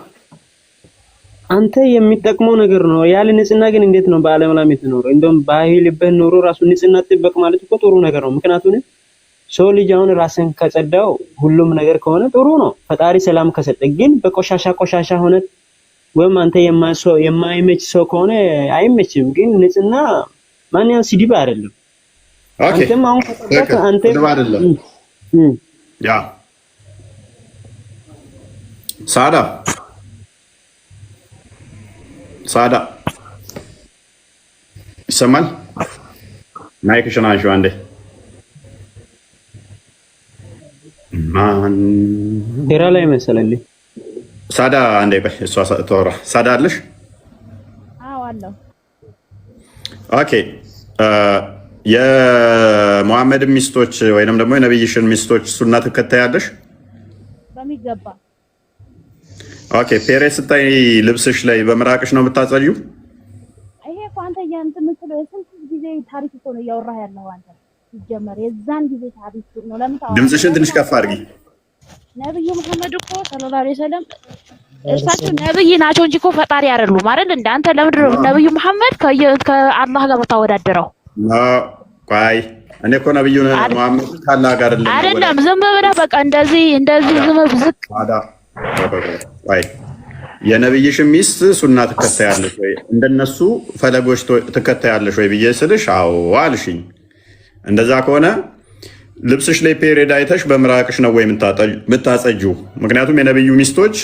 አንተ የሚጠቅመው ነገር ነው። ያለ ንጽህና ግን እንዴት ነው በዓለም ላይ የምትኖረው? እንደውም ባይልበት ኖሮ ራሱ ንጽህና ጥበቅ ማለት እኮ ጥሩ ነገር ነው። ምክንያቱም ሰው ልጅ አሁን ራስን ከጸዳው ሁሉም ነገር ከሆነ ጥሩ ነው። ፈጣሪ ሰላም ከሰጠ ግን በቆሻሻ ሆነ ወይም አንተ የማይመች ሰው ከሆነ አይመችም። ግን ንጽህና ማንኛውም ስድብ አይደለም። አንተም አሁን ከጸዳህ አንተ አይደለም ያ ሳዳ ይሰማል? ማይክሽን አንሺው አንዴ። ቴራ ላይ መሰለኝ። ሳዳ አንዴ ቆይ፣ እሷ ተወራ። ሳዳ አለሽ? አዎ አለሁ። ኦኬ የሙሐመድ ሚስቶች ወይንም ደግሞ የነብይሽን ሚስቶች ሱና ትከታያለሽ? በሚገባ። ኦኬ ፔሬድ ስታይ ልብስሽ ላይ በምራቅሽ ነው የምታጸጂው? ይሄ እኮ አንተ እንትን የምትለው የስንት ጊዜ ታሪክ እኮ ነው እያወራህ ያለው አንተ። ሲጀመር የዛን ጊዜ ታሪክ ነው። ለምን ድምፅሽን ትንሽ ከፍ አድርጊ። ነብዩ መሐመድ እኮ ሰለላሁ ዐለይሂ ወሰለም እርሳቸው ነብይ ናቸው እንጂ እኮ ፈጣሪ አይደሉም አይደል? እንደ አንተ ለምንድን ነው ነብዩ መሐመድ ከአላህ ጋር የምታወዳደረው? ቆይ እኔ እኮ ነብዩ መሐመድ ካላህ ጋር አይደለም። ዝም ብለህ በቃ እንደዚህ ዝም ብዝቅ ቆይ የነብይሽን ሚስት ሱና ትከታያለሽ ወይ እንደነሱ ፈለጎች ትከታያለሽ ወይ ብዬ ስልሽ አዎ አልሽኝ። እንደዛ ከሆነ ልብስሽ ላይ ፔሬድ አይተሽ በምራቅሽ ነው ወይ የምታጸጂው? ምክንያቱም የነብዩ ሚስቶች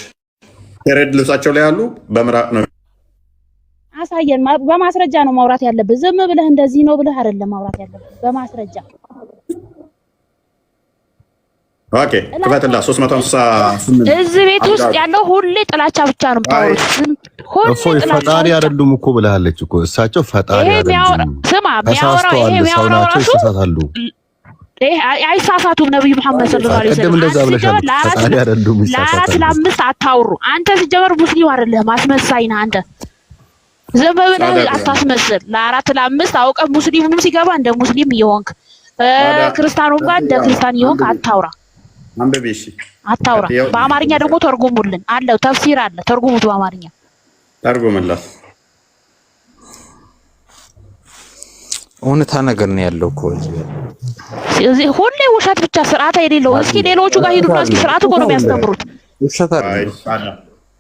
ፔሬድ ልብሳቸው ላይ ያሉ በምራቅ ነው። አሳየን። በማስረጃ ነው ማውራት ያለብህ። ዝም ብለህ እንደዚህ ነው ብለህ አይደለም ማውራት ያለብህ፣ በማስረጃ። ኦኬ ክፈትላ 358 እዚህ ቤት ውስጥ ያለው ሁሌ ጥላቻ ብቻ ነው የምታወሩት። እፎይ ፈጣሪ አይደሉም እኮ ብለሃለች እኮ እሳቸው ፈጣሪ አይደሉም። ስማ የሚያወራው ይሄ የሚያወራው ራሱ ይሳሳታሉ። አይሳሳቱም። ነብዩ መሐመድ ሰለላሁ ዐለይሂ ወሰለም እንደዛ ብለሻል። ፈጣሪ አይደሉም ይሳሳታሉ። ለ4 ለ5 አታውሩ። አንተ ሲጀመር ሙስሊም አይደለም፣ አስመሳይ ነህ አንተ። ዝም ብለህ አታስመስል። ለ4 ለ5 አውቀህ ሙስሊሙም ሲገባ እንደ ሙስሊም እየሆንክ ክርስቲያኑም ጋር እንደ ክርስቲያን እየሆንክ አታውራ። አንበቤ እሺ፣ አታውራ። በአማርኛ ደግሞ ተርጉሙልን አለው፣ ተፍሲር አለ፣ ተርጉሙት በአማርኛ ተርጉምላት። እውነታ ነገር ነው ያለው እኮ እዚህ ሁሌ ውሸት ብቻ፣ ስርዓት የሌለው። እስኪ ሌሎቹ ጋር ሂዱና እስኪ ስርዓት እኮ ነው የሚያስተምሩት። ውሸት አይደል?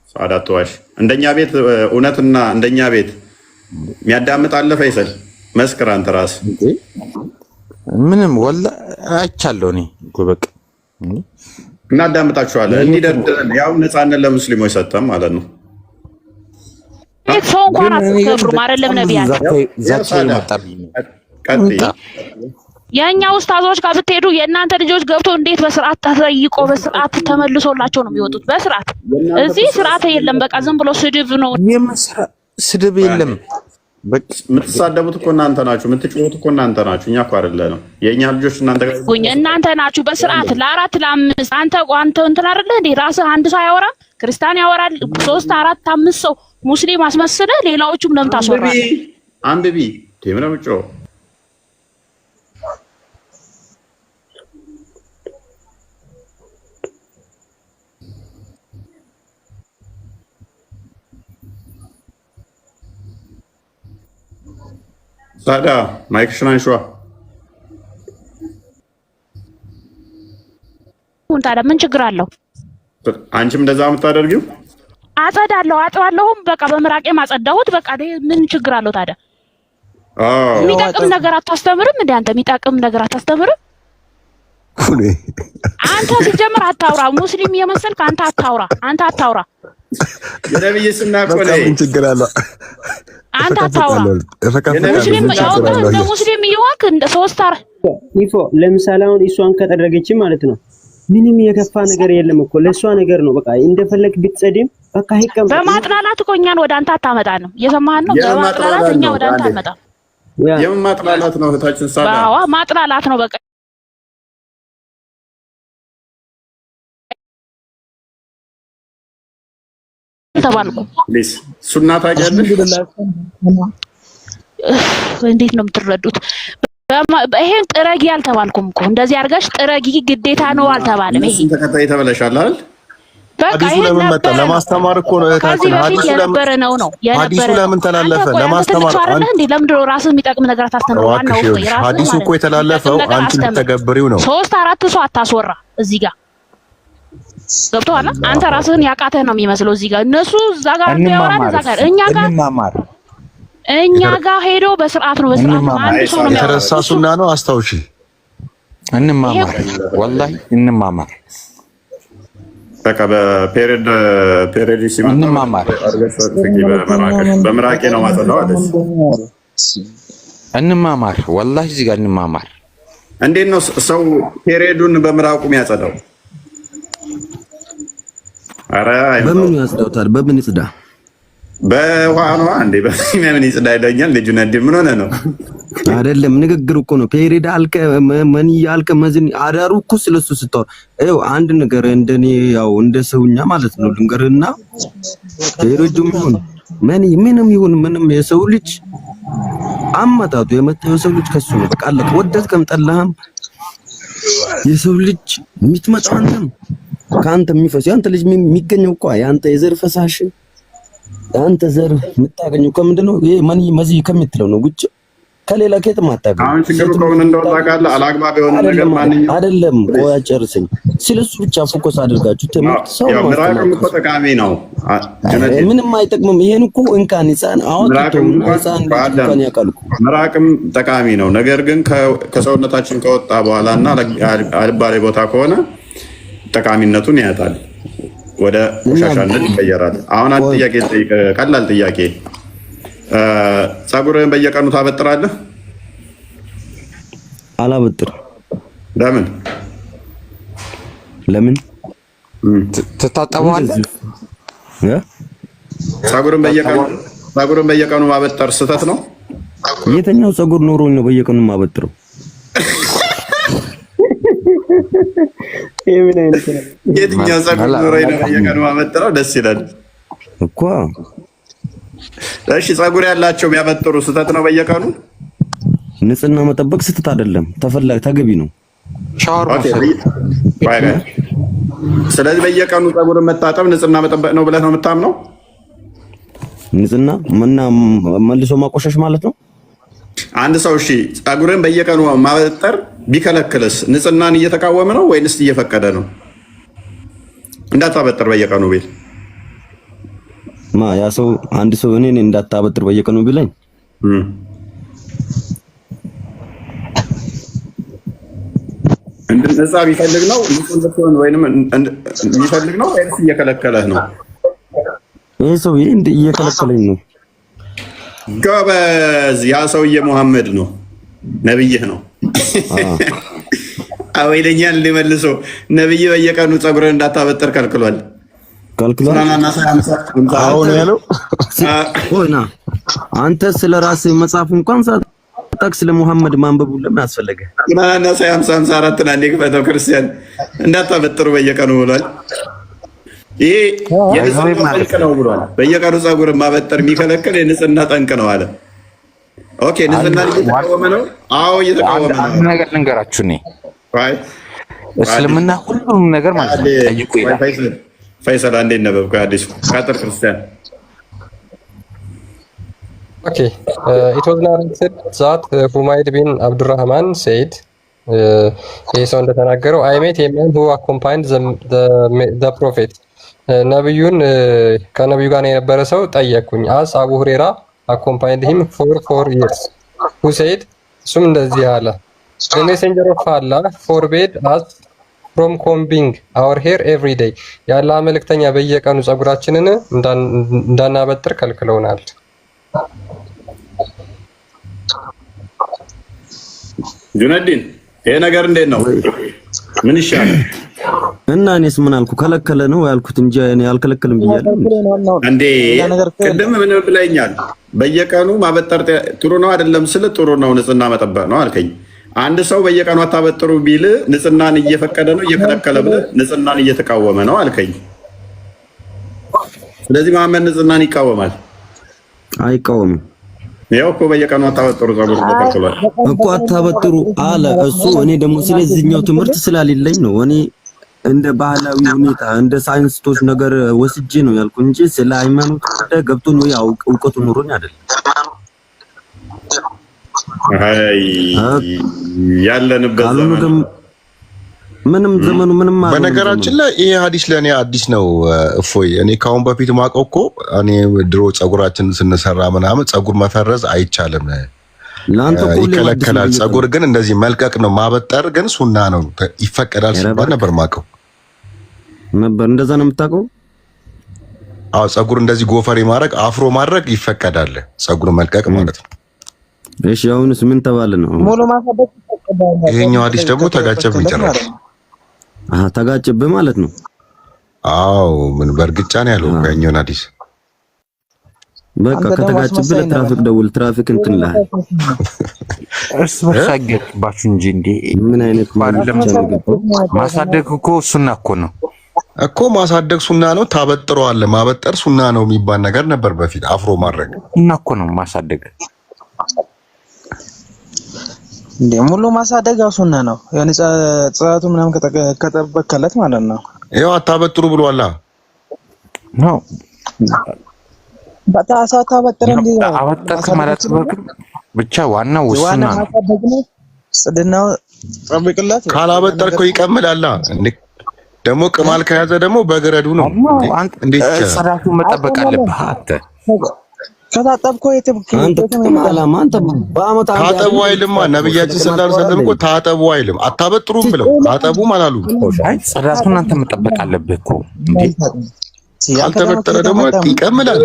ሳዳ ተዋሽ። እንደኛ ቤት እውነትና እንደኛ ቤት የሚያዳምጥ አለ? ፈይሰል መስክር አንተ ራስህ። ምንም ወላ አይቻለሁ እኔ እኮ በቃ እናዳምጣችኋለን። እንዲደርድረን ያው ነፃነት ለሙስሊሞች ሰጠም ማለት ነው። ሰው እንኳን አትከብሩም አይደለም ነቢያት። የእኛ ኡስታዞች ጋር ብትሄዱ የእናንተ ልጆች ገብቶ እንዴት በስርዓት ተጠይቆ በስርዓት ተመልሶላቸው ነው የሚወጡት። በስርዓት እዚህ ስርዓት የለም። በቃ ዝም ብሎ ስድብ ነው። ስድብ የለም። የምትሳደቡት እኮ እናንተ ናችሁ፣ የምትጮሁት እኮ እናንተ ናችሁ። እኛ እኮ አይደለንም። የእኛ ልጆች እናንተ ናችሁ። በስርዓት ለ4 ለ5 አንተ እንትን አይደለ እንዴ? ራስህ አንድ ሰው አያወራም? ክርስቲያን ያወራል 3 4 5 ሰው ሙስሊም አስመስለህ ሌላዎቹም ለምን ታስወራለህ? አንብቢ ቴምራ ምጮ ሳዳ ማይክሽን አንሺዋ። ታዲያ ምን ችግር አለው? አንቺም እንደዛ የምታደርጊው አጸዳለሁ፣ አጥባለሁም በቃ በምራቄ ማጸዳሁት። በቃ ምን ችግር አለው ታዲያ? የሚጠቅም ነገር አታስተምርም እንዴ አንተ? የሚጠቅም ነገር አታስተምርም አንተ? ሲጀምር አታውራ። ሙስሊም የመሰልክ አንተ አታውራ፣ አንተ አታውራ። የነብይ ስናቆለ ችግር አለ። አንተ አታውራ። ሙስሊም ያውቃ እንደ ሙስሊም ይዋክ እንደ ሶስት አር ይፎ ለምሳሌ አሁን እሷን ከጠረገች ማለት ነው ምንም የከፋ ነገር የለም እኮ ለሷ ነገር ነው። በቃ እንደፈለክ ብትጸድም በቃ ይቀም በማጥላላት እኮ እኛን ወደ አንተ አታመጣን ነው። እየሰማህን ነው? በማጥላላት እኛ ወደ አንተ አመጣ። የምን ማጥላላት ነው? እህታችን ሳዳ አዎ ማጥላላት ነው በቃ። ተባልኩ ፕሊዝ ሱና ታውቂያለሽ? እንዴት ነው የምትረዱት? ይሄን ጥረጊ አልተባልኩም እኮ እንደዚህ አድርጋሽ ጥረጊ ግዴታ ነው አልተባለም። ይሄ ተከታይ ተበለሻል አይደል? በቃ ይሄ ለምን መጣ? ለማስተማር እኮ ነው እህታችን። ሐዲሱ የነበረ ነው ሐዲሱ ለምን ተላለፈ? ለማስተማር እንዴ ለምንድን ነው ራስህ የሚጠቅም ነገር አታስተምረው? ዋናው ነው ሐዲሱ እኮ የተላለፈው አንቺ ልትተገብሪው ነው። 3-4 ሰው አታስወራ እዚህ ጋር ገብቶሃል? አንተ ራስህን ያቃተህ ነው የሚመስለው እዚህ ጋር። እነሱ እዛ ጋር ያወራን እዛ ጋር እኛ ጋር ሄዶ በስርዓት ነው በስርዓት ነው። አንድ ሰው ነው የተረሳ ሱና ነው። አስታውሺ። እንማማር ወላሂ እንማማር። በቃ በፔሪድ ሲመጣ እንማማር። በምራቄ ነው ማጠናው አለች። እንማማር ወላሂ እዚህ ጋር እንማማር። እንዴት ነው ሰው ፔሪዱን በምራቁ የሚያጸዳው? አረ በምን ያጽዳውታል? በምን ይጽዳ? በውሃ ነው እንዴ? በምን ይጽዳ ይለኛል ልጁ። ነዲ ምን ሆነ ነው? አይደለም ንግግር እኮ ነው። ፔሪድ አልከ ምን ያልከ መዝን አዳሩ እኮ ስለሱ ስታወራ ይኸው አንድ ነገር እንደኔ ያው እንደ ሰውኛ ማለት ነው ልንገርና ፔሪድም ይሁን ምንም ይሁን ምንም የሰው ልጅ አመጣጡ የመጣው የሰው ልጅ ከሱ ነው። በቃ አለቀ። ወደድከም ጠላህም የሰው ልጅ የምትመጣው አንተም ካንተ የሚፈስ ያንተ ልጅ የሚገኘው እኮ ያንተ የዘር ፈሳሽ ያንተ ዘር የምታገኘው ከምንድነው? ይሄ ማን መዚህ ከምትለው ነው ጉጭ ከሌላ ከየትም አታገኝ። አሁን ችግሩ ከሆነ እንደወጣ ካለ አላግባብ የሆነ ነገር ማንኛውም አይደለም። ቆይ አጨርሰኝ። ስለሱ ብቻ ፎከስ አድርጋችሁ ትምህርት ሰው ነው ምራቅም እኮ ጠቃሚ ነው። ምንም አይጠቅምም። ይሄን እኮ እንካን ህፃን አወጥቶ ህፃን እንኳን ያቀልኩ ምራቅም ጠቃሚ ነው። ነገር ግን ከሰውነታችን ከወጣ በኋላና አልባሌ ቦታ ከሆነ ጠቃሚነቱን ያጣል፣ ወደ ቆሻሻነት ይቀየራል። አሁን አንድ ጥያቄ ልጠይቅ፣ ቀላል ጥያቄ። ፀጉርህን በየቀኑ ታበጥራለህ? አላበጥርም። ለምን? ለምን ትታጠበዋለህ? ፀጉርን በየቀኑ ማበጠር ስህተት ነው? የትኛው ፀጉር ኖሮኝ ነው በየቀኑ ማበጥረው? የትኛው ፀጉር ኖሮኝ ነው በየቀኑ ማበጥረው? ደስ ይላል እኮ። እሺ ፀጉር ያላቸው የሚያበጥሩ ስህተት ነው በየቀኑ? ንጽህና መጠበቅ ስህተት አይደለም፣ ተገቢ ነው። ሻወር ስለዚህ በየቀኑ ፀጉርን መታጠብ ንጽህና መጠበቅ ነው ብለህ ነው የምታምነው? ንጽህና መልሶ ማቆሸሽ ማለት ነው። አንድ ሰው እሺ ፀጉርን በየቀኑ ማበጠር ቢከለክልስ ንጽህናን እየተቃወመ ነው ወይንስ እየፈቀደ ነው? እንዳታበጥር በየቀኑ ቢል ያ ሰው አንድ ሰው እኔን እንዳታበጥር በየቀኑ ቢለኝ ነፃ ቢፈልግ ነው ንጹህ ወይንም ቢፈልግ ነው ወይንስ እየከለከለህ ነው? ይሄ ሰው እየከለከለኝ ነው። ጎበዝ። ያ ሰውዬ መሐመድ ነው፣ ነብይህ ነው። አዎ ይለኛል እንደመልሶ ነብይ በየቀኑ ፀጉርን እንዳታበጥር ከልክሏል። አሁን ያለው ሆና አንተ ስለ ራስህ መጽሐፍ እንኳን ሳትጠቅስ ለሙሐመድ ማንበቡ ለምን አስፈለገ? ቁርአንና 54 እና ክፈተው ክርስቲያን እንዳታበጥሩ በየቀኑ ብሏል። ይሄ የንጽህና ጠንቅ ነው ብሏል። በየቀኑ ፀጉር ማበጠር የሚከለክል የንጽህና ጠንቅ ነው አለ። ኦኬ ንጽህና እየተቃወመ ነው? አዎ እየተቃወመ ነው። አንድ ነገር ልንገራችሁ፣ እኔ እስልምና ሁሉም ነገር ማለት ነው ጠይቁ ይላል። ፈይሰል አንዴ ነበብኩ አዲሱ ካተር ክርስቲያን Okay, it was narrated that Humayd bin Abdurrahman said, he said እንደተናገረው I met a man who accompanied the prophet ነብዩን ከነብዩ ጋር የነበረ ሰው ጠየቅኩኝ። አስ አቡ ሁሬራ አኮምፓኒድ ሂም ፎር 4 years who said እሱም እንደዚህ አለ the messenger of Allah forbade us from combing our hair every day የአላህ መልእክተኛ በየቀኑ ጸጉራችንን እንዳናበጥር ከልክለውናል። ጁነዲን ይሄ ነገር እንዴት ነው? ምን ይሻላል? እና እኔስ ምን አልኩ? ከለከለ ነው ያልኩት እንጂ እኔ አልከለከልም ብያለሁ እንዴ። ቅድም ምን ብለኛል? በየቀኑ ማበጠር ጥሩ ነው አይደለም ስለ ጥሩ ነው ንጽህና መጠበቅ ነው አልከኝ። አንድ ሰው በየቀኑ አታበጥሩ ቢል ንጽህናን እየፈቀደ ነው እየከለከለ ብለህ ንጽህናን እየተቃወመ ነው አልከኝ። ስለዚህ መሐመድ ንጽህናን ይቃወማል? አይቃወምም። ያው እኮ በየቀኑ አታበጥሩ ጸጉር ተከልክሏል እኮ አታበጥሩ አለ እሱ። እኔ ደግሞ ስለዚህኛው ትምህርት ስላሌለኝ ነው እኔ እንደ ባህላዊ ሁኔታ እንደ ሳይንስቶች ነገር ወስጄ ነው ያልኩ እንጂ ስለ ሃይማኖት ጉዳይ ገብቶ ነው ያው እውቀቱ ኑሮኝ አይደለም። አይ ያለንበት ዘመን ምንም ዘመኑ ምንም ማለት በነገራችን ላይ ይሄ ሐዲስ ለኔ አዲስ ነው። እፎይ እኔ ካሁን በፊት ማውቀው እኮ እኔ ድሮ ጸጉራችን ስንሰራ ምናምን ጸጉር መፈረዝ አይቻልም ይከለከላል። ጸጉር ግን እንደዚህ መልቀቅ ነው። ማበጠር ግን ሱና ነው ይፈቀዳል ሲባል ነበር ማውቀው ነበር። እንደዛ ነው የምታውቀው? አዎ ጸጉር እንደዚህ ጎፈሬ ማድረግ አፍሮ ማድረግ ይፈቀዳል። ጸጉር መልቀቅ ማለት ነው። እሺ አሁንስ ምን ተባለ ነው? ሙሉ ማሳደግ ይፈቀዳል። ይሄኛው ሐዲስ ደግሞ ተጋጨብኝ ጭራሽ። ተጋጨብህ ማለት ነው? አዎ ምን በእርግጫ ነው ያለው ያኛውን ሐዲስ። በቃ ከተጋጨብህ ለትራፊክ ደውል። ትራፊክ እንትን ላይ እርስ በርስ አይገባችሁ እንጂ እንዴ ምን አይነት ማሳደግ እኮ ሱና እኮ ነው እኮ ማሳደግ ሱና ነው። ታበጥረዋለህ። ማበጠር ሱና ነው የሚባል ነገር ነበር በፊት። አፍሮ ማድረግ ሱና እኮ ነው ማሳደግ እንዴ ሙሉ ማሳደግ ሱና ነው። ያኔ ጽዳቱ ምናምን ከተበከለት ማለት ነው። ይኸው አታበጥሩ ብሏላ ነው በታሳታ በጥረ እንዴ አበጠርክ ማለት ብቻ ዋናው ሱና ነው። ጽድናው ጠብቅላት። ካላበጠርከው ይቀምላላ እንዴ ደግሞ ቅማል ከያዘ ደግሞ በገረዱ ነው እንዴ ጽዳቱ መጠበቅ አለብህ አንተ ከታጠብኮ አንተ ከማላማ አንተ በአመት ታጠቡ አይልማ ነብያችን ሰለላሁ ዐለይሂ ወሰለም እኮ ታጠቡ አይልም አታበጥሩም ብለው ታጠቡም አላሉ። አይ ጽዳቱን አንተ መጠበቅ አለብህ እኮ እንዴ ካልተበጠረ ደግሞ ይቀምላል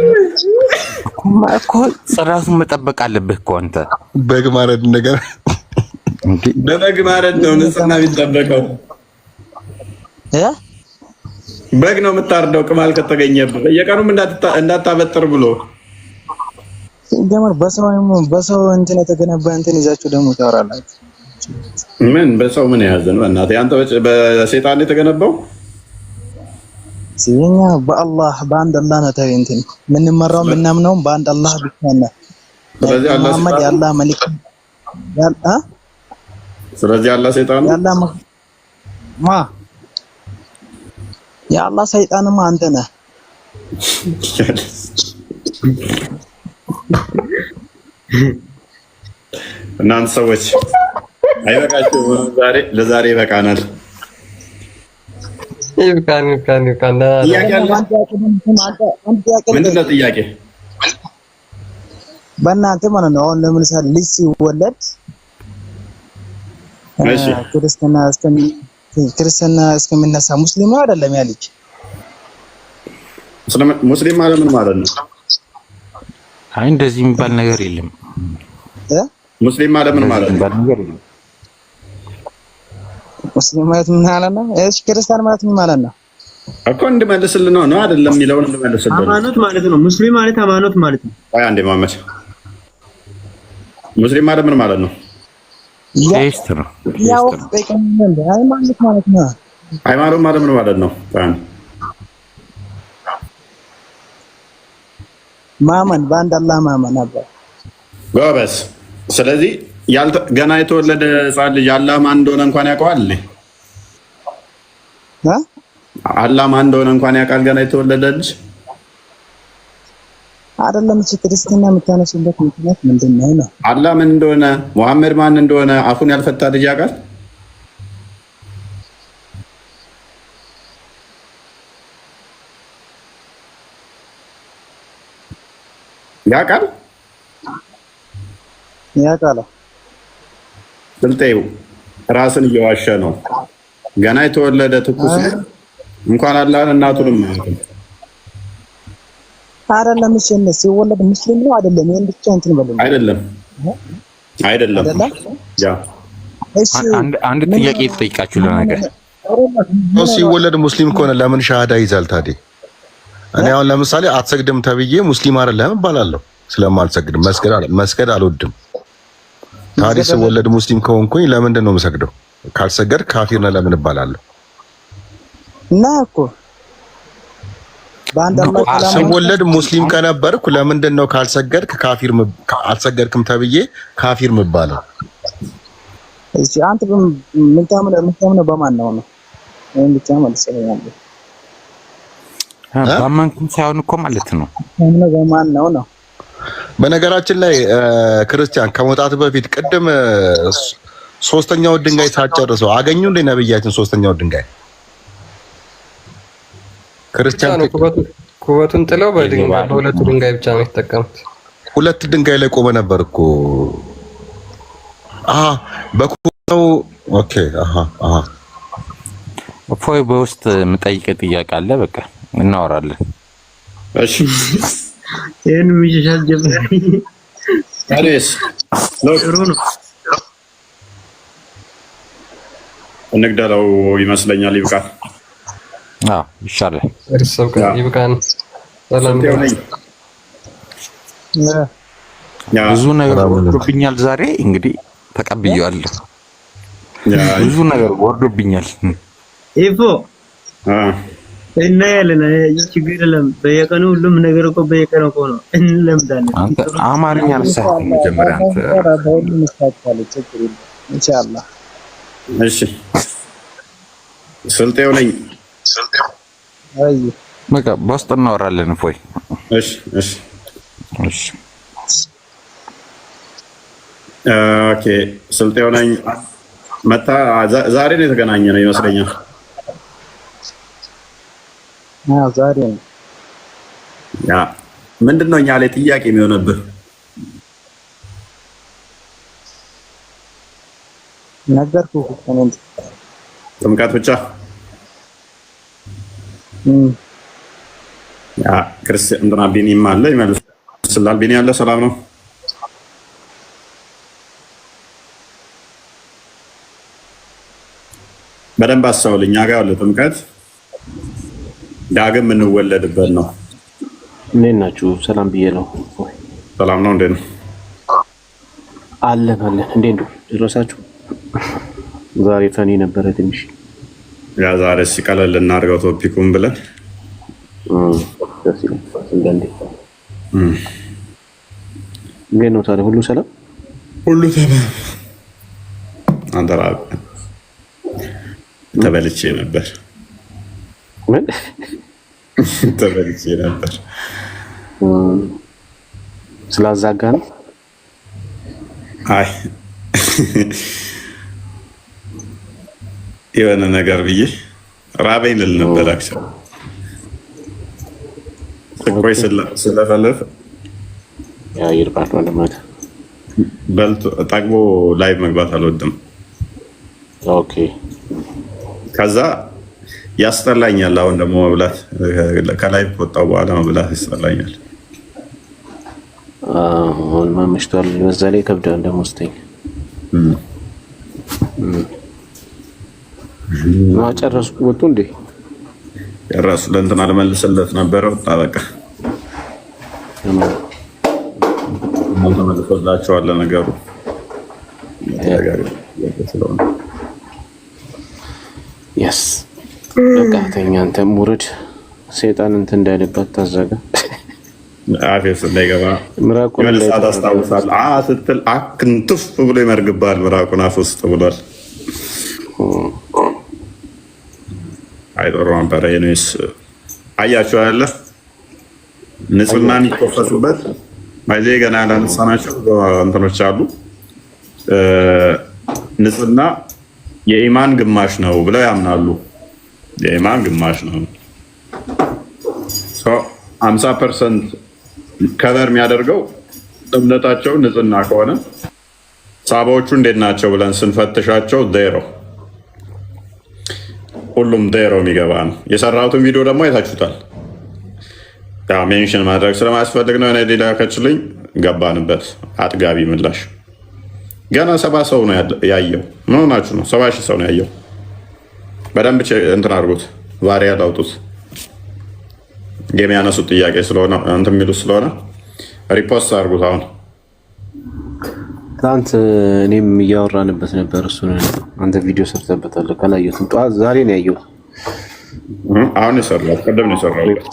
እኮ ጽዳቱን መጠበቅ አለብህ እኮ አንተ። በግ ማረድ ነገር እንዴ በበግ ማረድ ነው ንጽህና የሚጠበቀው። በግ ነው የምታርደው ቅማል ከተገኘብህ በየቀኑም እንዳታበጥር ብሎ ጀመር በሰው እንትን የተገነባ እንትን ይዛችሁ ደግሞ ታወራላችሁ። ምን በሰው ምን ያዘ ነው እናቴ? አንተ በሰይጣን የተገነባው ሲኛ በአላህ በአንድ አላህ ነው ተይ እንትን ምንመራው ምናምነው በአንድ አላህ ብቻ ነው። ስለዚህ አላህ መሐመድ ያላህ መልእክት ያላ ስለዚህ አላህ ሰይጣን ያላ ማ ያላህ ሰይጣንማ አንተ ነህ። እናንተ ሰዎች አይበቃችሁም? ለዛሬ ይበቃናል። ይብቃን። ምንድን ነው ጥያቄ? በእናንተ ማለት ነው። አሁን ለምሳሌ ልጅ ሲወለድ ክርስትና እስከሚነሳ ሙስሊም አይደለም ያ ልጅ። ሙስሊም ማለት ምን ማለት ነው? አይ እንደዚህ የሚባል ነገር የለም። ሙስሊም ማለት ምን ማለት ነው? ሙስሊም ማለት ምን ማለት ነው? እሺ ክርስቲያን ማለት ምን ማለት ነው? እኮ እንድመልስልህ ነው አይደለም የሚለውን እንድመልስልህ። ሃይማኖት ማለት ነው። ሙስሊም ማለት ሃይማኖት ማለት ነው። አይ አንዴ ማመድ ሙስሊም ማለት ምን ማለት ነው? ቴስት ነው። ያው ሃይማኖት ማለት ነው። ሃይማኖት ማለት ምን ማለት ነው? ማመን በአንድ አላህ ማመን ነበር። ጎበዝ። ስለዚህ ገና የተወለደ ሕፃን ልጅ አላህ ማን እንደሆነ እንኳን ያውቀዋል። አላህ ማን እንደሆነ እንኳን ያውቃል ገና የተወለደ ልጅ አይደለም። እሺ ክርስትና የምታነሱበት ምክንያት ምንድን ነው? አላህ ምን እንደሆነ ሙሐመድ ማን እንደሆነ አፉን ያልፈታ ልጅ ያውቃል? ያውቃል ያውቃል። ስልጤው ራስን እየዋሸ ነው። ገና የተወለደ ትኩስ እንኳን አላህ እናቱንም አይደለም። እሺ ሲወለድ ሙስሊም ነው አይደለም? ይሄን ብቻ እንትን በለው። አይደለም ያ እሺ አንድ ጥያቄ ልጠይቃችሁ ለነገር ሲወለድ ሙስሊም ከሆነ ለምን ሻሃዳ ይዛል ታዲያ? እኔ አሁን ለምሳሌ አትሰግድም ተብዬ ሙስሊም አይደለም እባላለሁ ስለማልሰግድ መስገድ አልወድም። ታዲያ ሲወለድ ሙስሊም ከሆንኩኝ ለምንድን ነው የምሰግደው? ካልሰገድ ካፊር ነህ ለምን እባላለሁ? እና እኮ ሲወለድ ሙስሊም ከነበርኩ ለምንድን ነው ካልሰገድክ አልሰገድክም ተብዬ ካፊር የምባለው? እሺ አንተ ምን ታምነው በማን ነው? እኔ ብቻ መልሰኛል። በማንኩም ሳይሆን እኮ ማለት ነው። ታምነው በማን ነው? በነገራችን ላይ ክርስቲያን ከመውጣት በፊት ቅድም ሶስተኛው ድንጋይ ሳጨርሰው አገኙ እንደ ነብያችን ሶስተኛው ድንጋይ ክርስቲያን ኩበቱን ጥለው በሁለቱ ድንጋይ ብቻ ነው የተጠቀሙት። ሁለት ድንጋይ ላይ ቆመ ነበር እኮ በኩበቱ ኦኬ እፎይ በውስጥ የምጠይቅ ጥያቄ አለ። በቃ እናወራለን። እሺ ይሄን ምይሻል ጀመረ ታዲያስ ጥሩ ነው። እንግዳለው ይመስለኛል። ይብቃል። ይሻላል። ይብቃን። ሰላም ብዙ ነገር ወርዶብኛል ዛሬ እንግዲህ ተቀብያለሁ። ብዙ ነገር ወርዶብኛል። ኢፎ እና ያለና ችግር የለም። በየቀኑ ሁሉም ነገር እኮ በየቀኑ እኮ ነው እንለምዳለን። አንተ አማርኛ አልሰማህም መጀመሪያ አንተ ሁሉም ይስተካከላል። ችግር የለም ኢንሻአላህ። እሺ ስልጤው ነኝ። አይ በቃ በውስጥ እናወራለን። እፎይ እሺ ኦኬ ስልጤው ነኝ። መታ ዛሬ ነው የተገናኘነው ይመስለኛል። ዛሬ ነው። ያ ምንድነው እኛ ላይ ጥያቄ የሚሆነብህ? ነገርኩህ እኮ ጥምቀት ብቻ። ያ ክርስቲያን እንትና ቢኒም አለ ይመልስላል። ቢኒ አለ። ሰላም ነው። በደንብ አስተውል። እኛ ጋር ያለ ጥምቀት ዳግም የምንወለድበት ነው። እንዴት ናችሁ? ሰላም ብዬ ነው። ሰላም ነው። እንዴት ነው? አለን። እንዴት ነው? ደረሳችሁ? ዛሬ ፈኒ ነበረ ትንሽ። ያ ዛሬ ሲቀለል እናድርገው ቶፒኩን ብለን ደስ ይላል። እንደንዴ እንዴት ነው ታዲያ? ሁሉ ሰላም? ሁሉ ሰላም። አንተ ራብ ተበልቼ ነበር። ምን ተበልቼ ነበር? ስላዛጋ ነው? አይ የሆነ ነገር ብዬ ራበኝ ልል ነበር። አክቹዋሊ ቆይ ስለፈለፈ ያ ይርባል ማለት በልቶ ጠግቦ ላይቭ መግባት አልወድም። ኦኬ ከዛ ያስጠላኛል። አሁን ደግሞ መብላት ከላይ ከወጣሁ በኋላ መብላት ያስጠላኛል። አሁን ማምሽቷል። በዛ ላይ ከብዳል ደግሞ ስተኛ ጨረስኩ። ወጡ እንዴ? ጨረሱ። ለእንትና ልመልስለት ነበረ። ወጣ በቃ ተመልሶላቸዋል ነገሩ ስለሆነ የስ በቃ ተኛ። አንተም ውርድ። ሰይጣን እንትን እንዳይልባት ታዘጋ። አፌስ እንዳይገባ ምራቁን ለሳት አስታውሳል። ስትል አክንቱፍ ብሎ ይመርግባል። ምራቁን አፍ ውስጥ ብሏል። አይጦር ነበር። የኔስ አያችሁ አይደለ? ንጽህና የሚቆፈሱበት ማይዜ ገና ያላነሳናቸው እንትኖች አሉ። ንጽህና የኢማን ግማሽ ነው ብለው ያምናሉ። የኢማን ግማሽ ነው። 50% ከበር የሚያደርገው እምነታቸው ንጽህና ከሆነ ሳባዎቹ እንዴት ናቸው ብለን ስንፈትሻቸው ዜሮ፣ ሁሉም ዜሮ የሚገባ ነው። የሰራሁትን ቪዲዮ ደግሞ አይታችሁታል። ሜንሽን ማድረግ ስለማያስፈልግ ነው። ሌላ ከችልኝ ገባንበት አጥጋቢ ምላሽ። ገና 70 ሰው ነው ያየው። ምን ሆናችሁ ነው? 70 ሺህ ሰው ነው ያየው። በደንብ እንትን አድርጉት፣ ቫሪ ያላውጡት። የሚያነሱት ጥያቄ ስለሆነ እንትን የሚሉት ስለሆነ ሪፖስት አድርጉት። አሁን ትናንት እኔም እያወራንበት ነበር። እሱን አንተ ቪዲዮ ሰርተበታል። ካላየሁትም ጠዋት ዛሬ ነው ያየሁት። አሁን የሰራሁት ቀደም ነው የሰራሁት።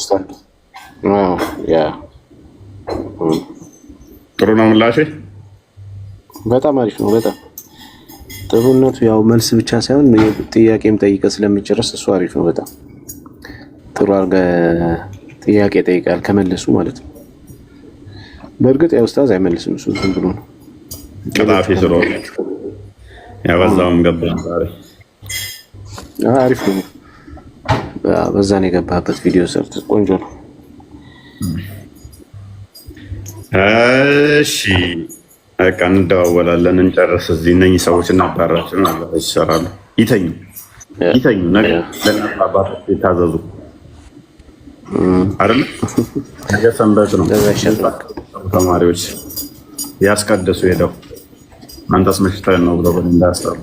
ጥሩ ነው ምላሼ። በጣም አሪፍ ነው። በጣም ጥሩነቱ ያው መልስ ብቻ ሳይሆን ጥያቄም ጠይቀ ስለሚጨርስ እሱ አሪፍ ነው። በጣም ጥሩ አድርገህ ጥያቄ ጠይቃል ከመለሱ ማለት ነው። በእርግጥ ያው ኡስታዝ አይመልስም፣ እሱ ዝም ብሎ ነው ቀጣፊ ስለሆነ ያበዛውም ገባ። አሪፍ ነው። በዛን የገባበት ቪዲዮ ሰርተ ቆንጆ ነው። እሺ በቃ እንደዋወላለን፣ እንጨርስ። እዚህ እነኝህ ሰዎች እናባራችን ይሰራሉ። ይተኙ ነገ ለእናት አባቶች የታዘዙ አይደል? ነገ ሰንበት ነው። ተማሪዎች ያስቀድሱ ሄደው አንተስ መሽተህ ነው ብለው እንዳያስጠሩ